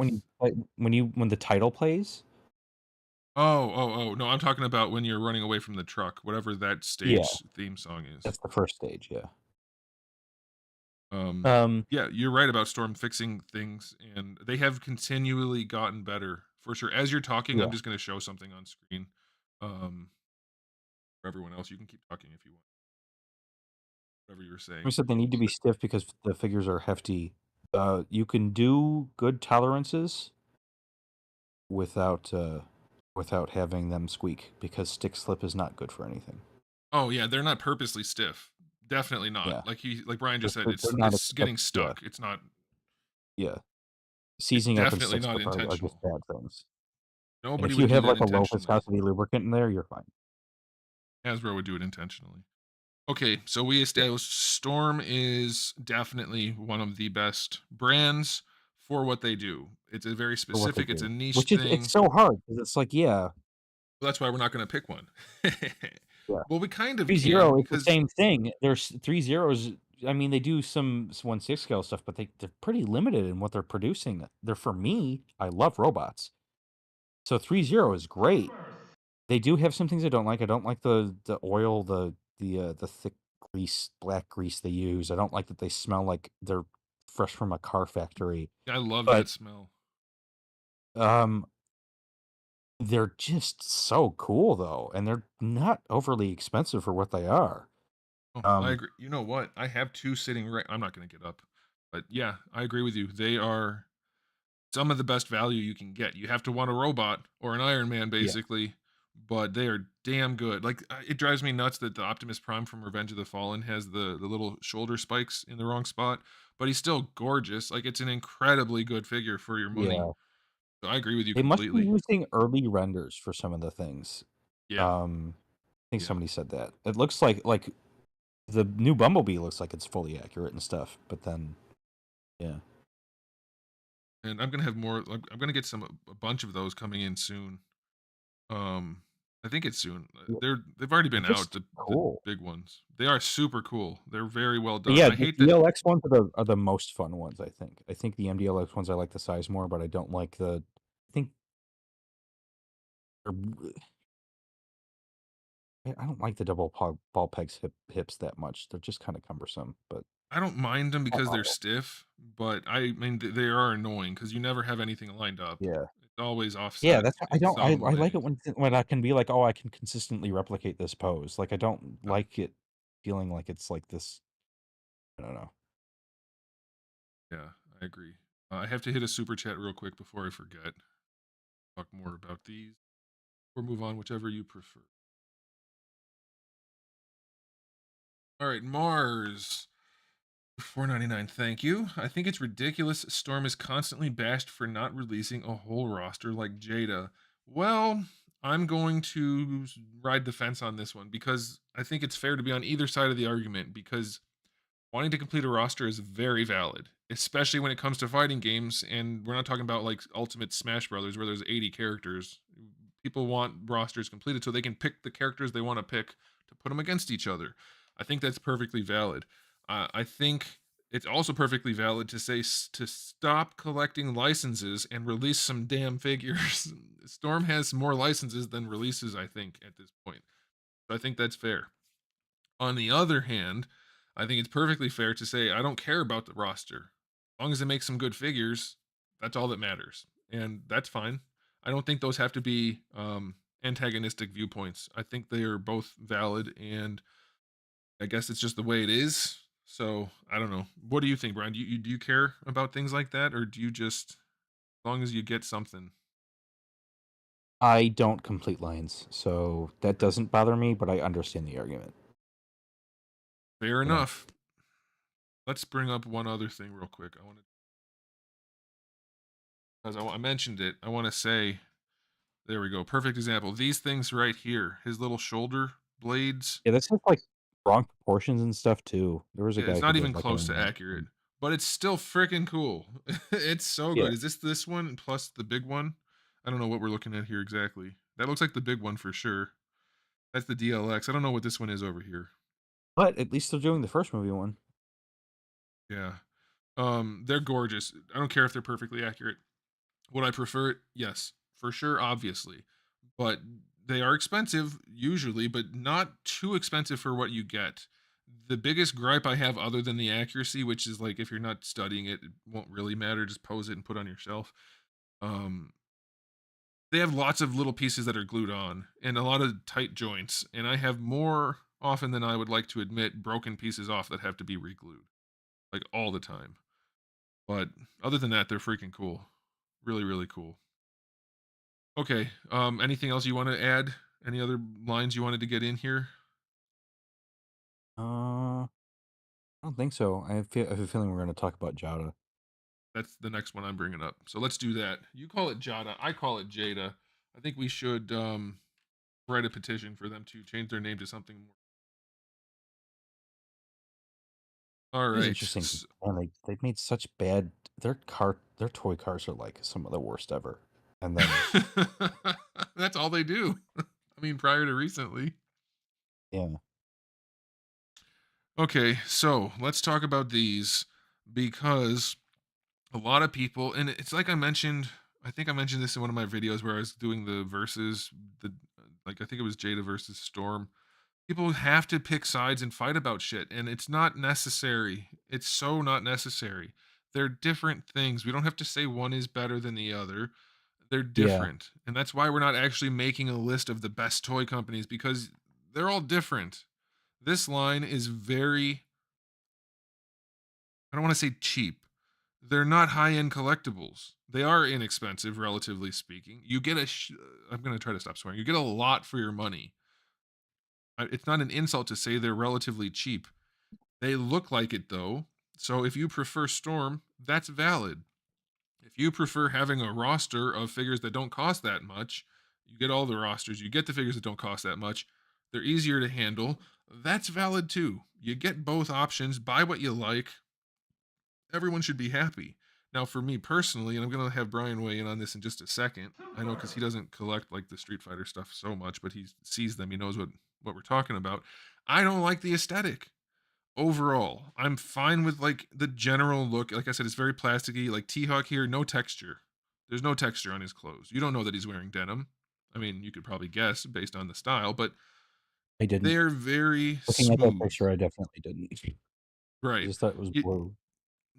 when the title plays. Oh. No, I'm talking about when you're running away from the truck, whatever that Yeah, stage theme song is. that's the first stage. Yeah. Um, Um. yeah, you're right about Storm fixing things, and they have continually gotten better for sure. As you're talking, I'm Yeah. just going to show something on screen. Um, for everyone else, you can keep talking if you want. Whatever you were I saying. said they need to be stiff because the figures are hefty. You can do good tolerances without without having them squeak because stick slip is not good for anything. Oh yeah, they're not purposely stiff. Definitely not. Yeah, Like Brian just said, they're not it's expect. getting Yeah, stuck. It's not. yeah. It's Seizing up and definitely stick not slip are just intentional. bad things. And Nobody if you would do have that like a low intentionally. viscosity lubricant in there, you're fine. Hasbro would do it intentionally. Okay, so we Yeah, established Storm is definitely one of the best brands for what they do. It's a very for what they specific, it's a do, niche which is it's thing. so hard because it's like yeah, Well, that's why we're not going to pick one. yeah. Well, we kind of Three can zero is the because same thing. There's three zeros. I mean, they do some 1/6 scale stuff, but they're pretty limited in what they're producing. They're for me. I love robots, so 3 zero is great. They do have some things I don't like. I don't like the oil, the thick grease, black grease they use. I don't like that they smell like they're fresh from a car factory. I love that But, smell. um, they're just so cool though, and they're not overly expensive for what they are. Oh, I Um, agree. You know what? I have 2 sitting right I'm not gonna get up. But yeah, I agree with you. They are some of the best value you can get. You have to want a robot or an Iron Man, yeah, basically, but they are damn good. Like, it drives me nuts that the Optimus Prime from Revenge of the Fallen has the little shoulder spikes in the wrong spot, but he's still gorgeous. Like, it's an incredibly good figure for your money. yeah. So I agree with you They must be completely. using early renders for some of the things. Yeah, I think yeah. somebody said that. It looks like the new Bumblebee looks like it's fully accurate and stuff, but then yeah. And I'm gonna have more. I'm gonna get a bunch of those coming in soon. Um, I think it's soon. Yeah, They've already they're been out, just the cool. big ones. They are super cool. They're very well But done. yeah, I the hate that. DLX ones are the most fun ones, I think. I think the MDLX ones I like the size more, but I don't like I think they're I don't like the double ball pegs hips that much. They're just kinda cumbersome, but I don't mind them not because they're awful. stiff, but I mean they are annoying because you never have anything lined up. Yeah. It's always Yeah, offset that's why I in don't some I like ways. it when I can be like, "Oh, I can consistently replicate this pose." Like, I don't Yeah, like it feeling like it's like this I don't know. yeah, I agree. I have to hit a super chat real quick before I forget. Talk more about these or move on, whichever you prefer. All right, Mars. 4.99. Thank you. I think it's ridiculous Storm is constantly bashed for not releasing a whole roster like Jada. Well, I'm going to ride the fence on this one because I think it's fair to be on either side of the argument because wanting to complete a roster is very valid, especially when it comes to fighting games. And we're not talking about like Ultimate Smash Brothers where there's 80 characters. People want rosters completed so they can pick the characters they want to pick to put them against each other. I think that's perfectly valid. I think it's also perfectly valid to say to stop collecting licenses and release some damn figures. Storm has more licenses than releases, I think, at this point. So I think that's fair. On the other hand, I think it's perfectly fair to say I don't care about the roster. As long as they make some good figures, that's all that matters. And that's fine. I don't think those have to be antagonistic viewpoints. I think they are both valid and I guess it's just the way it is. So I don't know. What do you think, Brian? Do you care about things like that, or do you just as long as you get something? I don't complete lines, so that Okay. doesn't bother me, but I understand the argument, Fair you know? enough. Let's bring up one other thing real quick. I want to, because I mentioned it. I want to say, there we go. Perfect example. These things right here, his little shoulder blades. Yeah, that's just, like, wrong proportions and stuff too. There was a Yeah, it's guy who not even did, like, an close to animation. accurate, but it's still freaking cool. It's so Yeah. good. Is this one plus the big one? I don't know what we're looking at here exactly. That looks like the big one for sure. That's the DLX. I don't know what this one is over here. But at least they're doing the first movie one. Yeah. They're gorgeous. I don't care if they're perfectly accurate. Would I prefer it? Yes, for sure, obviously. But they are expensive usually, but not too expensive for what you get. The biggest gripe I have, other than the accuracy, which is like if you're not studying it, it won't really matter. Just pose it and put on your shelf. Um, they have lots of little pieces that are glued on and a lot of tight joints. And I have more often than I would like to admit broken pieces off that have to be reglued, like all the time. But other than that, they're freaking cool. Really, really cool. Okay. Anything else you want to add? Any other lines you wanted to get in here? I don't think so. I have a feeling we're gonna talk about Jada. That's the next one I'm bringing up. So let's do that. You call it Jada. I call it Jada. I think we should write a petition for them to change their name to something more. All It is right. interesting, man, they've made such bad their toy cars are, like, some of the worst ever. And then That's all they do. I mean, prior to recently. yeah. Okay, so let's talk about these because a lot of people, and it's like I mentioned, I think I mentioned this in one of my videos where I was doing the verses, the Like I think it was Jada versus Storm. People have to pick sides and fight about shit, and it's not necessary. It's so not necessary. They're different things. We don't have to say one is better than the other. They're Yeah. different. And that's why we're not actually making a list of the best toy companies because they're all different. This line is very, I don't want to say cheap. They're not high-end collectibles. They are inexpensive, relatively speaking. You get I'm going to try to stop swearing. You get a lot for your money. It's not an insult to say they're relatively cheap. They look like it though. So if you prefer Storm, that's valid. If you prefer having a roster of figures that don't cost that much, you get all the rosters, you get the figures that don't cost that much. They're easier to handle. That's valid too. You get both options, buy what you like. Everyone should be happy. Now, for me personally, and I'm going to have Brian weigh in on this in just a second. I know because he doesn't collect like the Street Fighter stuff so much, but he sees them. He knows what we're talking about. I don't like the aesthetic overall. I'm fine with like the general look. Like I said, it's very plasticky. Like T-Hawk here, no texture. There's no texture on his clothes. You don't know that he's wearing denim. I mean, you could probably guess based on the style, but I didn't. they're very Looking at that smooth. picture, I definitely didn't. I Right. just thought it was You blue.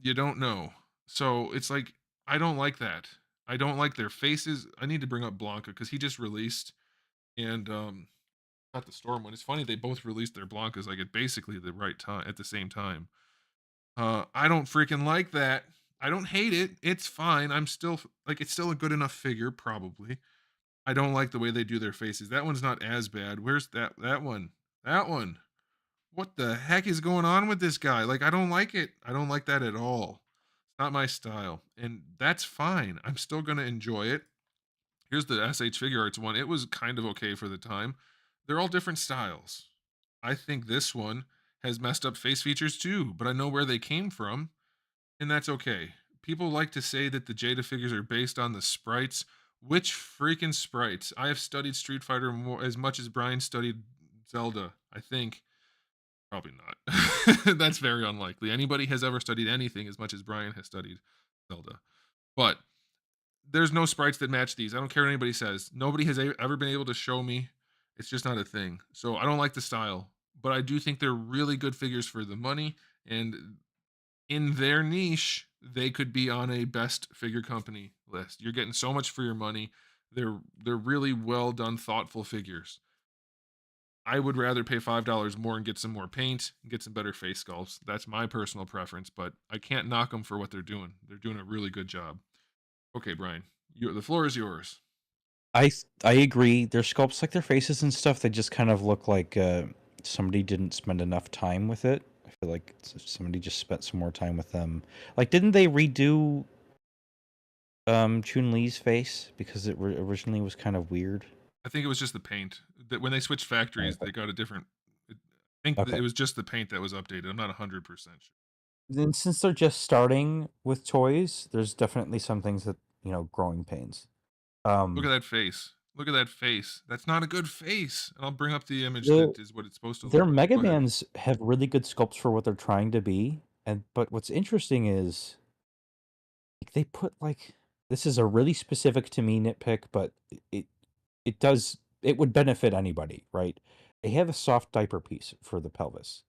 you don't know. So it's like I don't like that. I don't like their faces. I need to bring up Blanca because he just released and not the Storm one. It's funny they both released their Blancas like at basically the right time at the same time. I don't freaking like that. I don't hate it. It's fine. I'm still like it's still a good enough figure, probably. I don't like the way they do their faces. That one's not as bad. Where's that one? That one. What the heck is going on with this guy? Like, I don't like it. I don't like that at all. It's not my style. And that's fine. I'm still gonna enjoy it. Here's the SH Figure Arts one. It was kind of okay for the time. They're all different styles. I think this one has messed up face features too, but I know where they came from. And that's okay. People like to say that the Jada figures are based on the sprites. Which freaking sprites? I have studied Street Fighter more as much as Brian studied Zelda, I think. Probably not. That's very unlikely. Anybody has ever studied anything as much as Brian has studied Zelda. But there's no sprites that match these. I don't care what anybody says. Nobody has ever been able to show me. It's just not a thing. So I don't like the style, but I do think they're really good figures for the money. And in their niche, they could be on a best figure company list. You're getting so much for your money. They're really well done, thoughtful figures. I would rather pay $5 more and get some more paint and get some better face sculpts. That's my personal preference, but I can't knock them for what they're doing. They're doing a really good job. Okay, Brian, the floor is yours. I agree. Their sculpts, like their faces and stuff, they just kind of look like somebody didn't spend enough time with it. I feel like somebody just spent some more time with them. Like, didn't they redo Chun Li's face because it originally was kind of weird? I think it was just the paint. That when they switched factories, Okay. they got a different. I think that Okay. it was just the paint that was updated. I'm not 100% sure. Then since they're just starting with toys, there's definitely some things that, growing pains. Look at Um, that face. Look at that face. That's not a good face. And I'll bring up the image the that is what it's supposed to their look like. Mega Go ahead. Mans have really good sculpts for what they're trying to be, but what's interesting is like, they put like this is a really specific to me nitpick, but it it would benefit anybody, right? They have a soft diaper piece for the pelvis.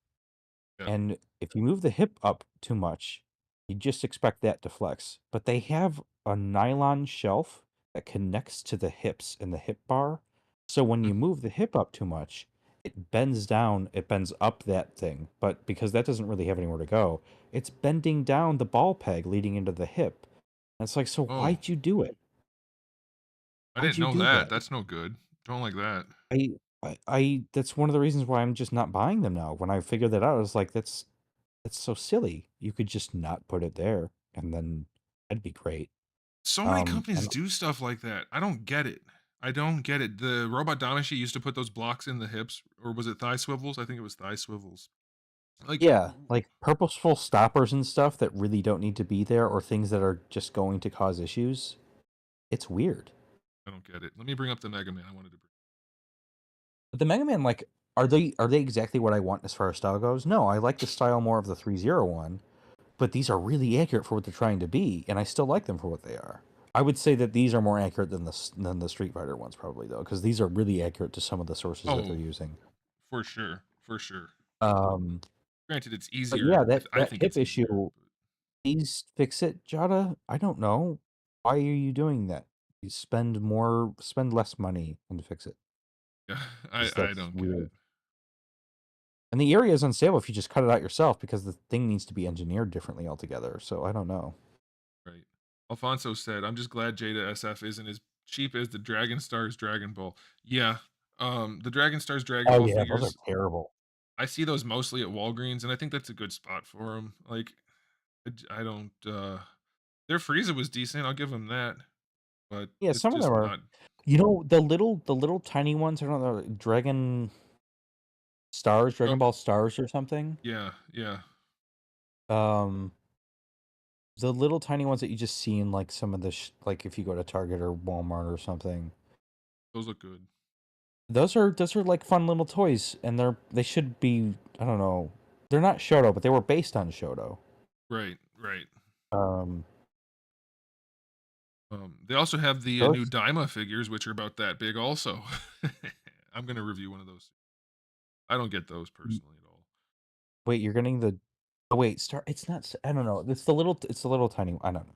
Yeah. And if you move the hip up too much, you just expect that to flex. But they have a nylon shelf that connects to the hips and the hip bar. So when Mm. you move the hip up too much, it bends down, it bends up that thing. But because that doesn't really have anywhere to go, it's bending down the ball peg leading into the hip. And it's like, so Oh, why'd you do it? I Why'd didn't you know do that. that? That's no good. Don't like that. I, that's one of the reasons why I'm just not buying them now. When I figured that out, I was like, that's so silly. You could just not put it there, and then that'd be great. So many And companies do stuff like that. I don't get it. I don't get it. The Robot Damacy used to put those blocks in the hips, or was it thigh swivels? I think it was thigh swivels. Like, yeah, like purposeful stoppers and stuff that really don't need to be there, or things that are just going to cause issues. It's weird. I don't get it. Let me bring up the Mega Man I wanted to bring. But the Mega Man, like, are they exactly what I want as far as style goes? No, I like the style more of the 301, but these are really accurate for what they're trying to be, and I still like them for what they are. I would say that these are more accurate than the Street Fighter ones, probably though, because these are really accurate to some of the sources that they're Oh, using. for sure, for sure. Um, Granted, it's but yeah, easier. that I that think hip it's easier. issue, please fix it, Jada. I don't know. Why are you doing that? You spend less money and fix it. Yeah, 'Cause I that's don't get weird. it. And the area is unstable if you just cut it out yourself because the thing needs to be engineered differently altogether. So I don't know. Right. Alfonso said, "I'm just glad Jada SF isn't as cheap as the Dragon Stars Dragon Ball." Yeah, the Dragon Stars Dragon Oh Ball yeah, those are figures, terrible. I see those mostly at Walgreens, and I think that's a good spot for them. Like, I don't. Their Frieza was decent. I'll give them that, but Yeah, it's some of them just are. not. You know, the little tiny ones. I don't know, Oh, Dragon Ball Stars or something. yeah, yeah. Um, the little tiny ones that you just see in like some of the like if you go to Target or Walmart or something. Those look good. Those are like fun little toys, and they should be. I don't know. They're not Shoto, but they were based on Shoto. Right, right. Um, They also have the new those. Daima figures, which are about that big. Also, I'm gonna review one of those. I don't get those personally at all. Wait, you're getting the. Oh wait, Star. It's not. I don't know. It's the little. It's the little tiny. I don't know.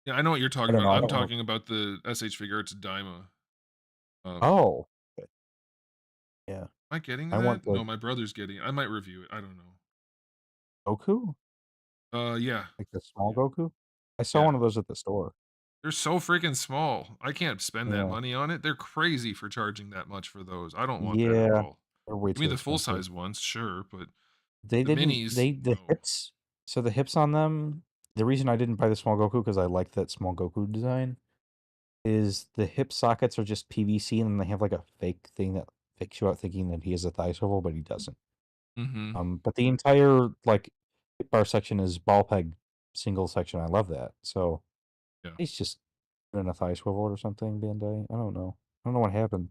Yeah, I know what you're I talking don't about. know. I I'm don't know. talking about the SH figure. It's Daima. Um, Oh, okay. Yeah. am I getting I want that? the No, my brother's getting it. I might review it. I don't know. Goku, Yeah, like the small yeah, Goku. I saw yeah. one of those at the store. They're so freaking small. I can't spend that Yeah. money on it. They're crazy for charging that much for those. I don't want that at Yeah. all. They're way Give me too the full expensive. size ones, sure, but They the didn't. minis, The no. hips. So the hips on them. The reason I didn't buy the small Goku because I liked that small Goku design is the hip sockets are just PVC and then they have like a fake thing that fakes you out thinking that he has a thigh swivel, but he doesn't. Mm-hmm. But the entire like hip bar section is ball peg single section. I love that. So Yeah. he's just in a thigh swivel or something, Bandai. I don't know. I don't know what happened.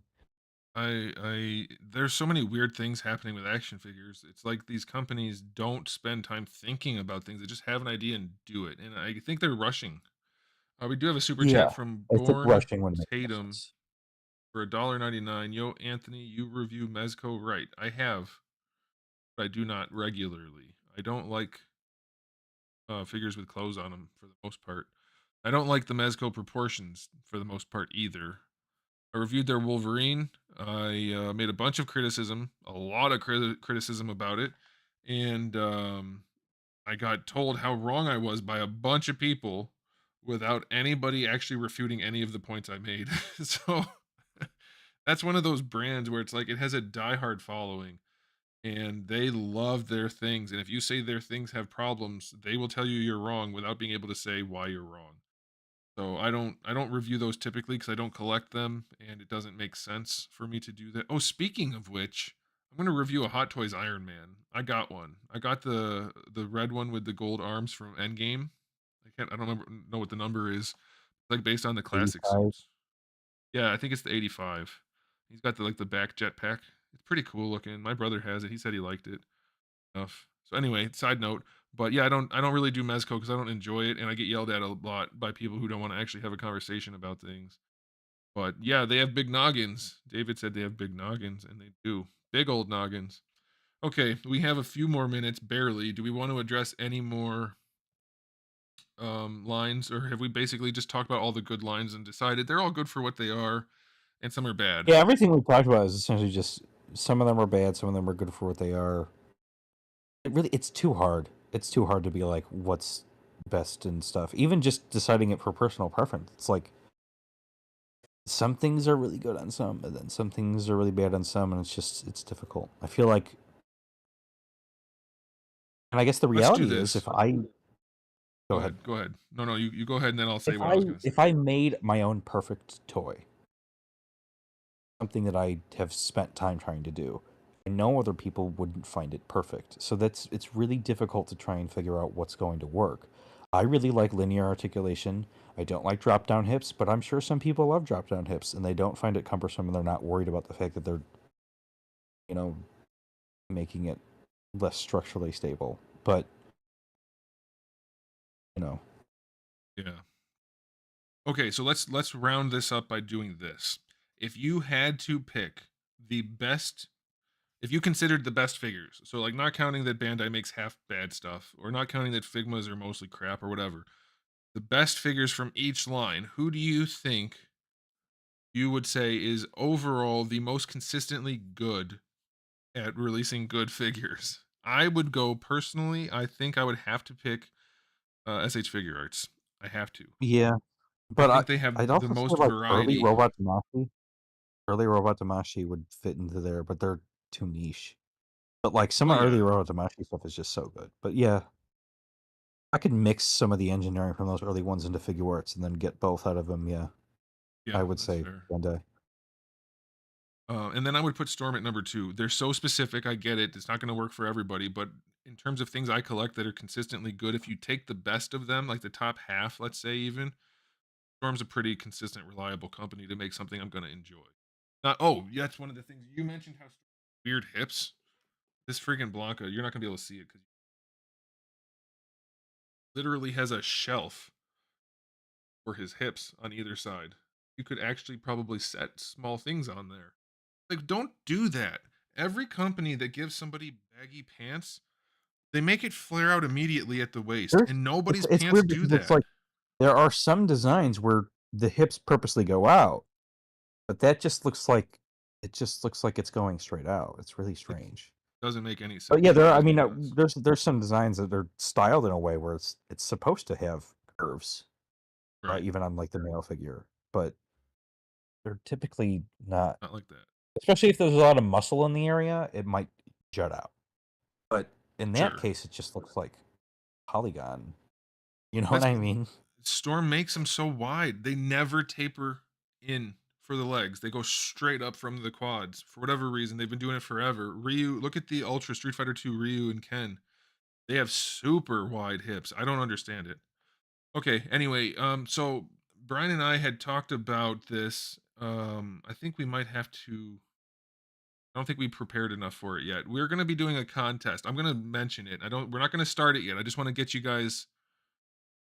There's so many weird things happening with action figures. It's like these companies don't spend time thinking about things. They just have an idea and do it. And I think they're rushing. We do have a super Yeah, chat from I think Born rushing would make more Tatum sense. for $1.99. Yo, Anthony, you review Mezco right. I have, but I do not regularly. I don't like figures with clothes on them for the most part. I don't like the Mezco proportions for the most part either. I reviewed their Wolverine. I made a bunch of criticism, a lot of criticism about it, and I got told how wrong I was by a bunch of people without anybody actually refuting any of the points I made. So that's one of those brands where it's like it has a diehard following and they love their things. And if you say their things have problems, they will tell you you're wrong without being able to say why you're wrong. So I don't review those typically because I don't collect them and it doesn't make sense for me to do that. Oh, speaking of which, I'm gonna review a Hot Toys Iron Man. I got one. I got the red one with the gold arms from Endgame. I don't know what the number is. Like based on the classic 85. suits. Yeah, I think it's the 85. He's got the back jetpack. It's pretty cool looking. My brother has it. He said he liked it enough. So anyway, side note, but yeah, I don't really do mezco because I don't enjoy it, and I get yelled at a lot by people who don't want to actually have a conversation about things. But yeah, they have big noggins. David said they have big noggins, and they do. Big old noggins. Okay, we have a few more minutes, barely. Do we want to address any more lines, or have we basically just talked about all the good lines and decided they're all good for what they are, and some are bad? Yeah, everything we talked about is essentially just some of them are bad, some of them are good for what they are. It's too hard. It's too hard to be like what's best and stuff. Even just deciding it for personal preference. It's like some things are really good on some, and then some things are really bad on some, and it's difficult. I feel like, and I guess the Let's do reality is, this. if I go Go ahead, ahead. Go ahead. No, no, you go ahead, and then I'll say if what I I was going to say. if I made my own perfect toy, something that I have spent time trying to do, I know other people wouldn't find it perfect. So it's really difficult to try and figure out what's going to work. I really like linear articulation. I don't like drop down hips, but I'm sure some people love drop down hips and they don't find it cumbersome and they're not worried about the fact that they're, you know, making it less structurally stable. But, you know, Yeah. Okay, so let's round this up by doing this. If you had to pick the best if you considered the best figures, so like not counting that Bandai makes half bad stuff, or not counting that Figmas are mostly crap or whatever, the best figures from each line, who do you think you would say is overall the most consistently good at releasing good figures? I would go personally, I think I would have to pick SH Figure Arts. I have to. Yeah, I but think they I'd have the also say, most like, variety. early Robot Damashi would fit into there, but they're too niche. But, like, some Well, early yeah, Robot Damashi stuff is just so good. But, yeah, I could mix some of the engineering from those early ones into Figure Arts and then get both out of them, yeah. yeah, I would that's say fair. Bandai. And then I would put Storm at number 2. They're so specific, I get it, it's not gonna work for everybody, but in terms of things I collect that are consistently good, if you take the best of them, like the top half, let's say even, Storm's a pretty consistent, reliable company to make something I'm gonna enjoy. Yeah, that's one of the things you mentioned how weird hips. This freaking Blanca, you're not gonna be able to see it because literally has a shelf for his hips on either side. You could actually probably set small things on there. Like, don't do that. Every company that gives somebody baggy pants, they make it flare out immediately at the waist, There's and nobody's it's pants weird do because it's that. like there are some designs where the hips purposely go out, but that just looks like it's going straight out. It's really It strange. doesn't make any But yeah, sense. It drives me nuts. there's some designs that are styled in a way where it's supposed to have curves, Right. even on like the male figure, but they're typically not. Not like that. Especially if there's a lot of muscle in the area, it might jut out. But in that Sure. case, it just looks like polygon. You know what That's I mean? Storm makes them so wide. They never taper in for the legs. They go straight up from the quads. For whatever reason, they've been doing it forever. Ryu, look at the Ultra Street Fighter 2 Ryu and Ken. They have super wide hips. I don't understand it. Okay, anyway, so Brian and I had talked about this. I think we might have to I don't think we prepared enough for it yet. We're gonna be doing a contest. I'm gonna mention it. We're not gonna start it yet. I just want to get you guys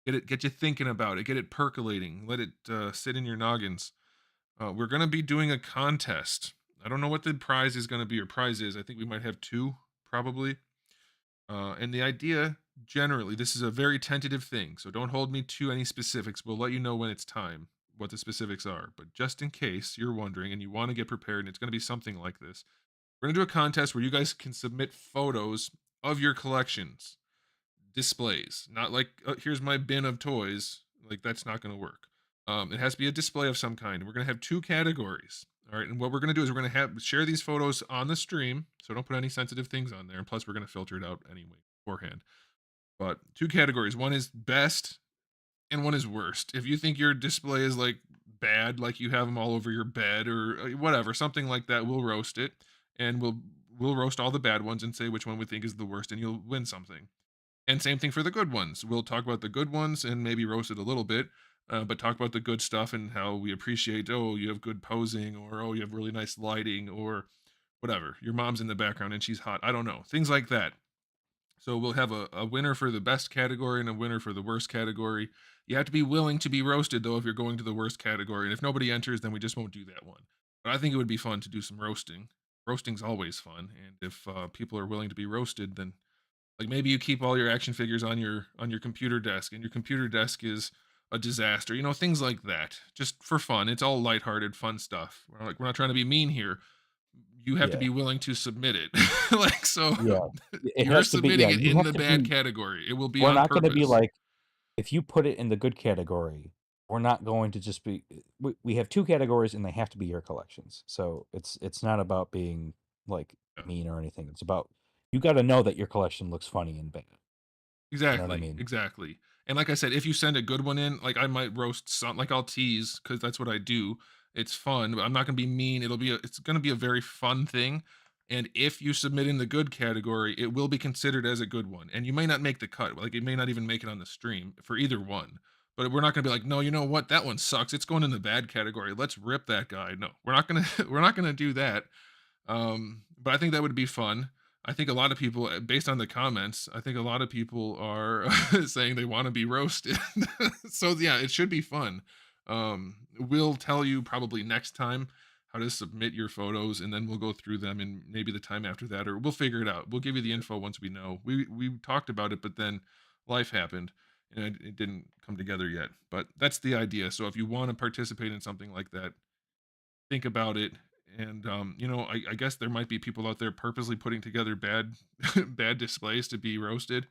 get you thinking about it, get it percolating, let it sit in your noggins. We're gonna be doing a contest. I don't know what the prize is gonna be or prize is. I think we might have two, probably. And the idea, generally, this is a very tentative thing, so don't hold me to any specifics. We'll let you know when it's time what the specifics are. But just in case you're wondering and you want to get prepared, and it's going to be something like this, we're going to do a contest where you guys can submit photos of your collections, displays, not like here's my bin of toys. Like that's not going to work. It has to be a display of some kind. We're going to have two categories. All right, and what we're going to do is we're going to have share these photos on the stream, so don't put any sensitive things on there. And plus, we're going to filter it out anyway beforehand. But two categories: one is best, and one is worst. If you think your display is like bad, like you have them all over your bed or whatever, something like that, we'll roast it, and we'll roast all the bad ones and say which one we think is the worst, and you'll win something. And same thing for the good ones. We'll talk about the good ones and maybe roast it a little bit, but talk about the good stuff and how we appreciate, oh, you have good posing, or oh, you have really nice lighting, or whatever. Your mom's in the background and she's hot. I don't know. Things like that. So we'll have a winner for the best category and a winner for the worst category. You have to be willing to be roasted, though, if you're going to the worst category. And if nobody enters, then we just won't do that one. But I think it would be fun to do some roasting. Roasting's always fun. And if people are willing to be roasted, then like maybe you keep all your action figures on your computer desk, and your computer desk is a disaster. You know, things like that. Just for fun. It's all lighthearted, fun stuff. We're not trying to be mean here. You have to Yeah. be willing to submit it. Like so Yeah. It you're has to be, yeah, submitting it you in have the to bad be category. It will be we're on not gonna be purpose. like if you put it in the good category, we're not going to just be we have 2 categories and they have to be your collections. So it's not about being, like, Yeah. mean or anything. It's about you gotta know that your collection looks funny and bad. You know what I Exactly, mean? exactly. And like I said, if you send a good one in, like I might roast some, like I'll tease because that's what I do. It's fun, but I'm not gonna be mean. It's gonna be a very fun thing. And if you submit in the good category, it will be considered as a good one. And you may not make the cut. Like it may not even make it on the stream for either one. But we're not gonna be like, no, you know what? That one sucks. It's going in the bad category. Let's rip that guy. No, we're not gonna we're not gonna do that. But I think that would be fun. I think a lot of people, based on the comments, I think a lot of people are saying they want to be roasted. So yeah, it should be fun. We'll tell you probably next time how to submit your photos, and then we'll go through them and maybe the time after that, or we'll figure it out. We'll give you the info once we know. We talked about it, but then life happened and it didn't come together yet. But that's the idea. So if you want to participate in something like that, think about it. And I guess there might be people out there purposely putting together bad bad displays to be roasted.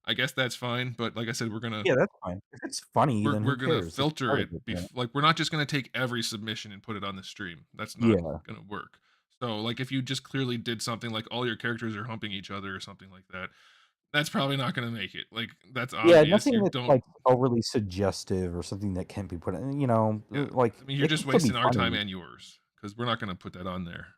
I guess that's fine. But like I said, Yeah, that's fine. If it's funny, then we're who gonna cares? That's filter part of it it, right? like, we're not just gonna take every submission and put it on the stream. That's not Yeah. gonna work. So, like, if you just clearly did something like all your characters are humping each other or something like that, that's probably not gonna make it. Like, that's Yeah, obvious. nothing You that's, don't like, overly suggestive or something that can't be put in, Yeah. I like, mean, you're it can just still be wasting our time funny. and yours because 'cause we're not gonna put that on there.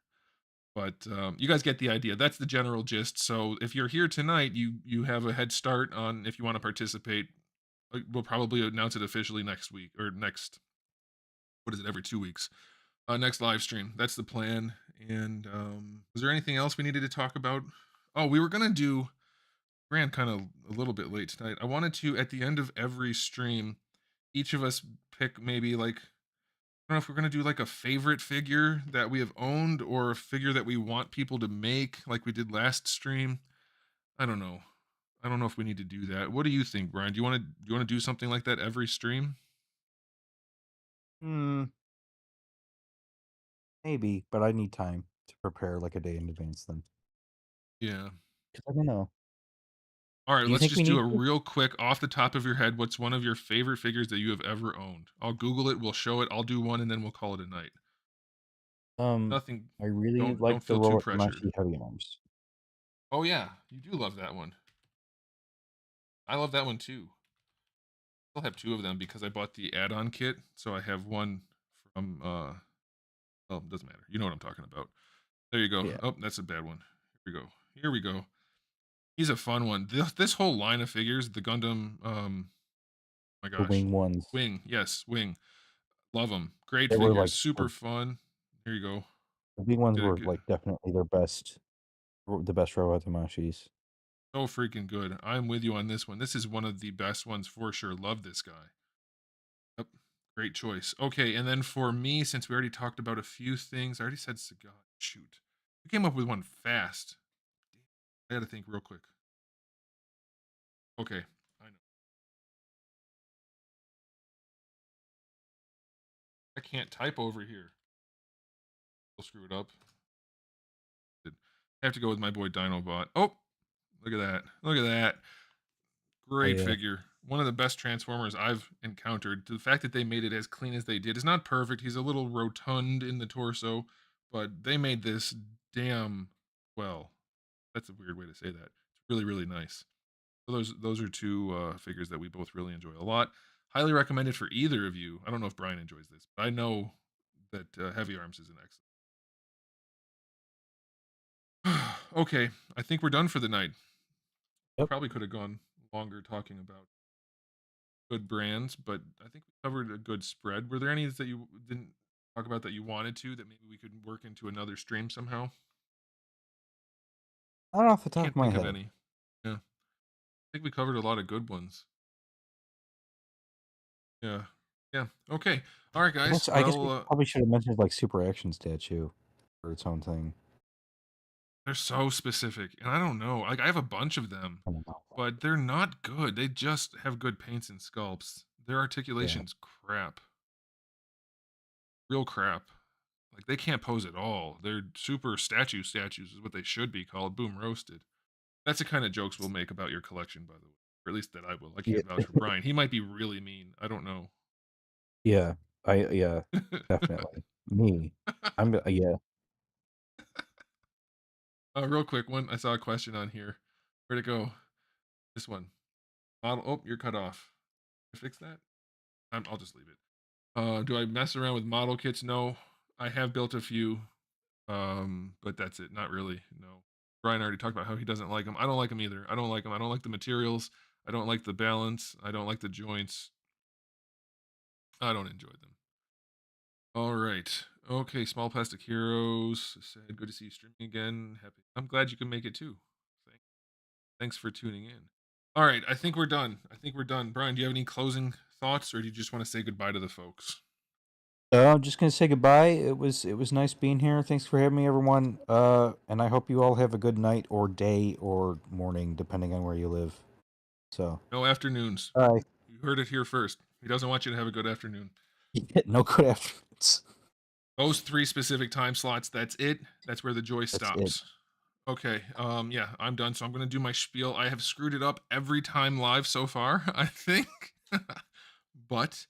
But, you guys get the idea. That's the general gist. So, if you're here tonight, you have a head start on if you wanna participate. We'll probably announce it officially next week or next what is it, every 2 weeks. Next live stream. That's the plan. And was there anything else we needed to talk about? Oh, we were gonna do ran kind of a little bit late tonight. I wanted to at the end of every stream, each of us pick maybe like I don't know if we're gonna do like a favorite figure that we have owned or a figure that we want people to make, like we did last stream. I don't know. I don't know if we need to do that. What do you think, Brian? Do you want to do something like that every stream? Mm, maybe, but I need time to prepare, like, a day in advance then. Yeah. 'Cause I don't know. All right, Do you let's think we just do need a to? real quick off the top of your head. What's one of your favorite figures that you have ever owned? I'll Google it. We'll show it. I'll do one, and then we'll call it a night. Nothing. I really Don't like the feel too Robot pressured. Tamashi Heavy Arms. Oh yeah, you do love that one. I love that one too. I'll have two of them because I bought the add-on kit, so I have one from. Well, it doesn't matter. You know what I'm talking about. There you go. Yeah, Oh, that's a bad one. Here we go. Here we go. He's a fun one. This whole line of figures, the Gundam. My the gosh, wing ones. Wing. Yes, Wing. Love them. Great They were, figures. like, Super fun. Here you go. the wing ones Did it were, good. like, definitely their best the best Robot Tamashis. So freaking good. I'm with you on this one. This is one of the best ones for sure. Love this guy. Yep. Great choice. Okay, and then for me, since we already talked about a few things, I already said Sagat. Shoot. You came up with one fast. I gotta think real quick. Okay. I know. I can't type over here. We'll screw it up. I have to go with my boy Dinobot. Oh, look at that. Look at that. Oh, Great yeah. figure. One of the best Transformers I've encountered. The fact that they made it as clean as they did is not perfect. He's a little rotund in the torso, but they made this damn well. That's a weird way to say that. It's really, really nice. So those are two figures that we both really enjoy a lot. Highly recommended for either of you. I don't know if Brian enjoys this, but I know that Heavy Arms is an excellent. Okay, I think we're done for the night. Yep. Probably could have gone longer talking about good brands, but I think we covered a good spread. Were there any that you didn't talk about that you wanted to that maybe we could work into another stream somehow? Not off the I top of can't my think of head. any. Yeah, I think we covered a lot of good ones. Yeah, yeah. Okay. All right, guys. I guess we Well, probably should have mentioned, like, Super Action Statue for its own thing. they're so specific, and I don't know. Like I have a bunch of them, I don't know. but they're not good. They just have good paints and sculpts. Their Yeah. articulation's crap. Real crap. Like they can't pose at all. They're super statues is what they should be called. Boom roasted. That's the kind of jokes we'll make about your collection, by the way. Or at least that I will. I Yeah. can't vouch for Brian. He might be really mean. I don't know. Yeah. Yeah, definitely. Me. Yeah. Real quick, one I saw a question on here. Where'd it go? This one. Model. Oh, you're cut off. Fix that. I'll just leave it. Do I mess around with model kits? No. I have built a few, but that's it. Not really. No. Brian already talked about how he doesn't like them. I don't like them either. I don't like them. I don't like the materials. I don't like the balance. I don't like the joints. I don't enjoy them. All right. Okay. Small plastic heroes said, "Good to see you streaming again. Happy. I'm glad you can make it too. Thanks for tuning in." All right. I think we're done. I think we're done. Brian, do you have any closing thoughts, or do you just want to say goodbye to the folks? I'm just gonna say goodbye. It was nice being here. Thanks for having me, everyone. And I hope you all have a good night or day or morning, depending on where you live. So, No afternoons. bye. You heard it here first. He doesn't want you to have a good afternoon. No good afternoons. Those 3 specific time slots, that's it. That's where the joy That's it. stops. Okay, yeah, I'm done, so I'm gonna do my spiel. I have screwed it up every time live so far, I think. But,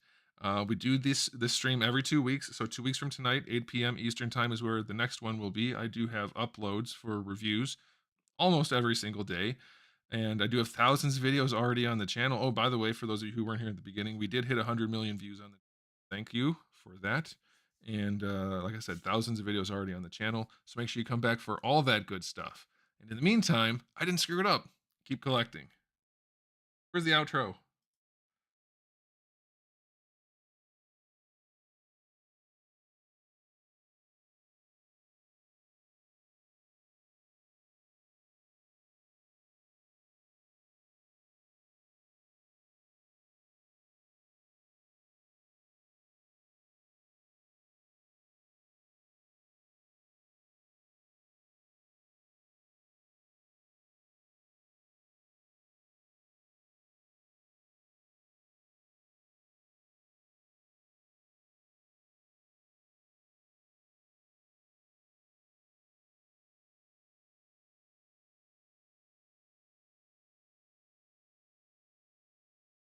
we do this stream every 2 weeks, so 2 weeks from tonight, 8 PM Eastern Time is where the next one will be. I do have uploads for reviews almost every single day, and I do have thousands of videos already on the channel. Oh, by the way, for those of you who weren't here at the beginning, we did hit 100 million views on the thank you for that. And like I said, thousands of videos already on the channel. So make sure you come back for all that good stuff. And in the meantime, I didn't screw it up. Keep collecting. Where's the outro?